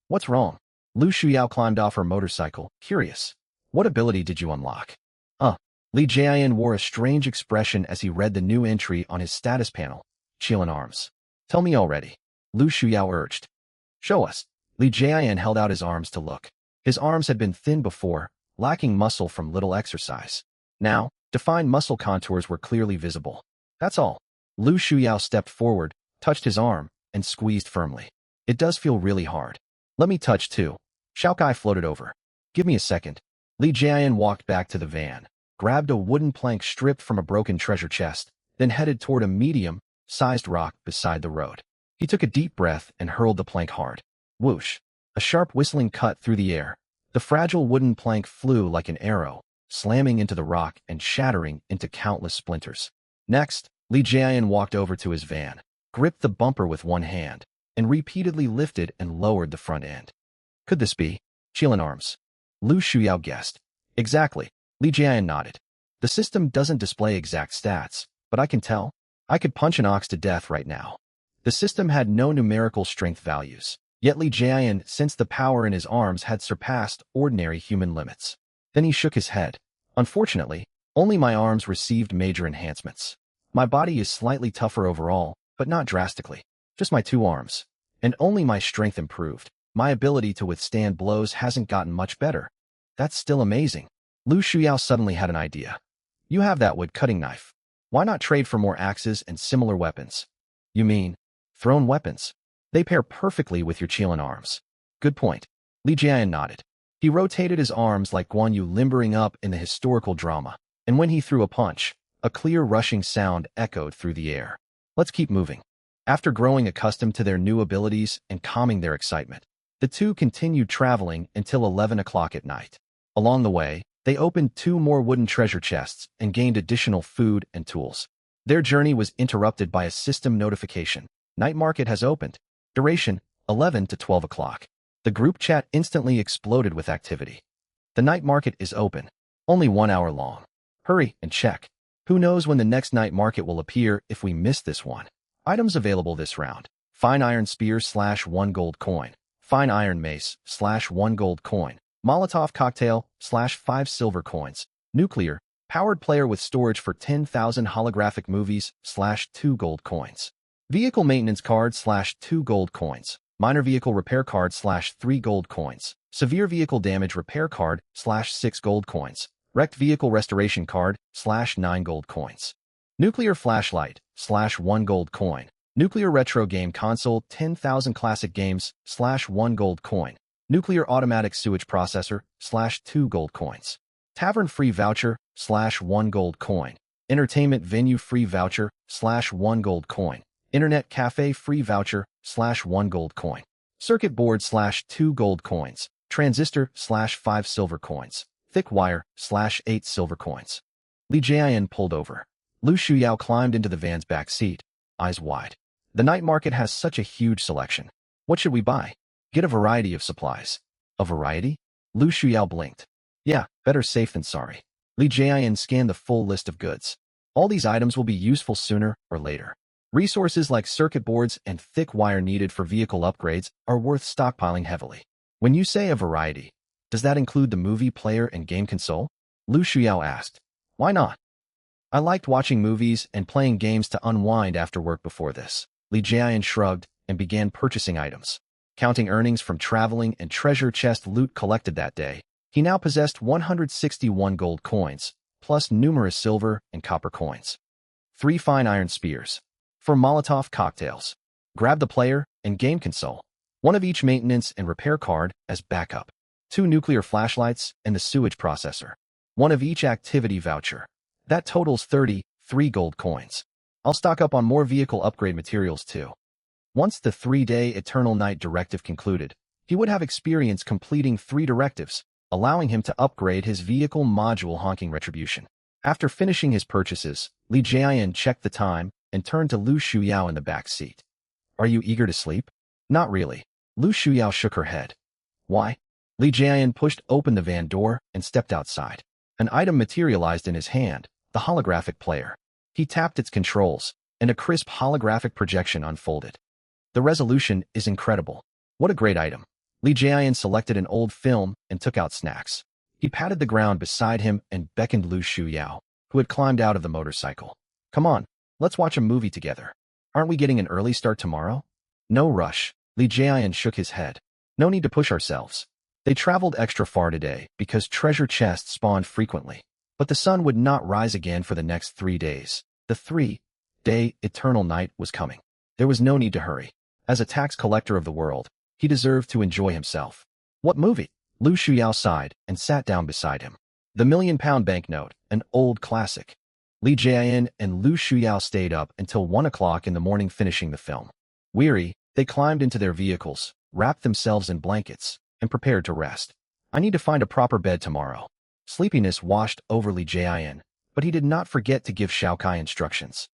Speaker 1: What's wrong? Lu Shuyao climbed off her motorcycle, curious. What ability did you unlock? Li Jian wore a strange expression as he read the new entry on his status panel. Qilin arms. Tell me already. Lu Shuyao urged. Show us. Li Jian held out his arms to look. His arms had been thin before, lacking muscle from little exercise. Now, defined muscle contours were clearly visible. That's all. Lu Shuyao stepped forward, touched his arm, and squeezed firmly. It does feel really hard. Let me touch too. Xiaokai floated over. Give me a second. Li Jian walked back to the van, grabbed a wooden plank stripped from a broken treasure chest, then headed toward a medium-sized rock beside the road. He took a deep breath and hurled the plank hard. Whoosh! A sharp whistling cut through the air. The fragile wooden plank flew like an arrow, slamming into the rock and shattering into countless splinters. Next, Li Jian walked over to his van, gripped the bumper with one hand, and repeatedly lifted and lowered the front end. Could this be Qilin arms? Lu Shuyao guessed. Exactly. Li Jian nodded. The system doesn't display exact stats, but I can tell. I could punch an ox to death right now. The system had no numerical strength values, yet Li Jian sensed the power in his arms had surpassed ordinary human limits. Then he shook his head. Unfortunately, only my arms received major enhancements. My body is slightly tougher overall, but not drastically. Just my two arms. And only my strength improved. My ability to withstand blows hasn't gotten much better. That's still amazing. Lu Shuyao suddenly had an idea. You have that wood-cutting knife. Why not trade for more axes and similar weapons? You mean, thrown weapons? They pair perfectly with your Qilin arms. Good point. Li Jian nodded. He rotated his arms like Guan Yu limbering up in the historical drama, and when he threw a punch, a clear rushing sound echoed through the air. Let's keep moving. After growing accustomed to their new abilities and calming their excitement, the two continued traveling until 11 o'clock at night. Along the way, they opened 2 more wooden treasure chests and gained additional food and tools. Their journey was interrupted by a system notification. Night market has opened. Duration, 11 to 12 o'clock. The group chat instantly exploded with activity. The night market is open. Only 1 hour long. Hurry and check. Who knows when the next night market will appear if we miss this one. Items available this round. Fine iron spear /1 gold coin. Fine iron mace /1 gold coin. Molotov cocktail /5 silver coins. Nuclear, powered player with storage for 10,000 holographic movies /2 gold coins. Vehicle maintenance card /2 gold coins. Minor vehicle repair card /3 gold coins. Severe vehicle damage repair card /6 gold coins. Wrecked vehicle restoration card /9 gold coins. Nuclear flashlight /1 gold coin. Nuclear retro game console 10,000 classic games /1 gold coin. Nuclear automatic sewage processor /2 gold coins. Tavern free voucher /1 gold coin. Entertainment venue free voucher /1 gold coin. Internet cafe free voucher /1 gold coin. Circuit board /2 gold coins. Transistor /5 silver coins. Thick wire /8 silver coins. Li Jian pulled over. Lu Shuyao climbed into the van's back seat, eyes wide. The night market has such a huge selection. What should we buy? Get a variety of supplies. A variety? Lu Shuyao blinked. Yeah, better safe than sorry. Li Jian scanned the full list of goods. All these items will be useful sooner or later. Resources like circuit boards and thick wire needed for vehicle upgrades are worth stockpiling heavily. When you say a variety, does that include the movie player and game console? Lu Shuyao asked. Why not? I liked watching movies and playing games to unwind after work before this. Li Jian shrugged and began purchasing items. Counting earnings from traveling and treasure chest loot collected that day, He now possessed 161 gold coins, plus numerous silver and copper coins. 3 fine iron spears. For Molotov cocktails. Grab the player and game console. One of each maintenance and repair card as backup. 2 nuclear flashlights and the sewage processor. One of each activity voucher. That totals 33 gold coins. I'll stock up on more vehicle upgrade materials too. Once the 3-day Eternal Night directive concluded, he would have experience completing 3 directives, allowing him to upgrade his vehicle module Honking Retribution. After finishing his purchases, Li Jiayan checked the time and turned to Lu Shuyao in the back seat. Are you eager to sleep? Not really. Lu Shuyao shook her head. Why? Li Jiayan pushed open the van door and stepped outside. An item materialized in his hand, the holographic player. He tapped its controls, and a crisp holographic projection unfolded. The resolution is incredible. What a great item. Li Jiayan selected an old film and took out snacks. He patted the ground beside him and beckoned Lu Shuyao, who had climbed out of the motorcycle. Come on, let's watch a movie together. Aren't we getting an early start tomorrow? No rush. Li Jiayan shook his head. No need to push ourselves. They traveled extra far today because treasure chests spawned frequently. But the sun would not rise again for the next 3 days. The 3-day Eternal Night was coming. There was no need to hurry. As a tax collector of the world, he deserved to enjoy himself. What movie? Lu Shuyao sighed and sat down beside him. The £1,000,000 banknote, an old classic. Li Jiayan and Lu Shuyao stayed up until 1 o'clock in the morning finishing the film. Weary, they climbed into their vehicles, wrapped themselves in blankets, and prepared to rest. I need to find a proper bed tomorrow. Sleepiness washed over Li Jiayan, but he did not forget to give Xiaokai instructions.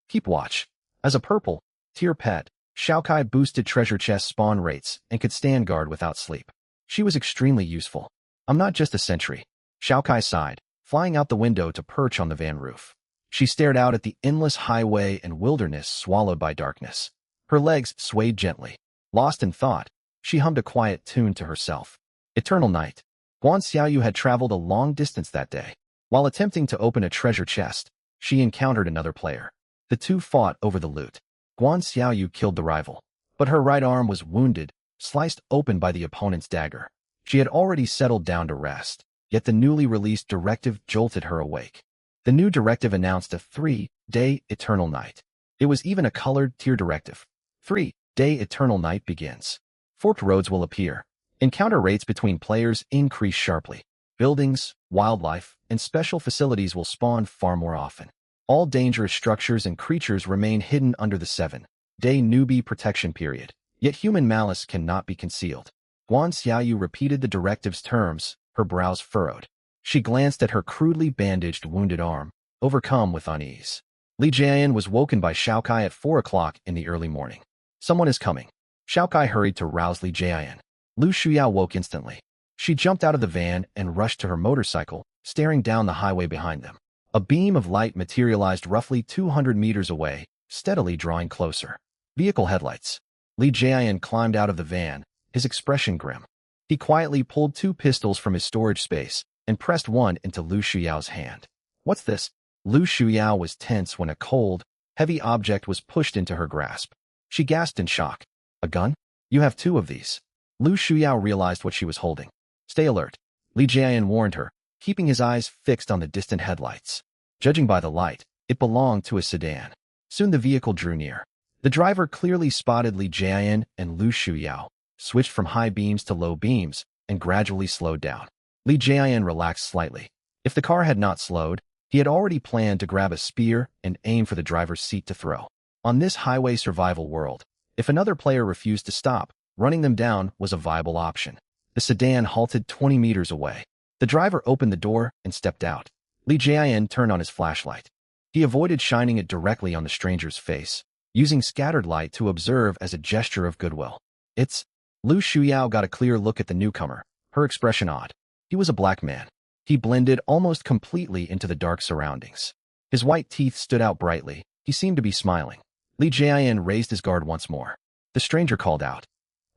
Speaker 1: Keep watch. As a purple tier pet, Xiaokai boosted treasure chest spawn rates and could stand guard without sleep. She was extremely useful. I'm not just a sentry. Xiaokai sighed, flying out the window to perch on the van roof. She stared out at the endless highway and wilderness swallowed by darkness. Her legs swayed gently. Lost in thought, she hummed a quiet tune to herself. Eternal Night. Guan Xiaoyu had traveled a long distance that day. While attempting to open a treasure chest, she encountered another player. The two fought over the loot. Guan Xiaoyu killed the rival, but her right arm was wounded, sliced open by the opponent's dagger. She had already settled down to rest, yet the newly released directive jolted her awake. The new directive announced a 3-day Eternal Night. It was even a colored tier directive. 3-day Eternal Night begins. Forked roads will appear. Encounter rates between players increase sharply. Buildings, wildlife, and special facilities will spawn far more often. All dangerous structures and creatures remain hidden under the 7-day newbie protection period, yet human malice cannot be concealed. Guan Xiaoyu repeated the directive's terms, her brows furrowed. She glanced at her crudely bandaged wounded arm, overcome with unease. Li Jiayan was woken by Xiaokai at 4 o'clock in the early morning. Someone is coming. Xiaokai hurried to rouse Li Jiayan. Lu Shuyao woke instantly. She jumped out of the van and rushed to her motorcycle, staring down the highway behind them. A beam of light materialized roughly 200 meters away, steadily drawing closer. Vehicle headlights. Li Jiayan climbed out of the van, his expression grim. He quietly pulled 2 pistols from his storage space and pressed one into Lu Shuyao's hand. What's this? Lu Shuyao was tense when a cold, heavy object was pushed into her grasp. She gasped in shock. A gun? You have 2 of these. Lu Shuyao realized what she was holding. Stay alert, Li Jiayan warned her, keeping his eyes fixed on the distant headlights. Judging by the light, it belonged to a sedan. Soon the vehicle drew near. The driver clearly spotted Li Jiayan and Lu Shuyao, switched from high beams to low beams, and gradually slowed down. Li Jiayan relaxed slightly. If the car had not slowed, he had already planned to grab a spear and aim for the driver's seat to throw. On this highway survival world, if another player refused to stop, running them down was a viable option. The sedan halted 20 meters away. The driver opened the door and stepped out. Li Jiayan turned on his flashlight. He avoided shining it directly on the stranger's face, using scattered light to observe as a gesture of goodwill. It's... Lu Shuyao got a clear look at the newcomer, her expression odd. He was a black man. He blended almost completely into the dark surroundings. His white teeth stood out brightly. He seemed to be smiling. Li Jiayan raised his guard once more. The stranger called out.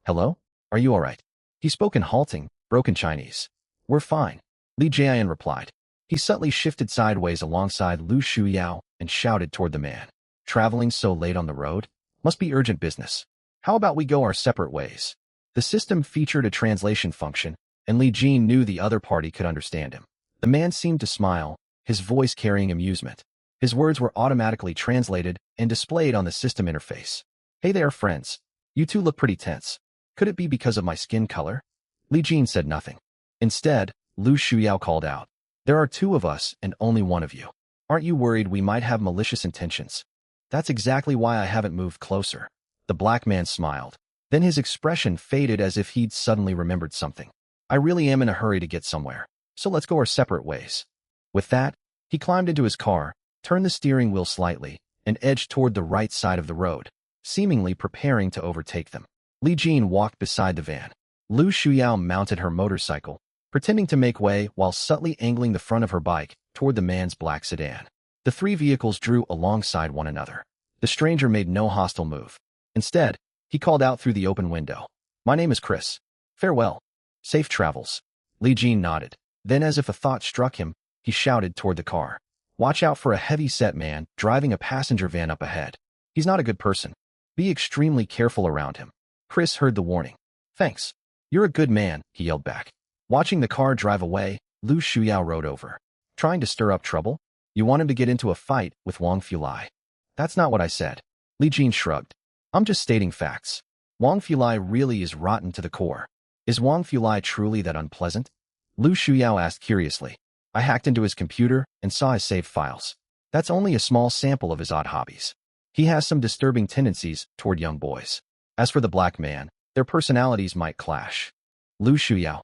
Speaker 1: Hello? Are you all right? He spoke in halting, broken Chinese. We're fine, Li Jiayan replied. He subtly shifted sideways alongside Lu Shuyao and shouted toward the man. Traveling so late on the road? Must be urgent business. How about we go our separate ways? The system featured a translation function, and Li Jin knew the other party could understand him. The man seemed to smile, his voice carrying amusement. His words were automatically translated and displayed on the system interface. Hey there, friends. You two look pretty tense. Could it be because of my skin color? Li Jin said nothing. Instead, Lu Shuyao called out. There are two of us and only one of you. Aren't you worried we might have malicious intentions? That's exactly why I haven't moved closer. The black man smiled. Then his expression faded as if he'd suddenly remembered something. I really am in a hurry to get somewhere, so let's go our separate ways. With that, he climbed into his car, turned the steering wheel slightly, and edged toward the right side of the road, seemingly preparing to overtake them. Li Jin walked beside the van. Lu Shuyao mounted her motorcycle, pretending to make way while subtly angling the front of her bike toward the man's black sedan. The three vehicles drew alongside one another. The stranger made no hostile move. Instead, he called out through the open window. My name is Chris. Farewell. Safe travels. Li Jin nodded. Then, as if a thought struck him, he shouted toward the car. Watch out for a heavy-set man driving a passenger van up ahead. He's not a good person. Be extremely careful around him. Chris heard the warning. Thanks. You're a good man, he yelled back. Watching the car drive away, Lu Shuyao rode over. Trying to stir up trouble? You want him to get into a fight with Wang Fulai. That's not what I said. Li Jin shrugged. I'm just stating facts. Wang Fulai really is rotten to the core. Is Wang Fulai truly that unpleasant? Lu Shuyao asked curiously. I hacked into his computer and saw his saved files. That's only a small sample of his odd hobbies. He has some disturbing tendencies toward young boys. As for the black man, their personalities might clash. Lu Shuyao.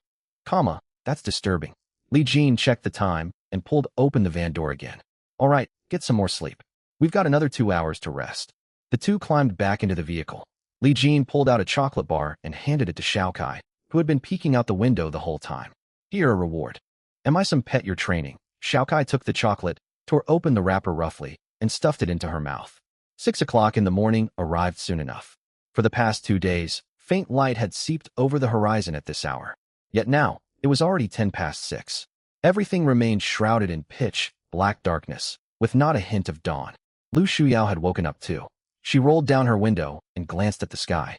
Speaker 1: That's disturbing. Li Jin checked the time and pulled open the van door again. All right, get some more sleep. We've got another 2 hours to rest. The two climbed back into the vehicle. Li Jin pulled out a chocolate bar and handed it to Xiao Kai, who had been peeking out the window the whole time. Here, a reward. Am I some pet you're training? Xiao Kai took the chocolate, tore open the wrapper roughly, and stuffed it into her mouth. 6 o'clock in the morning arrived soon enough. For the past 2 days, faint light had seeped over the horizon at this hour. Yet now, it was already 6:10. Everything remained shrouded in pitch black darkness, with not a hint of dawn. Lu Shuyao had woken up too. She rolled down her window and glanced at the sky.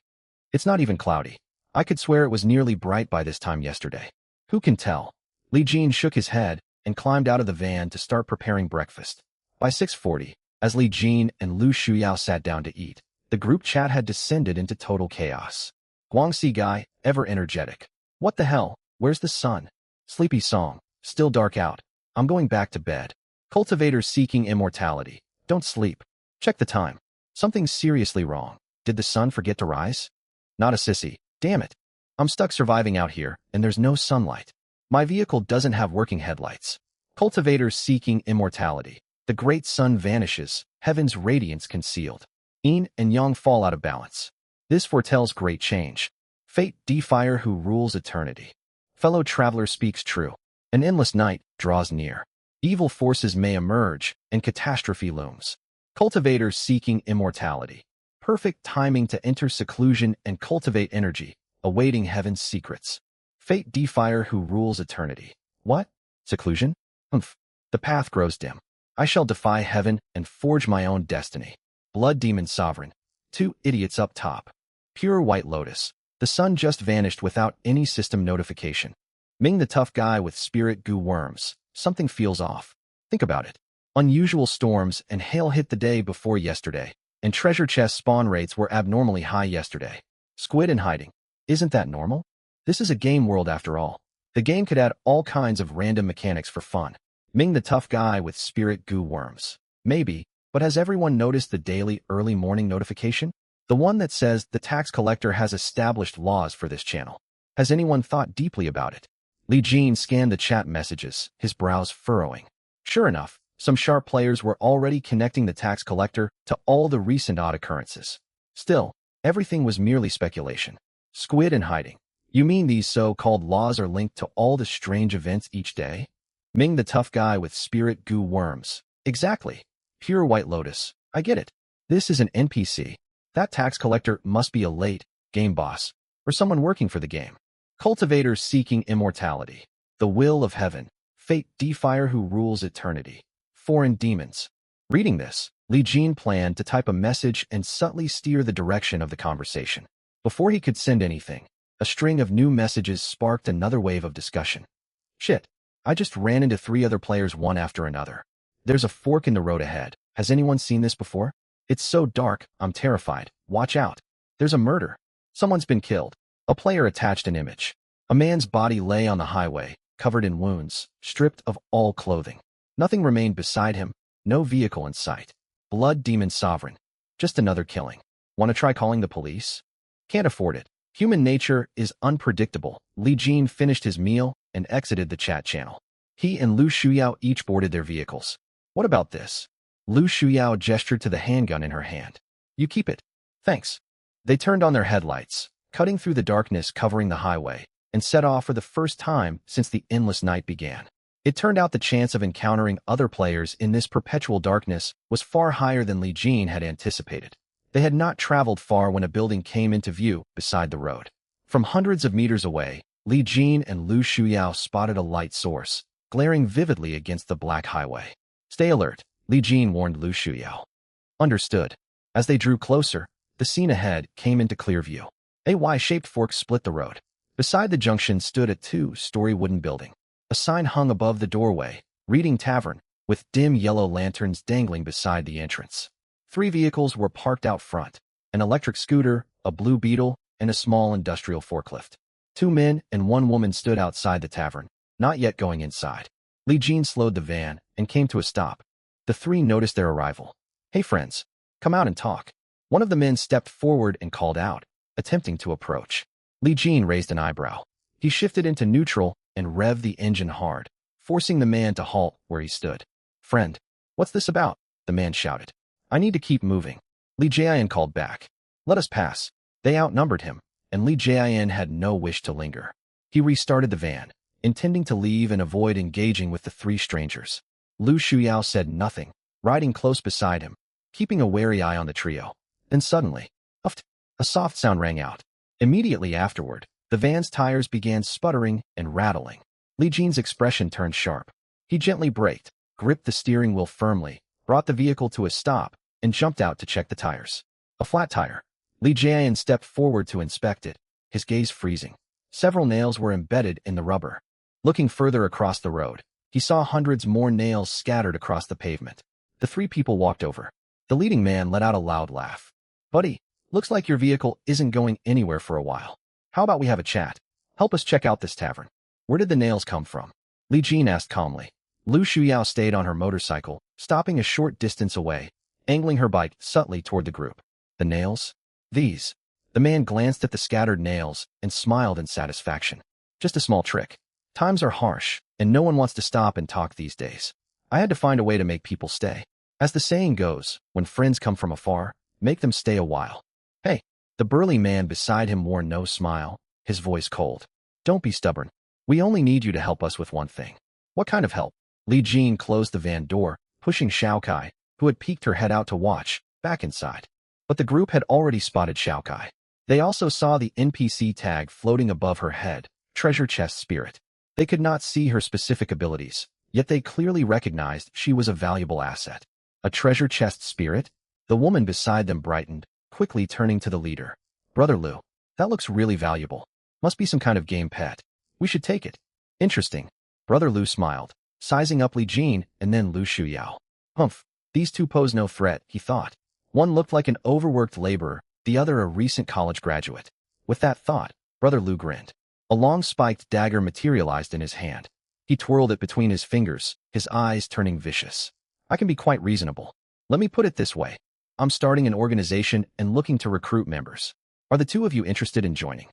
Speaker 1: It's not even cloudy. I could swear it was nearly bright by this time yesterday. Who can tell? Li Jin shook his head and climbed out of the van to start preparing breakfast. By 6:40, as Li Jin and Lu Shuyao sat down to eat, the group chat had descended into total chaos. Guangxi guy, ever energetic. What the hell? Where's the sun? Sleepy song. Still dark out. I'm going back to bed. Cultivators seeking immortality. Don't sleep. Check the time. Something's seriously wrong. Did the sun forget to rise? Not a sissy. Damn it. I'm stuck surviving out here, and there's no sunlight. My vehicle doesn't have working headlights. Cultivators seeking immortality. The great sun vanishes, heaven's radiance concealed. Yin and yang fall out of balance. This foretells great change. Fate defier who rules eternity. Fellow traveler speaks true. An endless night draws near. Evil forces may emerge, and catastrophe looms. Cultivators seeking immortality. Perfect timing to enter seclusion and cultivate energy, awaiting heaven's secrets. Fate defier who rules eternity. What? Seclusion? Humph. The path grows dim. I shall defy heaven and forge my own destiny. Blood Demon Sovereign. 2 idiots up top. Pure White Lotus. The sun just vanished without any system notification. Ming the tough guy with spirit goo worms. Something feels off. Think about it. Unusual storms and hail hit the day before yesterday, and treasure chest spawn rates were abnormally high yesterday. Squid in hiding. Isn't that normal? This is a game world after all. The game could add all kinds of random mechanics for fun. Ming the tough guy with spirit goo worms. Maybe, but has everyone noticed the daily early morning notification? The one that says the tax collector has established laws for this channel. Has anyone thought deeply about it? Li Jin scanned the chat messages, his brows furrowing. Sure enough, some sharp players were already connecting the tax collector to all the recent odd occurrences. Still, everything was merely speculation. Squid in hiding. You mean these so-called laws are linked to all the strange events each day? Ming the tough guy with spirit goo worms. Exactly. Pure White Lotus. I get it. This is an NPC. That tax collector must be a late game boss, or someone working for the game. Cultivators seeking immortality. The will of heaven. Fate defier who rules eternity. Foreign demons. Reading this, Li Jin planned to type a message and subtly steer the direction of the conversation. Before he could send anything, A string of new messages sparked another wave of discussion. Shit. I just ran into 3 other players one after another. There's a fork in the road ahead. Has anyone seen this before? It's so dark, I'm terrified. Watch out. There's a murder. Someone's been killed. A player attached an image. A man's body lay on the highway, covered in wounds, stripped of all clothing. Nothing remained beside him, no vehicle in sight. Blood Demon Sovereign. Just another killing. Want to try calling the police? Can't afford it. Human nature is unpredictable. Li Jin finished his meal and exited the chat channel. He and Lu Shuyao each boarded their vehicles. What about this? Lu Shuyao gestured to the handgun in her hand. You keep it. Thanks. They turned on their headlights, cutting through the darkness covering the highway, and set off for the first time since the endless night began. It turned out the chance of encountering other players in this perpetual darkness was far higher than Li Jin had anticipated. They had not traveled far when a building came into view beside the road. From hundreds of meters away, Li Jin and Lu Shuyao spotted a light source, glaring vividly against the black highway. Stay alert, Li Jin warned Lu Shuyao. Understood. As they drew closer, the scene ahead came into clear view. A Y-shaped fork split the road. Beside the junction stood a 2-story wooden building. A sign hung above the doorway, reading Tavern, with dim yellow lanterns dangling beside the entrance. 3 vehicles were parked out front, an electric scooter, a Blue Beetle, and a small industrial forklift. 2 men and 1 woman stood outside the tavern, not yet going inside. Li Jin slowed the van and came to a stop. The 3 noticed their arrival. Hey friends, come out and talk. One of the men stepped forward and called out, attempting to approach. Li Jin raised an eyebrow. He shifted into neutral and revved the engine hard, forcing the man to halt where he stood. Friend, what's this about? The man shouted. I need to keep moving. Li Jian called back. Let us pass. They outnumbered him, and Li Jian had no wish to linger. He restarted the van, intending to leave and avoid engaging with the 3 strangers. Lu Shuyao said nothing, riding close beside him, keeping a wary eye on the trio. Then suddenly, a soft sound rang out. Immediately afterward, the van's tires began sputtering and rattling. Li Jin's expression turned sharp. He gently braked, gripped the steering wheel firmly, brought the vehicle to a stop, and jumped out to check the tires. A flat tire. Li Jian stepped forward to inspect it, his gaze freezing. Several nails were embedded in the rubber. Looking further across the road, he saw hundreds more nails scattered across the pavement. The 3 people walked over. The leading man let out a loud laugh. Buddy, looks like your vehicle isn't going anywhere for a while. How about we have a chat? Help us check out this tavern. Where did the nails come from? Li Jin asked calmly. Lu Shuyao stayed on her motorcycle, stopping a short distance away, angling her bike subtly toward the group. The nails? These. The man glanced at the scattered nails and smiled in satisfaction. Just a small trick. Times are harsh, and no one wants to stop and talk these days. I had to find a way to make people stay. As the saying goes, when friends come from afar, make them stay a while. Hey, the burly man beside him wore no smile, his voice cold. Don't be stubborn. We only need you to help us with one thing. What kind of help? Li Jin closed the van door, pushing Xiao Kai, who had peeked her head out to watch, back inside. But the group had already spotted Xiao Kai. They also saw the NPC tag floating above her head, Treasure Chest Spirit. They could not see her specific abilities, yet they clearly recognized she was a valuable asset. A treasure chest spirit? The woman beside them brightened, quickly turning to the leader. Brother Lu, that looks really valuable. Must be some kind of game pet. We should take it. Interesting. Brother Lu smiled, sizing up Li Jin and then Lu Shuyao. Humph, these 2 pose no threat, he thought. One looked like an overworked laborer, the other a recent college graduate. With that thought, Brother Lu grinned. A long spiked dagger materialized in his hand. He twirled it between his fingers, his eyes turning vicious. I can be quite reasonable. Let me put it this way. I'm starting an organization and looking to recruit members. Are the 2 of you interested in joining?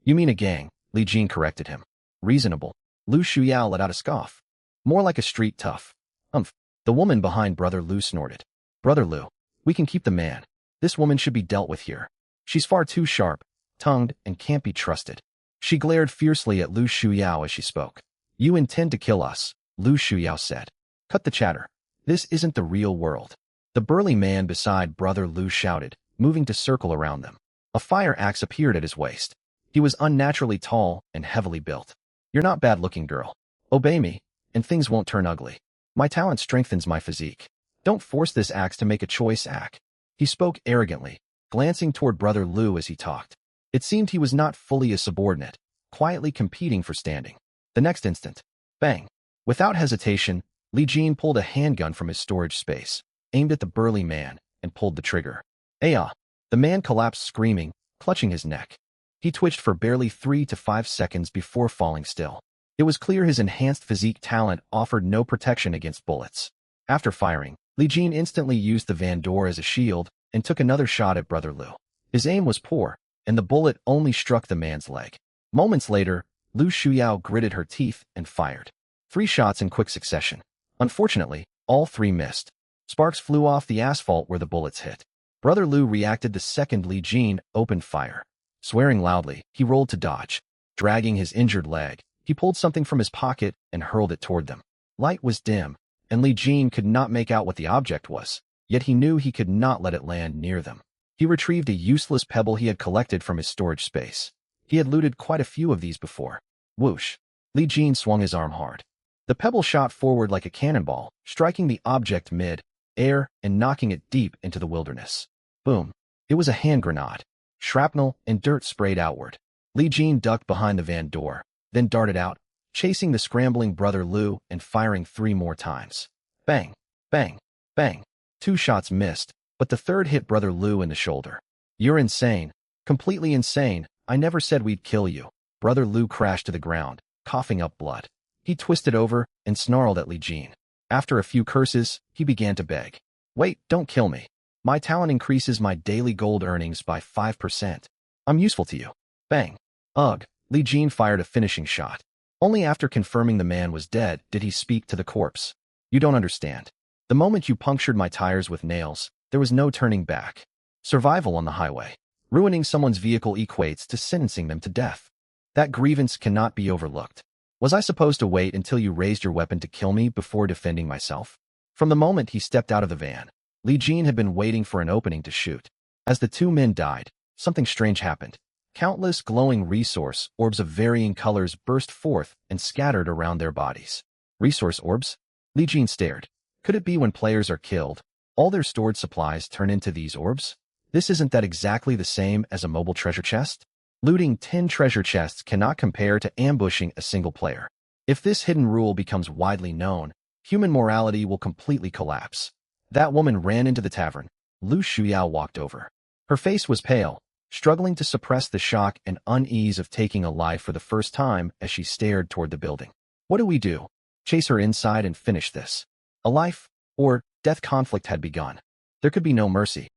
Speaker 1: You mean a gang, Li Jin corrected him. Reasonable. Lu Shuyao let out a scoff. More like a street tough. Humph. The woman behind Brother Lu snorted. Brother Lu, we can keep the man. This woman should be dealt with here. She's far too sharp-tongued and can't be trusted. She glared fiercely at Lu Shuyao as she spoke. You intend to kill us, Lu Shuyao said. Cut the chatter. This isn't the real world. The burly man beside Brother Lu shouted, moving to circle around them. A fire axe appeared at his waist. He was unnaturally tall and heavily built. You're not bad-looking, girl. Obey me, and things won't turn ugly. My talent strengthens my physique. Don't force this axe to make a choice act. He spoke arrogantly, glancing toward Brother Lu as he talked. It seemed he was not fully a subordinate, quietly competing for standing. The next instant, bang! Without hesitation, Li Jin pulled a handgun from his storage space, aimed at the burly man, and pulled the trigger. Ayah! The man collapsed screaming, clutching his neck. He twitched for barely 3 to 5 seconds before falling still. It was clear his enhanced physique talent offered no protection against bullets. After firing, Li Jin instantly used the Vandor as a shield and took another shot at Brother Lu. His aim was poor, and the bullet only struck the man's leg. Moments later, Lu Shuyao gritted her teeth and fired 3 shots in quick succession. Unfortunately, all 3 missed. Sparks flew off the asphalt where the bullets hit. Brother Lu reacted the second Li Jin opened fire. Swearing loudly, he rolled to dodge. Dragging his injured leg, he pulled something from his pocket and hurled it toward them. Light was dim, and Li Jin could not make out what the object was, yet he knew he could not let it land near them. He retrieved a useless pebble he had collected from his storage space. He had looted quite a few of these before. Whoosh! Li Jin swung his arm hard. The pebble shot forward like a cannonball, striking the object mid-air and knocking it deep into the wilderness. Boom! It was a hand grenade. Shrapnel and dirt sprayed outward. Li Jin ducked behind the van door, then darted out, chasing the scrambling Brother Lu and firing 3 more times. Bang! Bang! Bang! 2 shots missed, but the third hit Brother Lu in the shoulder. You're insane. Completely insane. I never said we'd kill you. Brother Lu crashed to the ground, coughing up blood. He twisted over and snarled at Li Jin. After a few curses, he began to beg. Wait, don't kill me. My talent increases my daily gold earnings by 5%. I'm useful to you. Bang. Ugh. Li Jin fired a finishing shot. Only after confirming the man was dead did he speak to the corpse. You don't understand. The moment you punctured my tires with nails, there was no turning back. Survival on the highway. Ruining someone's vehicle equates to sentencing them to death. That grievance cannot be overlooked. Was I supposed to wait until you raised your weapon to kill me before defending myself? From the moment he stepped out of the van, Li Jin had been waiting for an opening to shoot. As the 2 men died, something strange happened. Countless glowing resource orbs of varying colors burst forth and scattered around their bodies. Resource orbs? Li Jin stared. Could it be when players are killed, all their stored supplies turn into these orbs? This isn't that exactly the same as a mobile treasure chest? Looting 10 treasure chests cannot compare to ambushing a single player. If this hidden rule becomes widely known, human morality will completely collapse. That woman ran into the tavern. Lu Shuyao walked over. Her face was pale, struggling to suppress the shock and unease of taking a life for the first time as she stared toward the building. What do we do? Chase her inside and finish this? A life or death conflict had begun. There could be no mercy.